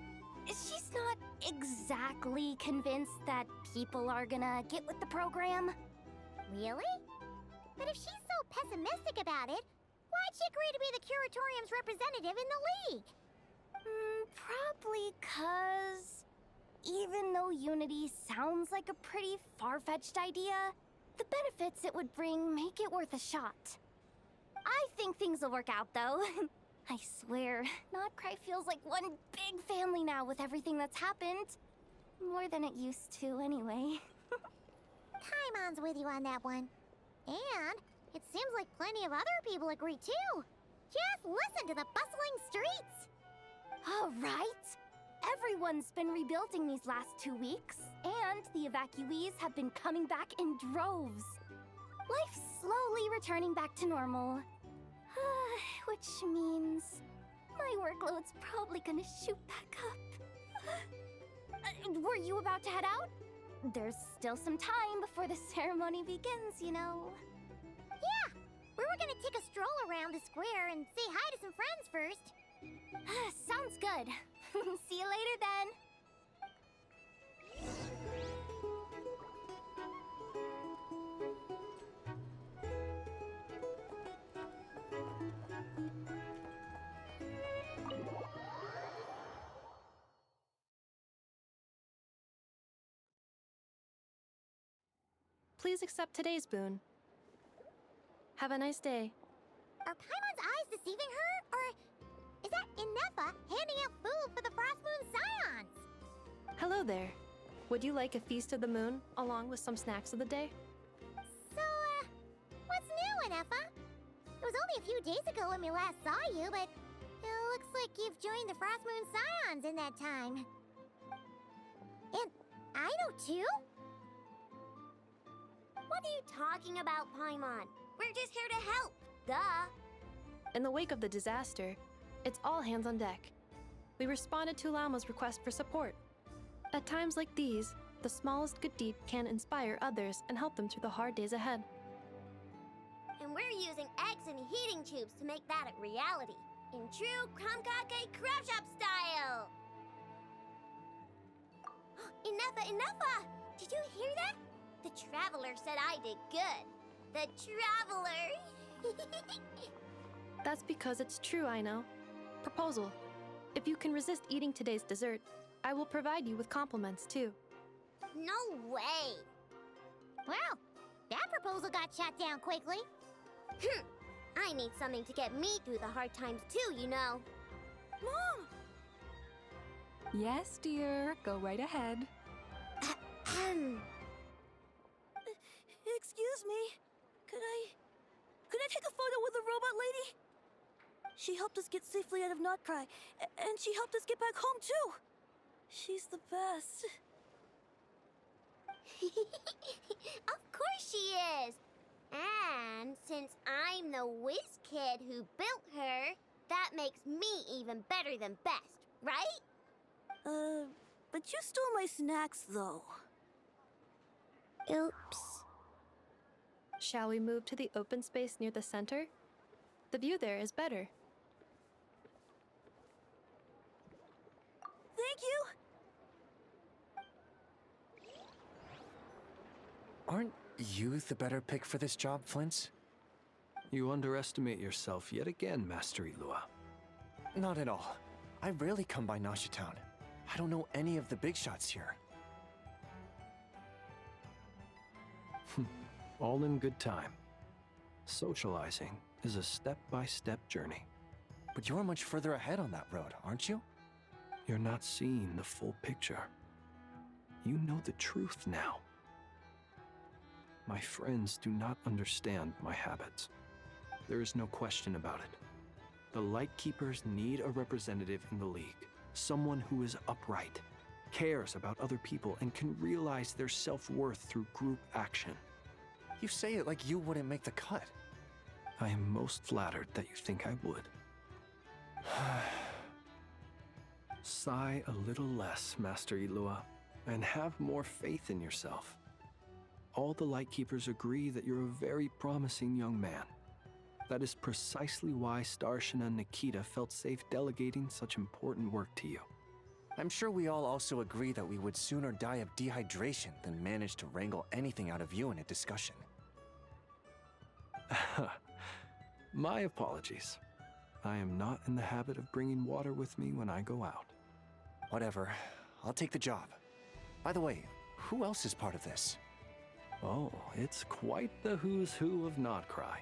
She's not exactly convinced that people are gonna get with the program. Really? But if she's so pessimistic about it, why'd she agree to be the Curatorium's representative in the League? Probably 'cause even though Unity sounds like a pretty far-fetched idea, the benefits it would bring make it worth a shot. I think things will work out, though. I swear, Nodcry feels like one big family now with everything that's happened. More than it used to, anyway. Paimon's with you on that one. And it seems like plenty of other people agree, too. Just listen to the bustling streets. All right. Everyone's been rebuilding these last 2 weeks, and the evacuees have been coming back in droves. Life's slowly returning back to normal. Which means my workload's probably gonna shoot back up. Were you about to head out? There's still some time before the ceremony begins, you know. Yeah, we were gonna take a stroll around the square and say hi to some friends first. Sounds good. See you later then. Please accept today's boon. Have a nice day. Are Paimon's eyes deceiving her? Or is that Inefa handing out food for the Frost Moon Scions? Hello there. Would you like a feast of the moon along with some snacks of the day? So, what's new, Inefa? It was only a few days ago when we last saw you, but it looks like you've joined the Frost Moon Scions in that time. And I know too? What are you talking about, Paimon? We're just here to help. Duh. In the wake of the disaster, it's all hands on deck. We responded to Lama's request for support. At times like these, the smallest good deed can inspire others and help them through the hard days ahead. And we're using eggs and heating tubes to make that a reality, in true Krumkake Crab Shop style! Enough! Did you hear that? The Traveler said I did good. The Traveler! That's because it's true, I know. Proposal. If you can resist eating today's dessert, I will provide you with compliments, too. No way! Well, that proposal got shot down quickly. I need something to get me through the hard times too, you know. Mom! Yes, dear. Go right ahead. Excuse me. Could I take a photo with the robot lady? She helped us get safely out of Notcry, and she helped us get back home too. She's the best. Of course she is. And since I'm the whiz kid who built her, that makes me even better than best, right? But you stole my snacks, though. Oops. Shall we move to the open space near the center? The view there is better. Thank you! Aren't you the better pick for this job, Flint? You underestimate yourself yet again, Master Ilua. Not at all. I rarely come by Nasha Town. I don't know any of the big shots here. All in good time. Socializing is a step-by-step journey. But you're much further ahead on that road, aren't you? You're not seeing the full picture. You know the truth now. My friends do not understand my habits. There is no question about it. The Lightkeepers need a representative in the League. Someone who is upright, cares about other people, and can realize their self-worth through group action. You say it like you wouldn't make the cut. I am most flattered that you think I would. Sigh a little less, Master Ilua, and have more faith in yourself. All the Lightkeepers agree that you're a very promising young man. That is precisely why Starshina and Nikita felt safe delegating such important work to you. I'm sure we all also agree that we would sooner die of dehydration than manage to wrangle anything out of you in a discussion. My apologies. I am not in the habit of bringing water with me when I go out. Whatever. I'll take the job. By the way, who else is part of this? Oh, it's quite the who's who of Notcry.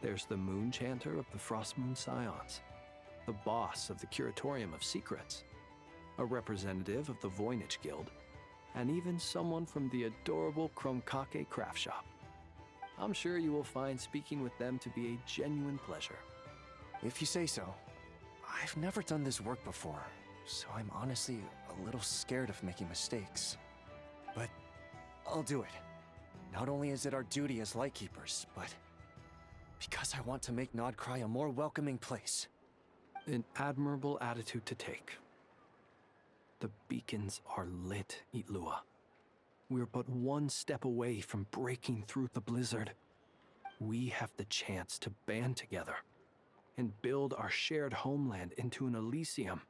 There's the Moon Chanter of the Frost Moon Scions, the boss of the Curatorium of Secrets, a representative of the Voynich Guild, and even someone from the adorable Krumkake Craft Shop. I'm sure you will find speaking with them to be a genuine pleasure. If you say so. I've never done this work before, so I'm honestly a little scared of making mistakes. But I'll do it. Not only is it our duty as Lightkeepers, but because I want to make Notcry a more welcoming place. An admirable attitude to take. The beacons are lit, Ilua. We're but one step away from breaking through the blizzard. We have the chance to band together and build our shared homeland into an Elysium.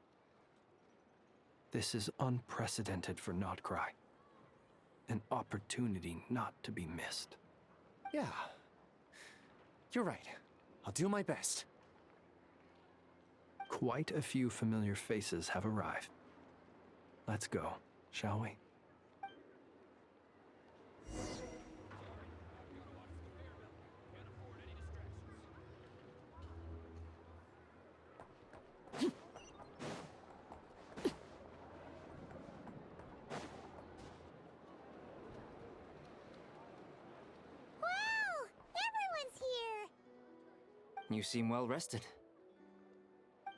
This is unprecedented for Notcry. An opportunity not to be missed. Yeah. You're right. I'll do my best. Quite a few familiar faces have arrived. Let's go, shall we? You seem well rested.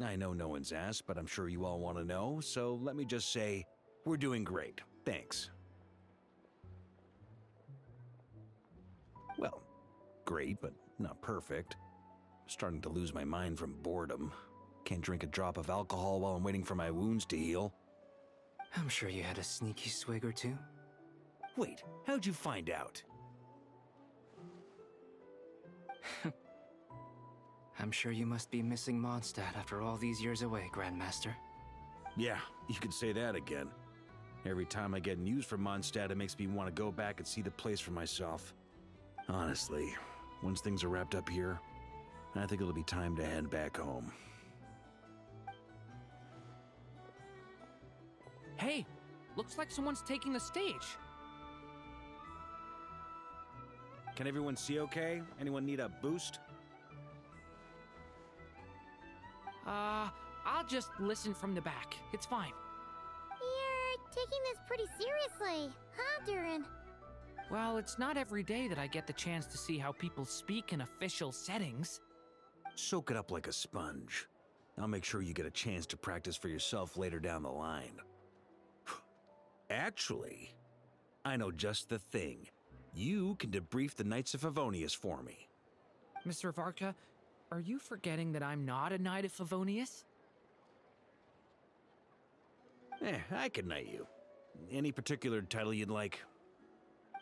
I know no one's asked, but I'm sure you all want to know, so let me just say, we're doing great. Thanks. Well, great, but not perfect. Starting to lose my mind from boredom. Can't drink a drop of alcohol while I'm waiting for my wounds to heal. I'm sure you had a sneaky swig or two. Wait, how'd you find out? I'm sure you must be missing Mondstadt after all these years away, Grandmaster. Yeah, you could say that again. Every time I get news from Mondstadt, it makes me want to go back and see the place for myself. Honestly, once things are wrapped up here, I think it'll be time to head back home. Hey, looks like someone's taking the stage. Can everyone see okay? Anyone need a boost? I'll just listen from the back. It's fine. You're taking this pretty seriously, huh, Durin? Well, it's not every day that I get the chance to see how people speak in official settings. Soak it up like a sponge. I'll make sure you get a chance to practice for yourself later down the line. Actually, I know just the thing. You can debrief the Knights of Favonius for me. Mr. Varka, are you forgetting that I'm not a Knight of Favonius? I can knight you. Any particular title you'd like?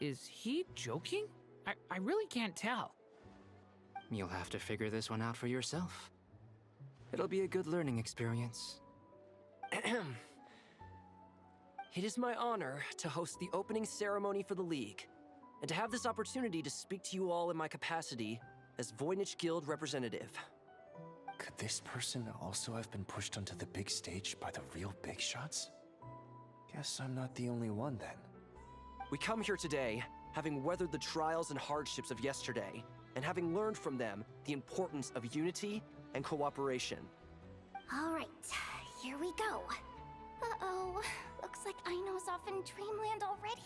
Is he joking? I really can't tell. You'll have to figure this one out for yourself. It'll be a good learning experience. It is my honor to host the opening ceremony for the League, and to have this opportunity to speak to you all in my capacity as Voynich Guild representative. Could this person also have been pushed onto the big stage by the real big shots? Guess I'm not the only one then. We come here today, having weathered the trials and hardships of yesterday, and having learned from them the importance of unity and cooperation. All right, here we go. Uh-oh, looks like Aino's off in Dreamland already.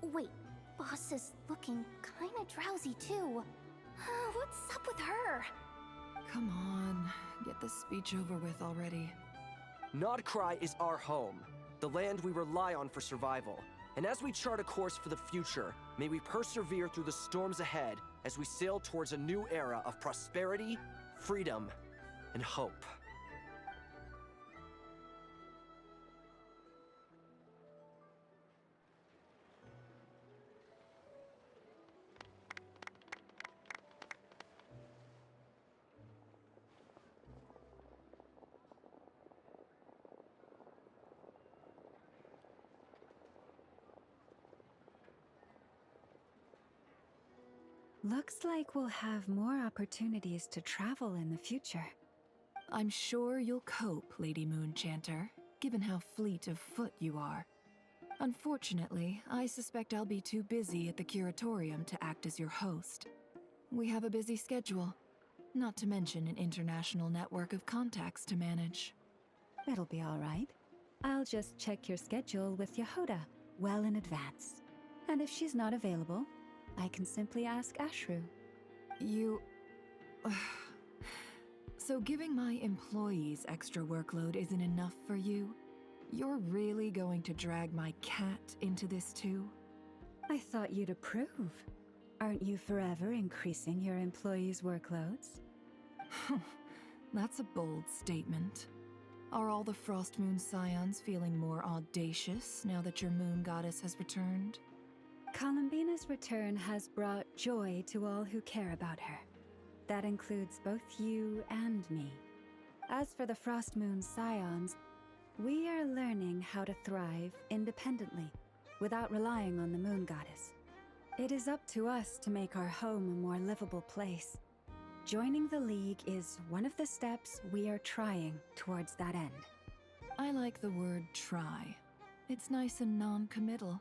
Wait, Boss is looking kinda drowsy too. What's up with her? Come on, get this speech over with already. Nodcry is our home, the land we rely on for survival. And as we chart a course for the future, may we persevere through the storms ahead as we sail towards a new era of prosperity, freedom, and hope. Looks like we'll have more opportunities to travel in the future. I'm sure you'll cope, Lady Moonchanter, given how fleet of foot you are. Unfortunately, I suspect I'll be too busy at the Curatorium to act as your host. We have a busy schedule, not to mention an international network of contacts to manage. It'll be all right. I'll just check your schedule with Yehoda well in advance. And if she's not available, I can simply ask Ashru. You... So giving my employees extra workload isn't enough for you? You're really going to drag my cat into this too? I thought you'd approve. Aren't you forever increasing your employees' workloads? That's a bold statement. Are all the Frostmoon Scions feeling more audacious now that your moon goddess has returned? Columbina's return has brought joy to all who care about her. That includes both you and me. As for the Frostmoon Scions, we are learning how to thrive independently, without relying on the moon goddess. It is up to us to make our home a more livable place. Joining the League is one of the steps we are trying towards that end. I like the word try. It's nice and non-committal.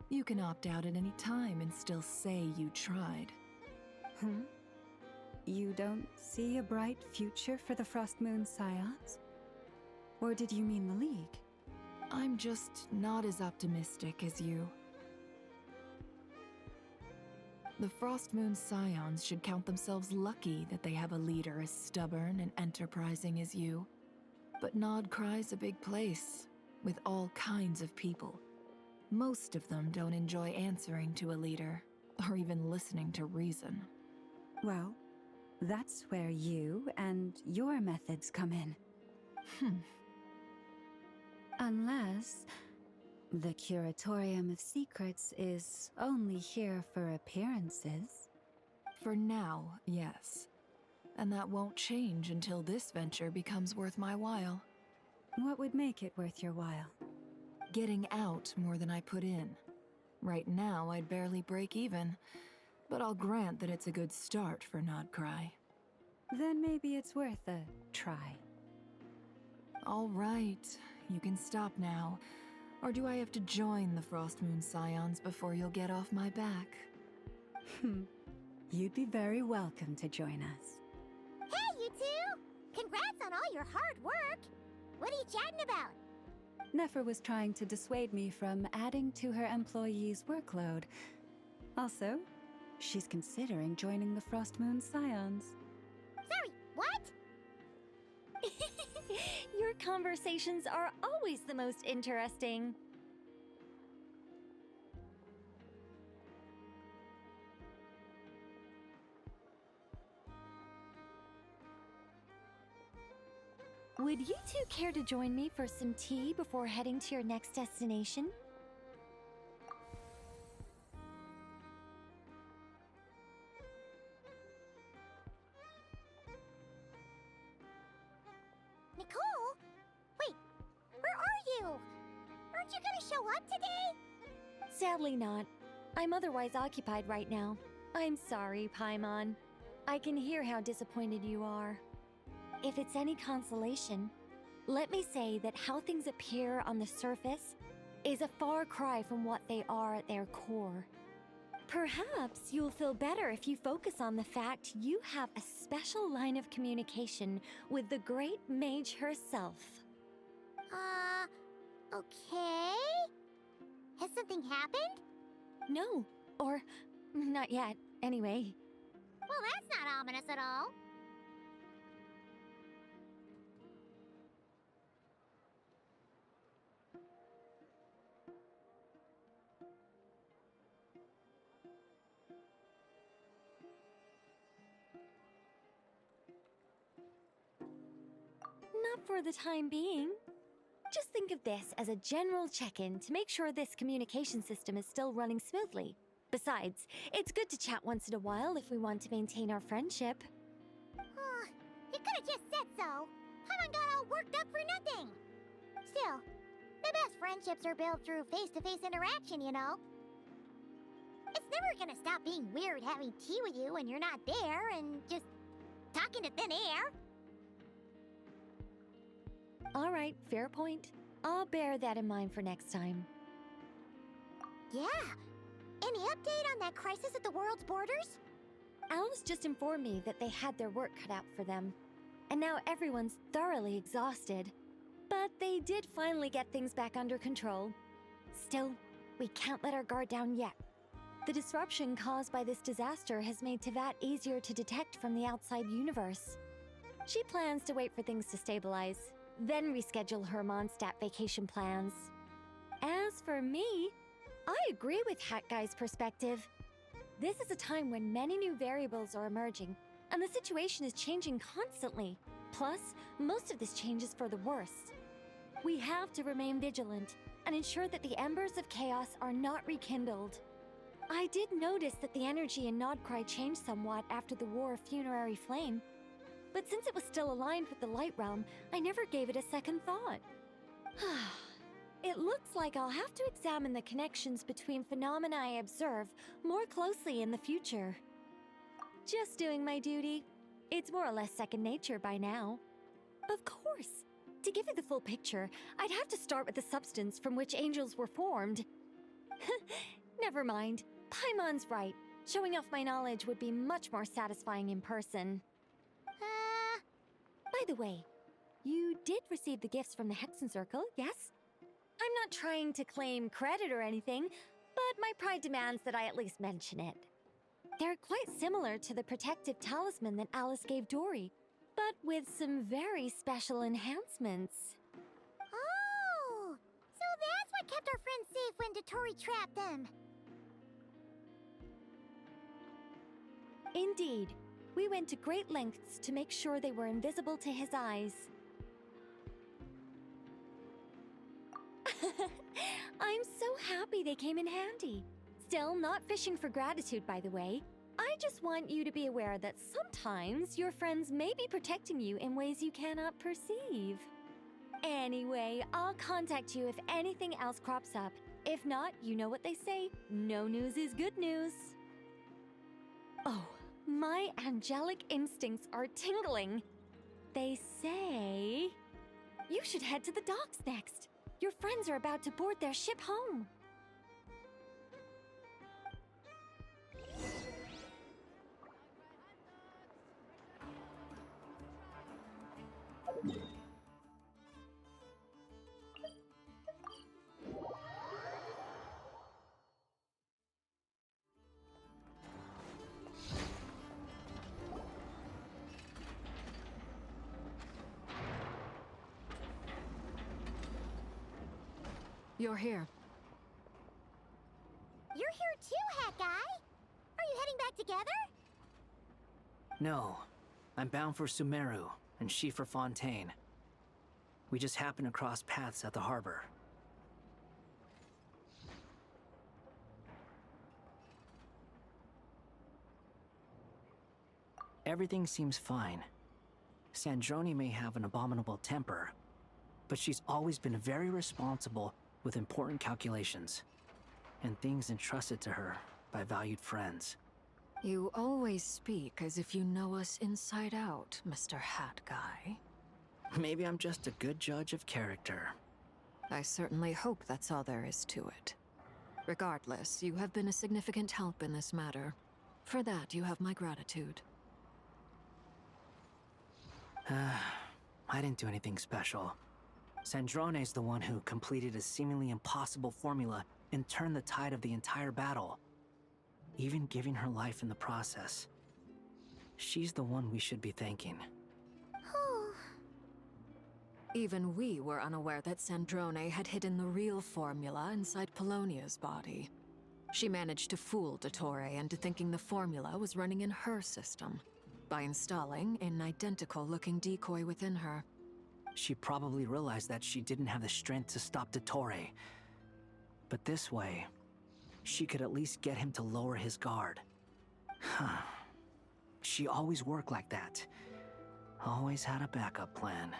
You can opt out at any time and still say you tried. You don't see a bright future for the Frostmoon Scions? Or did you mean the League? I'm just not as optimistic as you. The Frost Moon Scions should count themselves lucky that they have a leader as stubborn and enterprising as you. But Nodcry's a big place, with all kinds of people. Most of them don't enjoy answering to a leader, or even listening to reason. Well, that's where you and your methods come in. Unless the Curatorium of Secrets is only here for appearances. For now, yes. And that won't change until this venture becomes worth my while. What would make it worth your while? Getting out more than I put in. Right now, I'd barely break even, but I'll grant that it's a good start for Nodcry. Then maybe it's worth a try. All right, you can stop now. Or do I have to join the Frost Moon Scions before you'll get off my back? You'd be very welcome to join us. Hey, you two! Congrats on all your hard work! What are you chatting about? Nefer was trying to dissuade me from adding to her employees' workload. Also, she's considering joining the Frost Moon Scions. Sorry, what? Your conversations are always the most interesting. Would you two care to join me for some tea before heading to your next destination? Nicole? Wait, where are you? Aren't you gonna show up today? Sadly not. I'm otherwise occupied right now. I'm sorry, Paimon. I can hear how disappointed you are. If it's any consolation, let me say that how things appear on the surface is a far cry from what they are at their core. Perhaps you'll feel better if you focus on the fact you have a special line of communication with the great mage herself. Okay? Has something happened? No, or not yet, anyway. Well, that's not ominous at all. Not for the time being. Just think of this as a general check-in to make sure this communication system is still running smoothly. Besides, it's good to chat once in a while if we want to maintain our friendship. You could have just said so. Paimon got all worked up for nothing. Still, the best friendships are built through face-to-face interaction, you know. It's never gonna stop being weird having tea with you when you're not there and just talking to thin air. All right, fair point. I'll bear that in mind for next time. Yeah. Any update on that crisis at the world's borders? Alice just informed me that they had their work cut out for them. And now everyone's thoroughly exhausted. But they did finally get things back under control. Still, we can't let our guard down yet. The disruption caused by this disaster has made Teyvat easier to detect from the outside universe. She plans to wait for things to stabilize, then reschedule her Mondstadt vacation plans. As for me, I agree with Hat Guy's perspective. This is a time when many new variables are emerging, and the situation is changing constantly. Plus, most of this change is for the worse. We have to remain vigilant and ensure that the embers of chaos are not rekindled. I did notice that the energy in Nodcry changed somewhat after the War of Funerary Flame, but since it was still aligned with the Light Realm, I never gave it a second thought. It looks like I'll have to examine the connections between phenomena I observe more closely in the future. Just doing my duty. It's more or less second nature by now. Of course. To give you the full picture, I'd have to start with the substance from which angels were formed. Never mind. Paimon's right. Showing off my knowledge would be much more satisfying in person. By the way, you did receive the gifts from the Hexen Circle, yes? I'm not trying to claim credit or anything, but my pride demands that I at least mention it. They're quite similar to the protective talisman that Alice gave Dory, but with some very special enhancements. Oh! So that's what kept our friends safe when Dotori trapped them. Indeed. We went to great lengths to make sure they were invisible to his eyes. I'm so happy they came in handy. Still, not fishing for gratitude, by the way. I just want you to be aware that sometimes your friends may be protecting you in ways you cannot perceive. Anyway, I'll contact you if anything else crops up. If not, you know what they say, no news is good news. Oh, my angelic instincts are tingling. They say you should head to the docks next. Your friends are about to board their ship home. You're here. You're here too, Hat Guy! Are you heading back together? No. I'm bound for Sumeru, and she for Fontaine. We just happened to cross paths at the harbor. Everything seems fine. Sandrone may have an abominable temper, but she's always been very responsible with important calculations, and things entrusted to her by valued friends. You always speak as if you know us inside out, Mr. Hat Guy. Maybe I'm just a good judge of character. I certainly hope that's all there is to it. Regardless, you have been a significant help in this matter. For that, you have my gratitude. I didn't do anything special. Sandrone's the one who completed a seemingly impossible formula and turned the tide of the entire battle, even giving her life in the process. She's the one we should be thanking. Even we were unaware that Sandrone had hidden the real formula inside Polonia's body. She managed to fool Dottore into thinking the formula was running in her system by installing an identical-looking decoy within her. She probably realized that she didn't have the strength to stop Dottore. But this way, she could at least get him to lower his guard. She always worked like that. Always had a backup plan.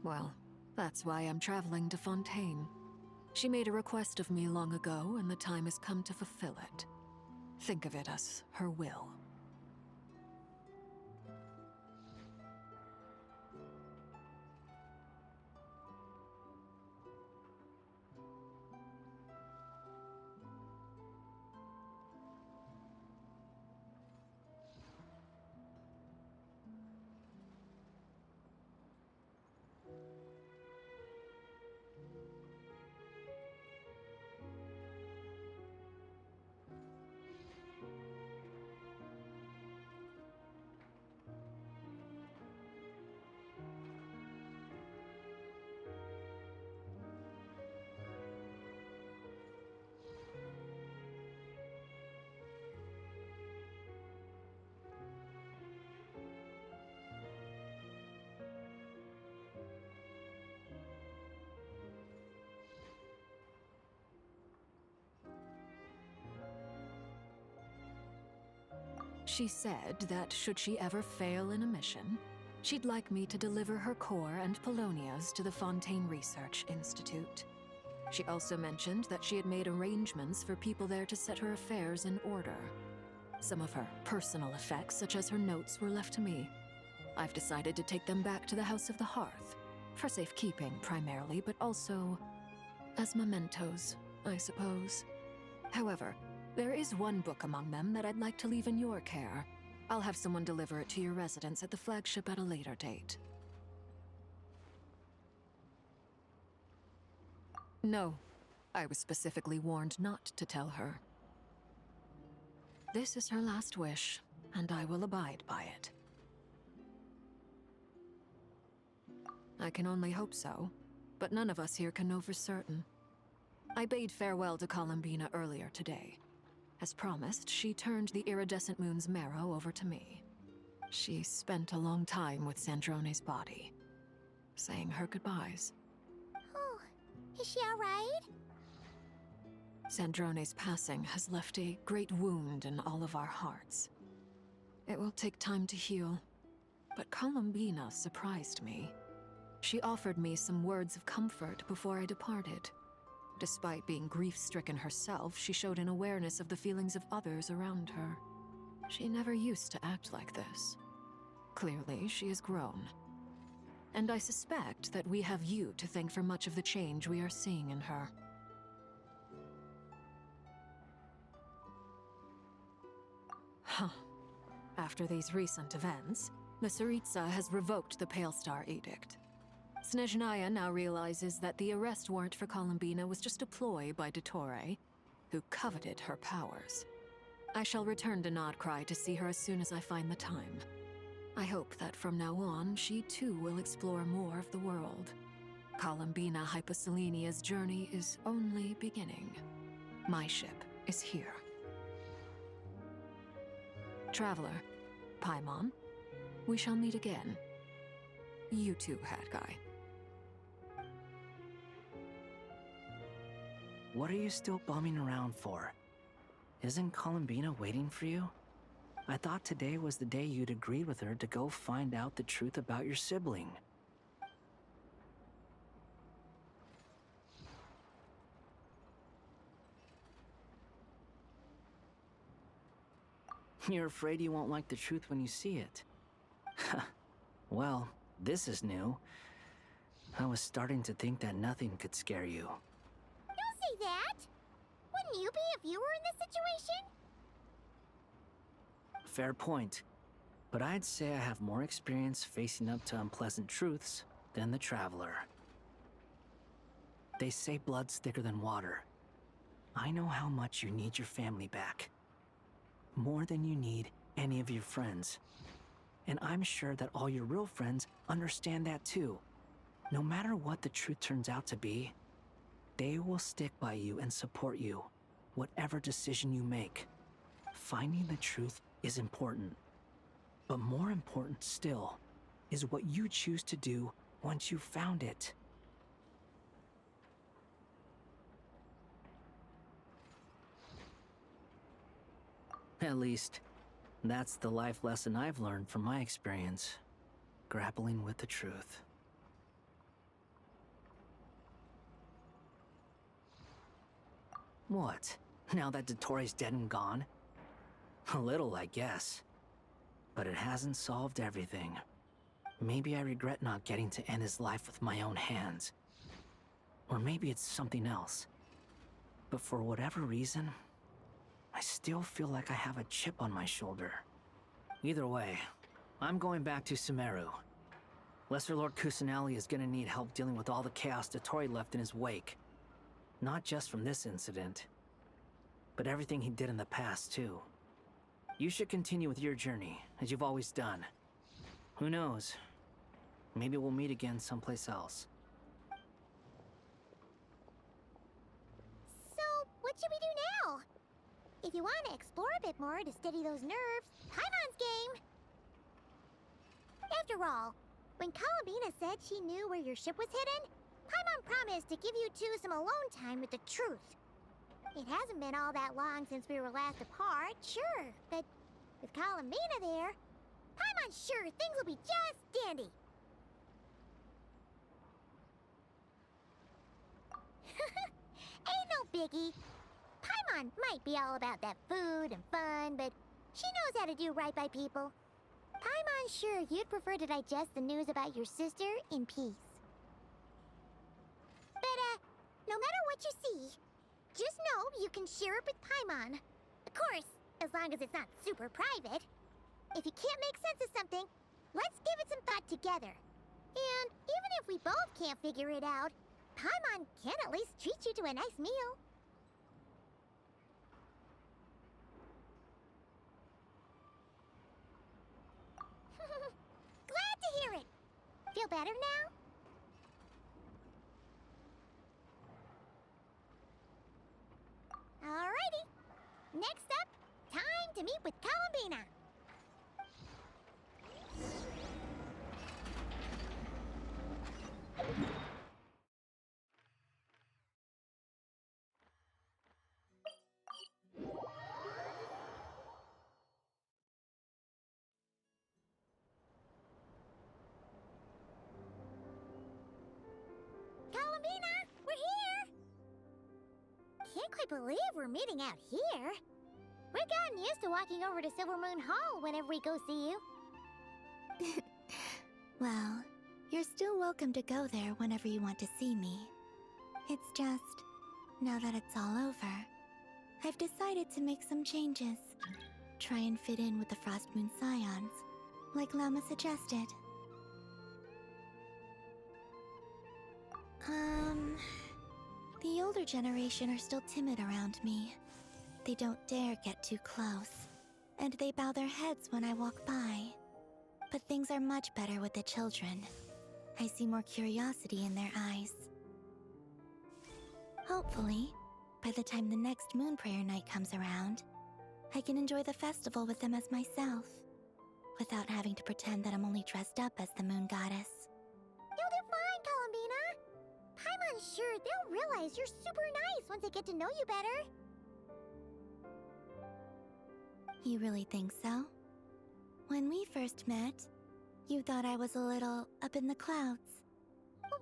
Well, that's why I'm traveling to Fontaine. She made a request of me long ago, and the time has come to fulfill it. Think of it as her will. She said that should she ever fail in a mission, she'd like me to deliver her core and Polonia's to the Fontaine Research Institute. She also mentioned that she had made arrangements for people there to set her affairs in order. Some of her personal effects, such as her notes, were left to me. I've decided to take them back to the House of the Hearth, for safekeeping primarily, but also as mementos, I suppose. However, there is one book among them that I'd like to leave in your care. I'll have someone deliver it to your residence at the flagship at a later date. No, I was specifically warned not to tell her. This is her last wish, and I will abide by it. I can only hope so, but none of us here can know for certain. I bade farewell to Columbina earlier today. As promised, she turned the iridescent moon's marrow over to me. She spent a long time with Sandrone's body, saying her goodbyes. Oh, is she all right? Sandrone's passing has left a great wound in all of our hearts. It will take time to heal, but Columbina surprised me. She offered me some words of comfort before I departed. Despite being grief-stricken herself, she showed an awareness of the feelings of others around her. She never used to act like this. Clearly, she has grown. And I suspect that we have you to thank for much of the change we are seeing in her. Huh. After these recent events, the Tsaritsa has revoked the Pale Star Edict. Snezhnaya now realizes that the arrest warrant for Columbina was just a ploy by Dottore, who coveted her powers. I shall return to Nodcry to see her as soon as I find the time. I hope that from now on, she too will explore more of the world. Columbina Hyposelenia's journey is only beginning. My ship is here. Traveler, Paimon, we shall meet again. You too, Hat Guy. What are you still bumming around for? Isn't Columbina waiting for you? I thought today was the day you'd agreed with her to go find out the truth about your sibling. You're afraid you won't like the truth when you see it. Well, this is new. I was starting to think that nothing could scare you. Don't say that! Wouldn't you be if you were in this situation? Fair point. But I'd say I have more experience facing up to unpleasant truths than the Traveler. They say blood's thicker than water. I know how much you need your family back. More than you need any of your friends. And I'm sure that all your real friends understand that too. No matter what the truth turns out to be, they will stick by you and support you, whatever decision you make. Finding the truth is important. But more important still is what you choose to do once you've found it. At least, that's the life lesson I've learned from my experience, grappling with the truth. What? Now that Dottore's dead and gone? A little, I guess. But it hasn't solved everything. Maybe I regret not getting to end his life with my own hands. Or maybe it's something else. But for whatever reason, I still feel like I have a chip on my shoulder. Either way, I'm going back to Sumeru. Lesser Lord Kusanali is gonna need help dealing with all the chaos Dottore left in his wake. Not just from this incident, but everything he did in the past, too. You should continue with your journey, as you've always done. Who knows? Maybe we'll meet again someplace else. So, what should we do now? If you want to explore a bit more to steady those nerves, Paimon's game! After all, when Columbina said she knew where your ship was hidden, Paimon promised to give you two some alone time with the truth. It hasn't been all that long since we were last apart, sure, but with Columbina there, Paimon's sure things will be just dandy. Ain't no biggie. Paimon might be all about that food and fun, but she knows how to do right by people. Paimon's sure you'd prefer to digest the news about your sister in peace. But, no matter what you see, just know you can share it with Paimon. Of course, as long as it's not super private. If you can't make sense of something, let's give it some thought together. And even if we both can't figure it out, Paimon can at least treat you to a nice meal. Glad to hear it. Feel better now? Alrighty. Next up, time to meet with Columbina. Columbina, we're here! Can't quite believe we're meeting out here. We've gotten used to walking over to Silver Moon Hall whenever we go see you. Well, you're still welcome to go there whenever you want to see me. It's just, now that it's all over, I've decided to make some changes. Try and fit in with the Frost Moon Scions, like Lama suggested. The older generation are still timid around me. They don't dare get too close, and they bow their heads when I walk by. But things are much better with the children. I see more curiosity in their eyes. Hopefully, by the time the next Moon Prayer Night comes around, I can enjoy the festival with them as myself, without having to pretend that I'm only dressed up as the Moon Goddess. You'll do fine, Columbina. Paimon's sure they'll realize you're super nice once they get to know you better. You really think so? When we first met, you thought I was a little up in the clouds. Oh,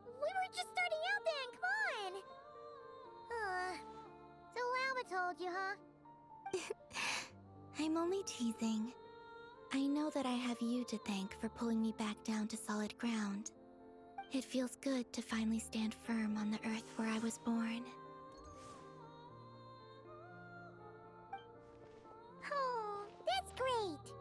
we were just starting out then, come on! So Lama told you, huh? I'm only teasing. I know that I have you to thank for pulling me back down to solid ground. It feels good to finally stand firm on the earth where I was born. Oh, that's great!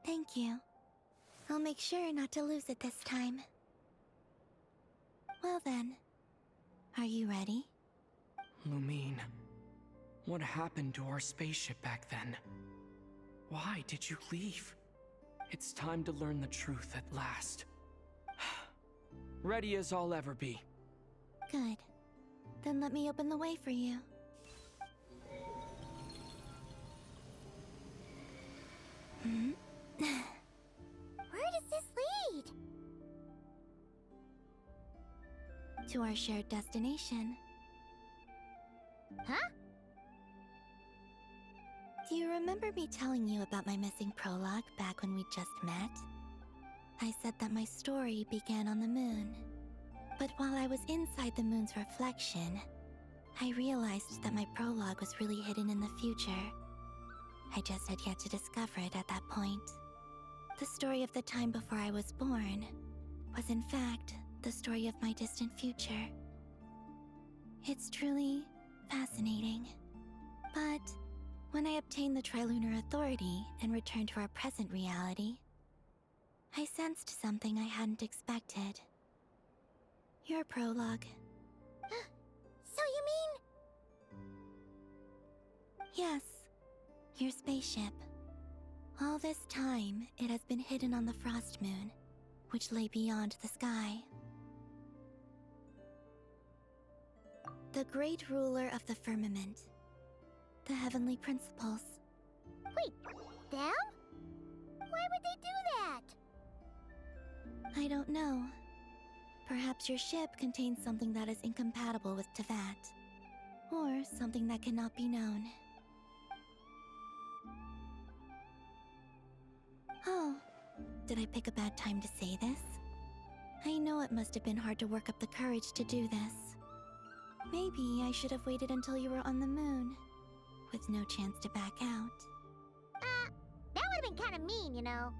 Thank you. I'll make sure not to lose it this time. Well then, are you ready? Lumine, what happened to our spaceship back then? Why did you leave? It's time to learn the truth at last. Ready as I'll ever be. Good. Then let me open the way for you. Where does this lead? To our shared destination. Huh? Do you remember me telling you about my missing prologue back when we just met? I said that my story began on the moon. But while I was inside the moon's reflection, I realized that my prologue was really hidden in the future. I just had yet to discover it at that point. The story of the time before I was born was in fact the story of my distant future. It's truly fascinating. But when I obtained the Trilunar Authority and returned to our present reality, I sensed something I hadn't expected. Your prologue. So you mean... Yes, your spaceship. All this time, it has been hidden on the Frost Moon, which lay beyond the sky. The great ruler of the firmament. The heavenly principles. Wait, them? Why would they do that? I don't know. Perhaps your ship contains something that is incompatible with Tevat. Or something that cannot be known. Oh, did I pick a bad time to say this? I know it must have been hard to work up the courage to do this. Maybe I should have waited until you were on the moon, with no chance to back out. That would've been kinda mean, you know.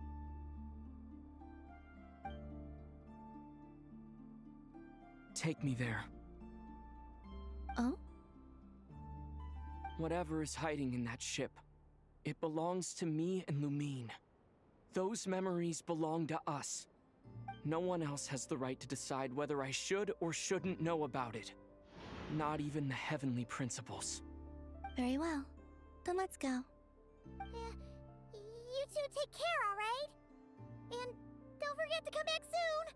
take me there. Oh? Whatever is hiding in that ship, it belongs to me and Lumine. Those memories belong to us. No one else has the right to decide whether I should or shouldn't know about it. Not even the heavenly principles. Very well. Then let's go. You two take care, alright? And don't forget to come back soon!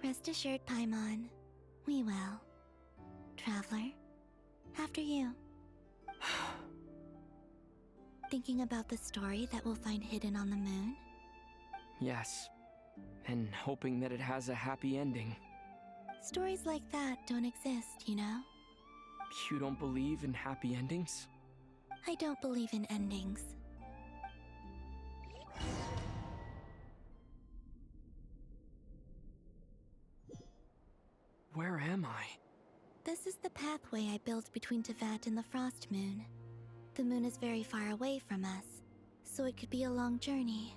Rest assured, Paimon. We will. Traveler, after you. Thinking about the story that we'll find hidden on the moon? Yes. And hoping that it has a happy ending. Stories like that don't exist, you know? You don't believe in happy endings? I don't believe in endings. Where am I? This is the pathway I built between Teyvat and the Frost Moon. The moon is very far away from us, so it could be a long journey.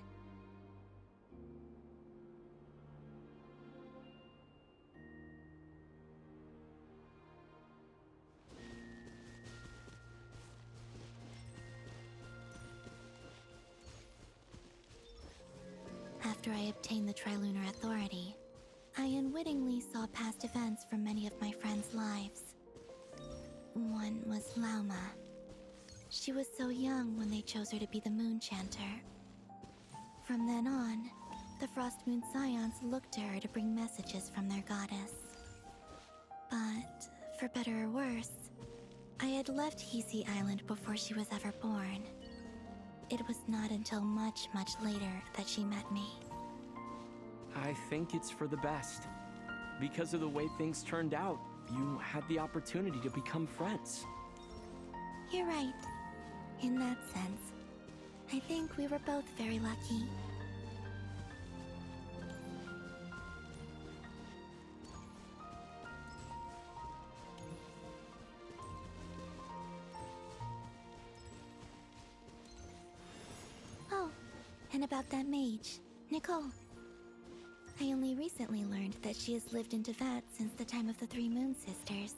After I obtained the Trilunar Authority, I unwittingly saw past events from many of my friends' lives. One was Lauma. She was so young when they chose her to be the Moon Chanter. From then on, the Frost Moon Scions looked to her to bring messages from their goddess. But, for better or worse, I had left Hisi Island before she was ever born. It was not until much, much later that she met me. I think it's for the best. Because of the way things turned out, you had the opportunity to become friends. You're right. In that sense, I think we were both very lucky. Oh, and about that mage, Nicole. I only recently learned that she has lived in Teyvat since the time of the Three Moon Sisters.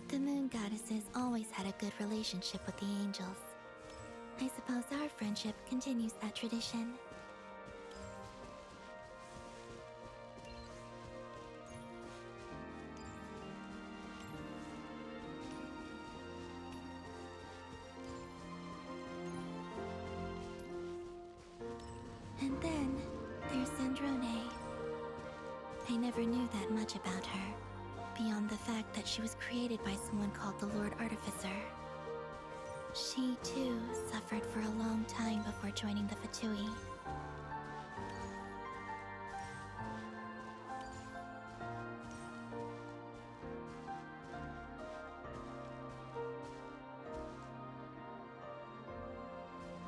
The Moon Goddesses always had a good relationship with the angels. I suppose our friendship continues that tradition. And then, there's Sandrone. I never knew that much about her, beyond the fact that she was created by someone called the Lord Artificer. She, too, suffered for a long time before joining the Fatui.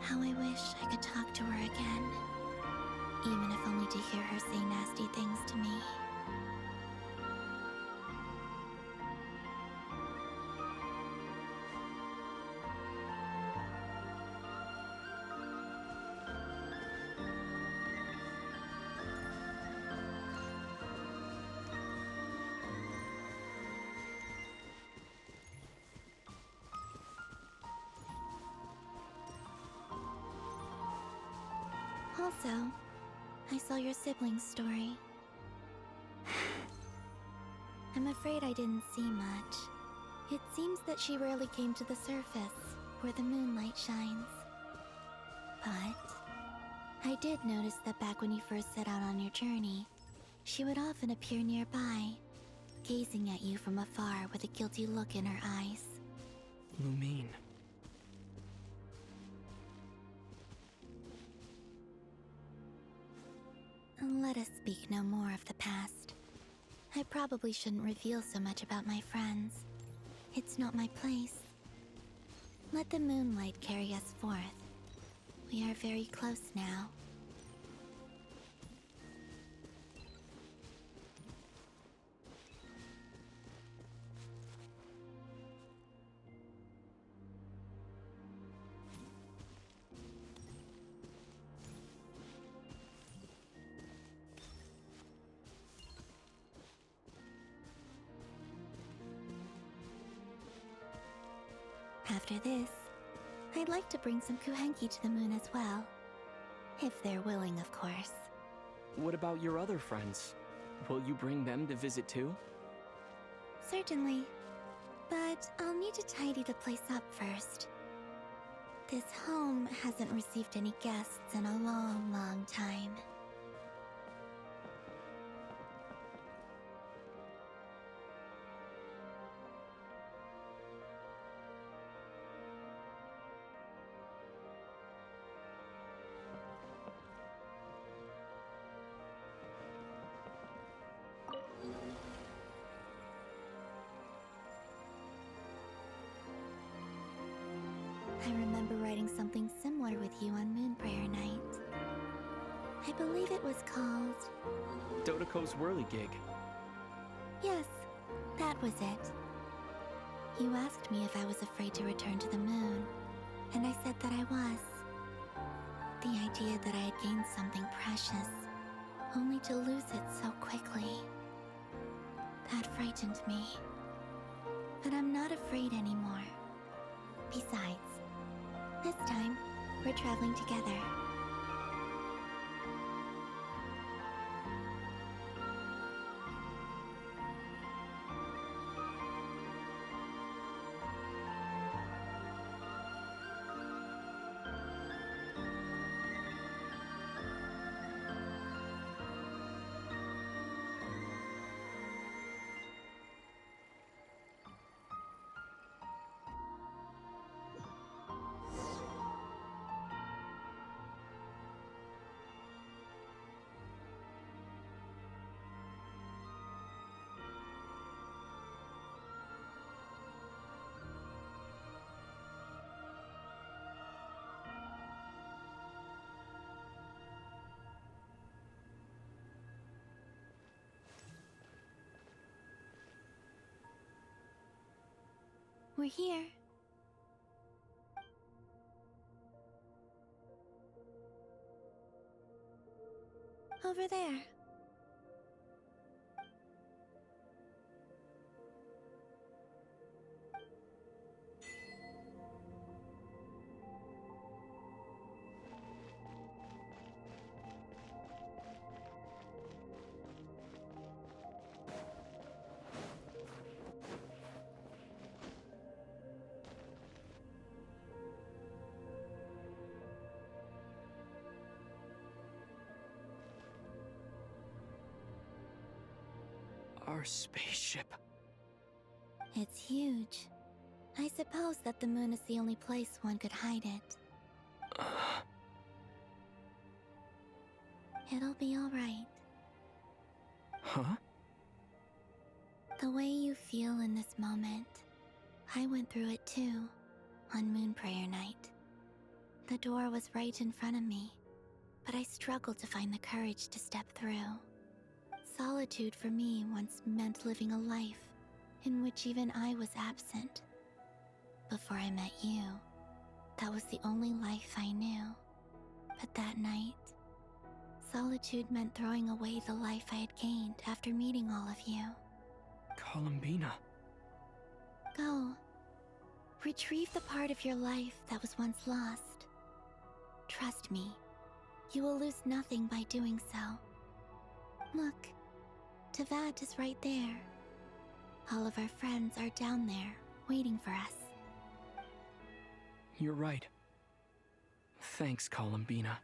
How I wish I could talk to her again. Even if only to hear her say nasty things to me. Also, I saw your sibling's story. I'm afraid I didn't see much. It seems that she rarely came to the surface, where the moonlight shines. But I did notice that back when you first set out on your journey, she would often appear nearby, gazing at you from afar with a guilty look in her eyes. Lumine. Let us speak no more of the past. I probably shouldn't reveal so much about my friends. It's not my place. Let the moonlight carry us forth. We are very close now. After this, I'd like to bring some kuhenki to the moon as well. If they're willing, of course. What about your other friends? Will you bring them to visit too? Certainly. But I'll need to tidy the place up first. This home hasn't received any guests in a long, long time. I remember writing something similar with you on Moon Prayer Night. I believe it was called... Dodoko's Whirligig. Yes, that was it. You asked me if I was afraid to return to the moon, and I said that I was. The idea that I had gained something precious, only to lose it so quickly. That frightened me. But I'm not afraid anymore. Besides, this time, we're traveling together. We're here. Over there. Our spaceship. It's huge. I suppose that the moon is the only place one could hide it. It'll be all right. Huh? The way you feel in this moment, I went through it too, on Moon Prayer Night. The door was right in front of me, but I struggled to find the courage to step through. Solitude for me once meant living a life in which even I was absent. Before I met you, that was the only life I knew. But that night, solitude meant throwing away the life I had gained after meeting all of you. Columbina. Go. Retrieve the part of your life that was once lost. Trust me, you will lose nothing by doing so. Look, Tavad is right there. All of our friends are down there, waiting for us. You're right. Thanks, Columbina.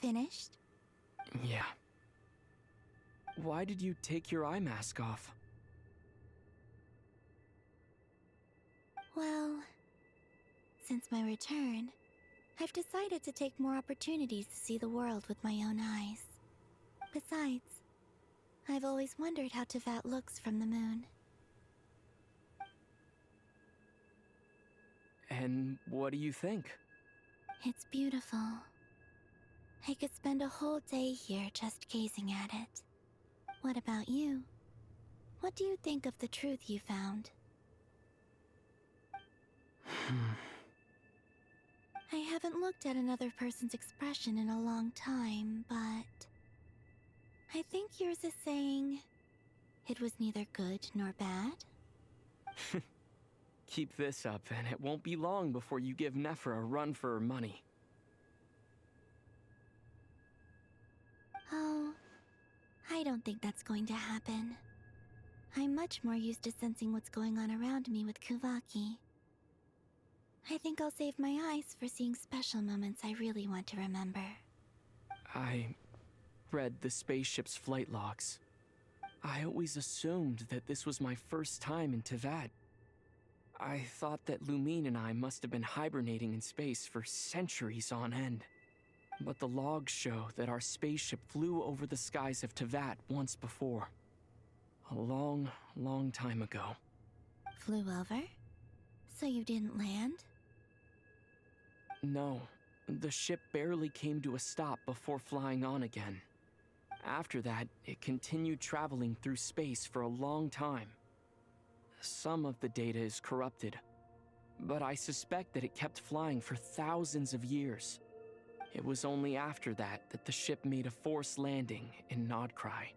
Finished? Yeah. Why did you take your eye mask off? Well, since my return, I've decided to take more opportunities to see the world with my own eyes. Besides, I've always wondered how Tevat looks from the moon. And what do you think? It's beautiful. I could spend a whole day here just gazing at it. What about you? What do you think of the truth you found? I haven't looked at another person's expression in a long time, but I think yours is saying it was neither good nor bad. Keep this up, and it won't be long before you give Nephra a run for her money. Oh, I don't think that's going to happen. I'm much more used to sensing what's going on around me with Kuvaki. I think I'll save my eyes for seeing special moments I really want to remember. I read the spaceship's flight logs. I always assumed that this was my first time in Tevat. I thought that Lumine and I must have been hibernating in space for centuries on end. But the logs show that our spaceship flew over the skies of Tevat once before. A long, long time ago. Flew over? So you didn't land? No, the ship barely came to a stop before flying on again. After that, it continued traveling through space for a long time. Some of the data is corrupted, but I suspect that it kept flying for thousands of years. It was only after that that the ship made a forced landing in Nodcry.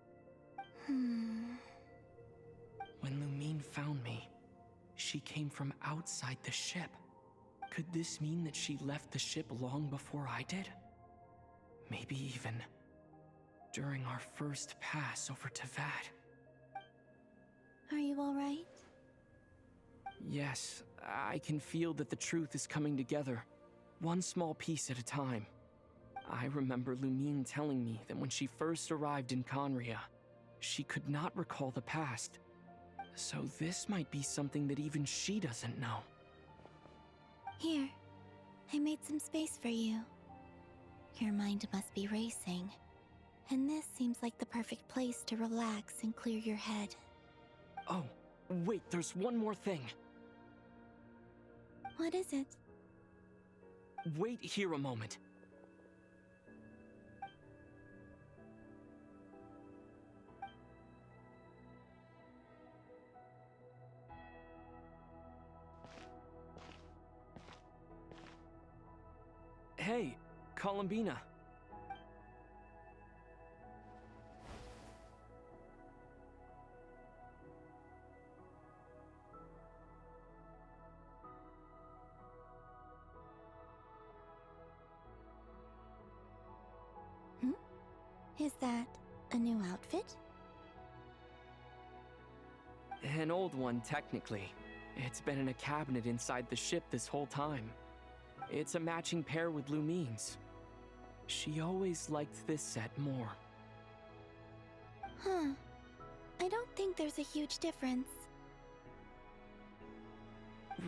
When Lumine found me, she came from outside the ship. Could this mean that she left the ship long before I did? Maybe even during our first pass over Tevat. Are you alright? Yes, I can feel that the truth is coming together, one small piece at a time. I remember Lumine telling me that when she first arrived in Conria, she could not recall the past. So this might be something that even she doesn't know. Here, I made some space for you. Your mind must be racing, and this seems like the perfect place to relax and clear your head. Oh, wait, there's one more thing. What is it? Wait here a moment. Hey, Columbina. Is that a new outfit? An old one, technically. It's been in a cabinet inside the ship this whole time. It's a matching pair with Lumine's. She always liked this set more. Huh. I don't think there's a huge difference.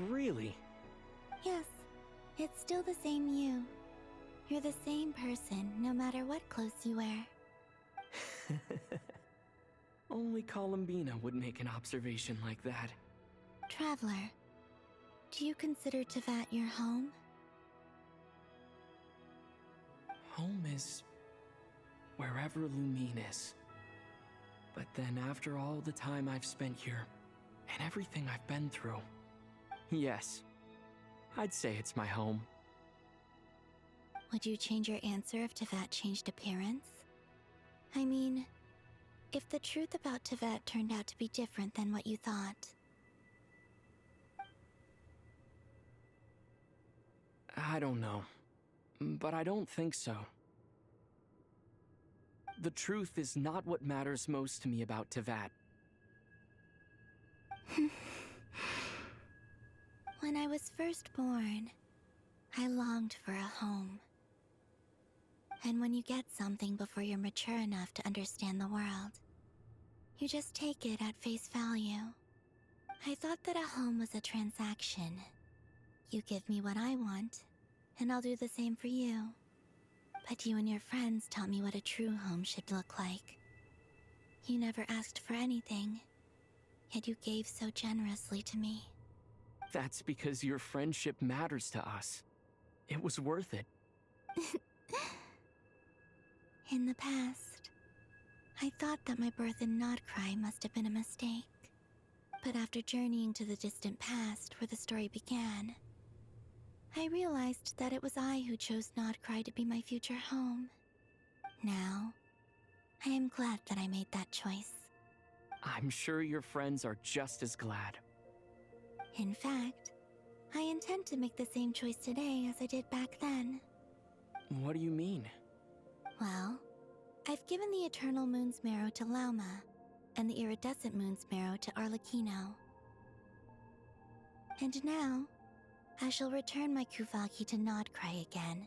Really? Yes, it's still the same you. You're the same person, no matter what clothes you wear. Only Columbina would make an observation like that. Traveler, do you consider Tevat your home? Home is wherever Lumine is. But then after all the time I've spent here, and everything I've been through, yes, I'd say it's my home. Would you change your answer if Tevat changed appearance? I mean, if the truth about Tevat turned out to be different than what you thought. I don't know, but I don't think so. The truth is not what matters most to me about Tevat. When I was first born, I longed for a home. And when you get something before you're mature enough to understand the world, You just take it at face value. I thought that a home was a transaction. You give me what I want, and I'll do the same for you. But you and your friends taught me what a true home should look like. You never asked for anything, yet you gave so generously to me. That's because your friendship matters to us. It was worth it. In the past, I thought that my birth in Nodcry must have been a mistake. But after journeying to the distant past where the story began, I realized that it was I who chose Nodcry to be my future home. Now, I am glad that I made that choice. I'm sure your friends are just as glad. In fact, I intend to make the same choice today as I did back then. What do you mean? Well, I've given the Eternal Moon's marrow to Lauma, and the Iridescent Moon's marrow to Arlecchino. And now, I shall return my Kuvagi to Nodcry again,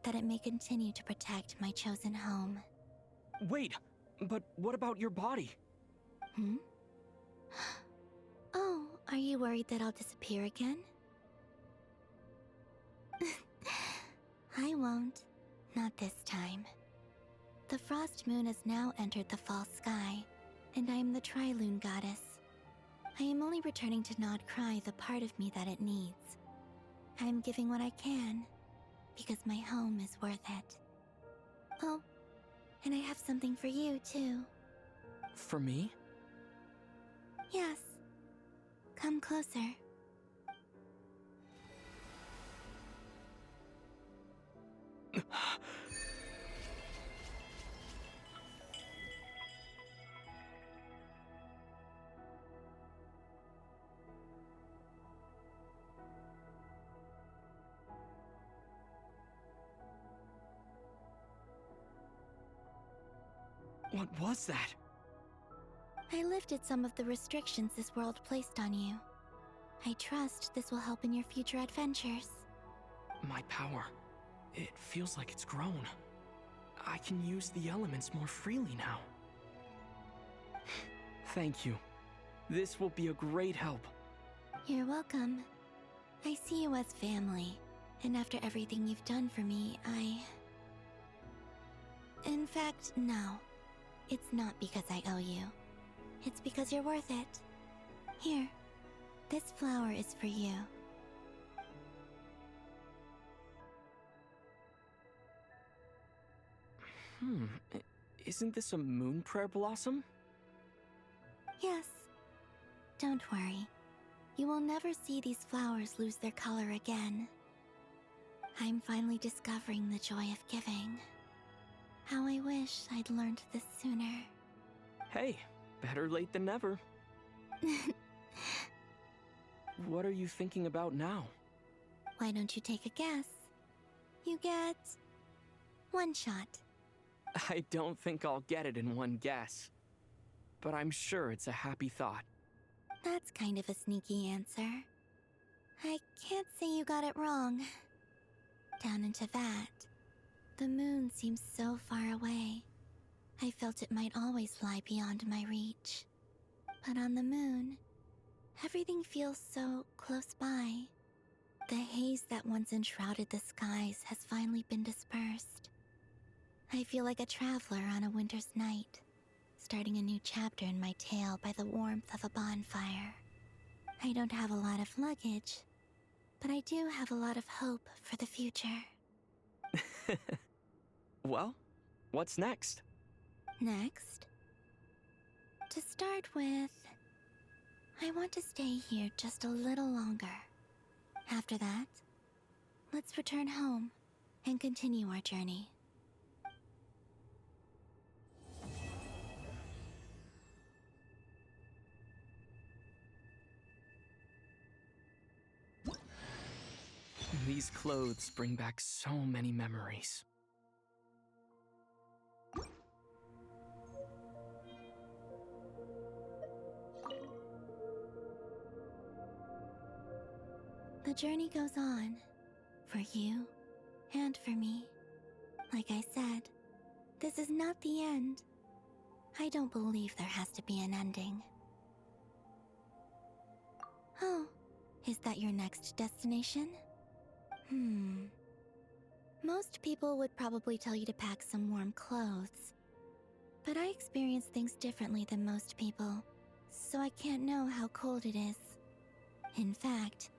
that it may continue to protect my chosen home. Wait, but what about your body? Hmm? Oh, are you worried that I'll disappear again? I won't. Not this time. The Frost Moon has now entered the fall sky, and I am the Trilune Goddess. I am only returning to Nodcry the part of me that it needs. I am giving what I can, because my home is worth it. Oh, and I have something for you, too. For me? Yes. Come closer. What was that? I lifted some of the restrictions this world placed on you. I trust this will help in your future adventures. My power. It feels like it's grown. I can use the elements more freely now. Thank you. This will be a great help. You're welcome. I see you as family, and after everything you've done for me, In fact, no. It's not because I owe you. It's because you're worth it. Here, this flower is for you. Isn't this a moon prayer blossom? Yes. Don't worry. You will never see these flowers lose their color again. I'm finally discovering the joy of giving. How I wish I'd learned this sooner. Hey, better late than never. What are you thinking about now? Why don't you take a guess? You get... one shot. I don't think I'll get it in one guess. But I'm sure it's a happy thought. That's kind of a sneaky answer. I can't say you got it wrong. Down into that, the moon seems so far away. I felt it might always lie beyond my reach. But on the moon, everything feels so close by. The haze that once enshrouded the skies has finally been dispersed. I feel like a traveler on a winter's night, starting a new chapter in my tale by the warmth of a bonfire. I don't have a lot of luggage, but I do have a lot of hope for the future. Well, what's next? Next? To start with, I want to stay here just a little longer. After that, let's return home and continue our journey. These clothes bring back so many memories. The journey goes on, for you and for me. Like I said, this is not the end. I don't believe there has to be an ending. Oh, is that your next destination? Most people would probably tell you to pack some warm clothes. But I experience things differently than most people, so I can't know how cold it is. In fact,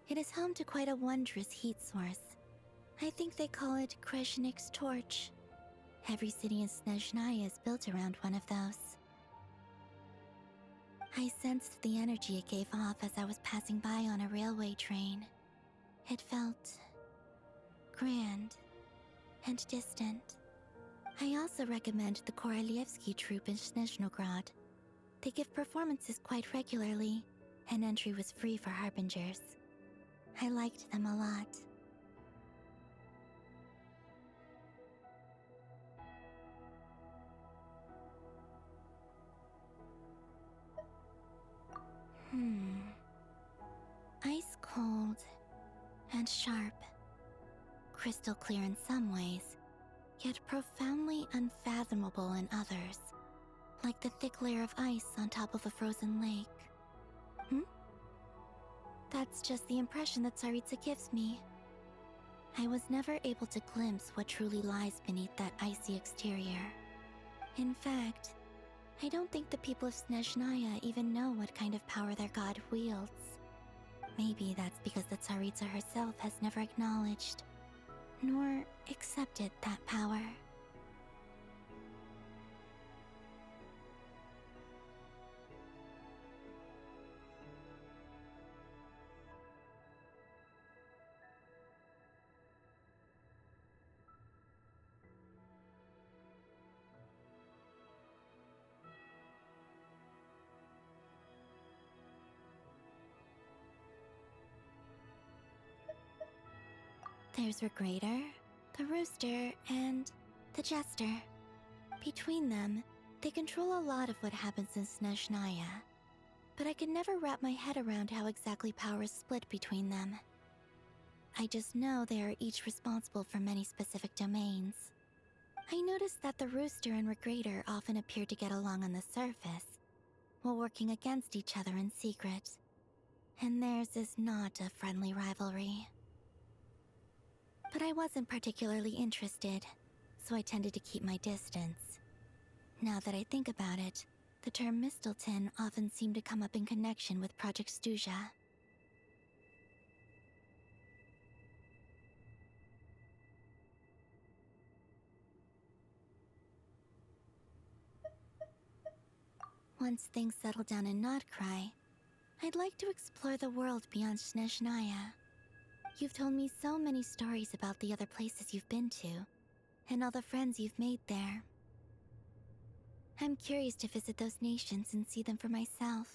it is home to quite a wondrous heat source. I think they call it Kreshnik's torch. Every city in Snezhnaya is built around one of those. I sensed the energy it gave off as I was passing by on a railway train. It felt grand and distant. I also recommend the Korolievsky troupe in Snezhnograd. They give performances quite regularly, and entry was free for harbingers. I liked them a lot. Ice cold and sharp. Crystal clear in some ways, yet profoundly unfathomable in others. Like the thick layer of ice on top of a frozen lake. That's just the impression that Tsaritsa gives me. I was never able to glimpse what truly lies beneath that icy exterior. In fact, I don't think the people of Snezhnaya even know what kind of power their god wields. Maybe that's because the Tsaritsa herself has never acknowledged, nor accepted that power. There's Regrator, the Rooster, and the Jester. Between them, they control a lot of what happens in Snezhnaya. But I could never wrap my head around how exactly power is split between them. I just know they are each responsible for many specific domains. I noticed that the Rooster and Regrator often appear to get along on the surface, while working against each other in secret. And theirs is not a friendly rivalry. But I wasn't particularly interested, so I tended to keep my distance. Now that I think about it, the term Mistelton often seemed to come up in connection with Project Stuja. Once things settle down in Notcry, I'd like to explore the world beyond Snezhnaya. You've told me so many stories about the other places you've been to, and all the friends you've made there. I'm curious to visit those nations and see them for myself.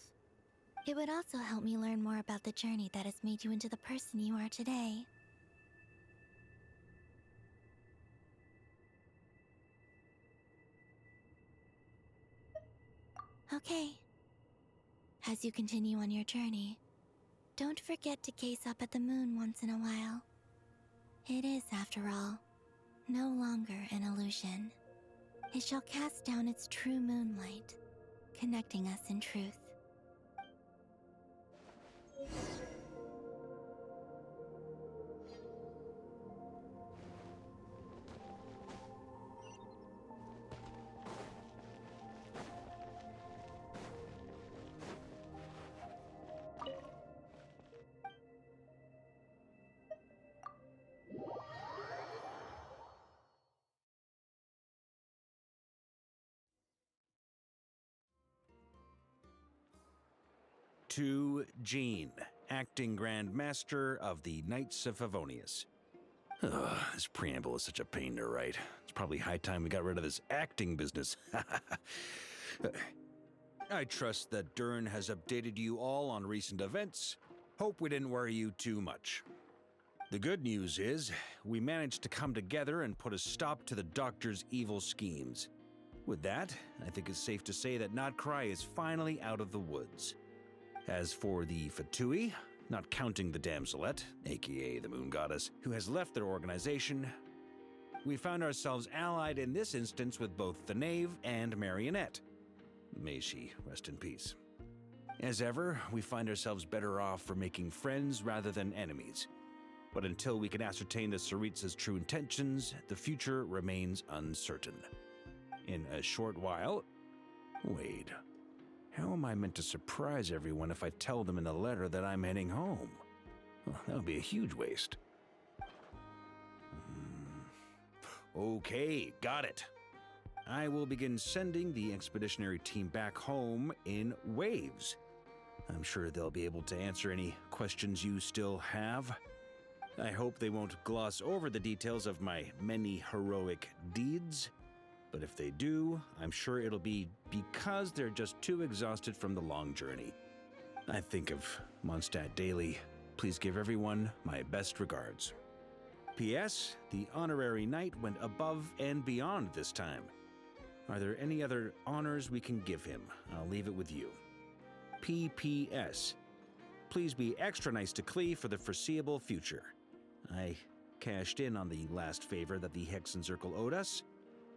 It would also help me learn more about the journey that has made you into the person you are today. Okay. As you continue on your journey, don't forget to gaze up at the moon once in a while. It is, after all, no longer an illusion. It shall cast down its true moonlight, connecting us in truth. To Jean, acting Grand Master of the Knights of Favonius. Ugh, this preamble is such a pain to write. It's probably high time we got rid of this acting business. I trust that Dern has updated you all on recent events. Hope we didn't worry you too much. The good news is, we managed to come together and put a stop to the Doctor's evil schemes. With that, I think it's safe to say that Notcry is finally out of the woods. As for the Fatui, not counting the Damselette, aka the Moon Goddess, who has left their organization, we found ourselves allied in this instance with both the Knave and Marionette. May she rest in peace. As ever, we find ourselves better off for making friends rather than enemies. But until we can ascertain the Tsaritsa's true intentions, the future remains uncertain. In a short while... Wait. How am I meant to surprise everyone if I tell them in a letter that I'm heading home? Well, that would be a huge waste. Okay, got it. I will begin sending the expeditionary team back home in waves. I'm sure they'll be able to answer any questions you still have. I hope they won't gloss over the details of my many heroic deeds. But if they do, I'm sure it'll be because they're just too exhausted from the long journey. I think of Mondstadt daily. Please give everyone my best regards. P.S. The honorary knight went above and beyond this time. Are there any other honors we can give him? I'll leave it with you. P.P.S. Please be extra nice to Klee for the foreseeable future. I cashed in on the last favor that the Hexen Circle owed us,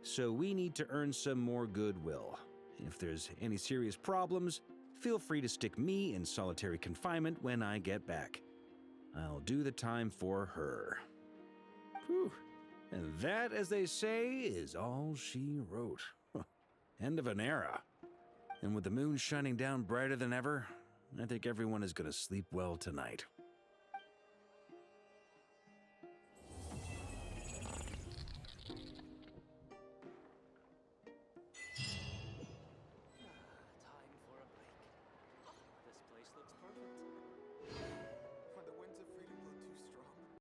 so we need to earn some more goodwill. If there's any serious problems, feel free to stick me in solitary confinement when I get back. I'll do the time for her. Whew. And that, as they say, is all she wrote. End of an era. And with the moon shining down brighter than ever, I think everyone is going to sleep well tonight.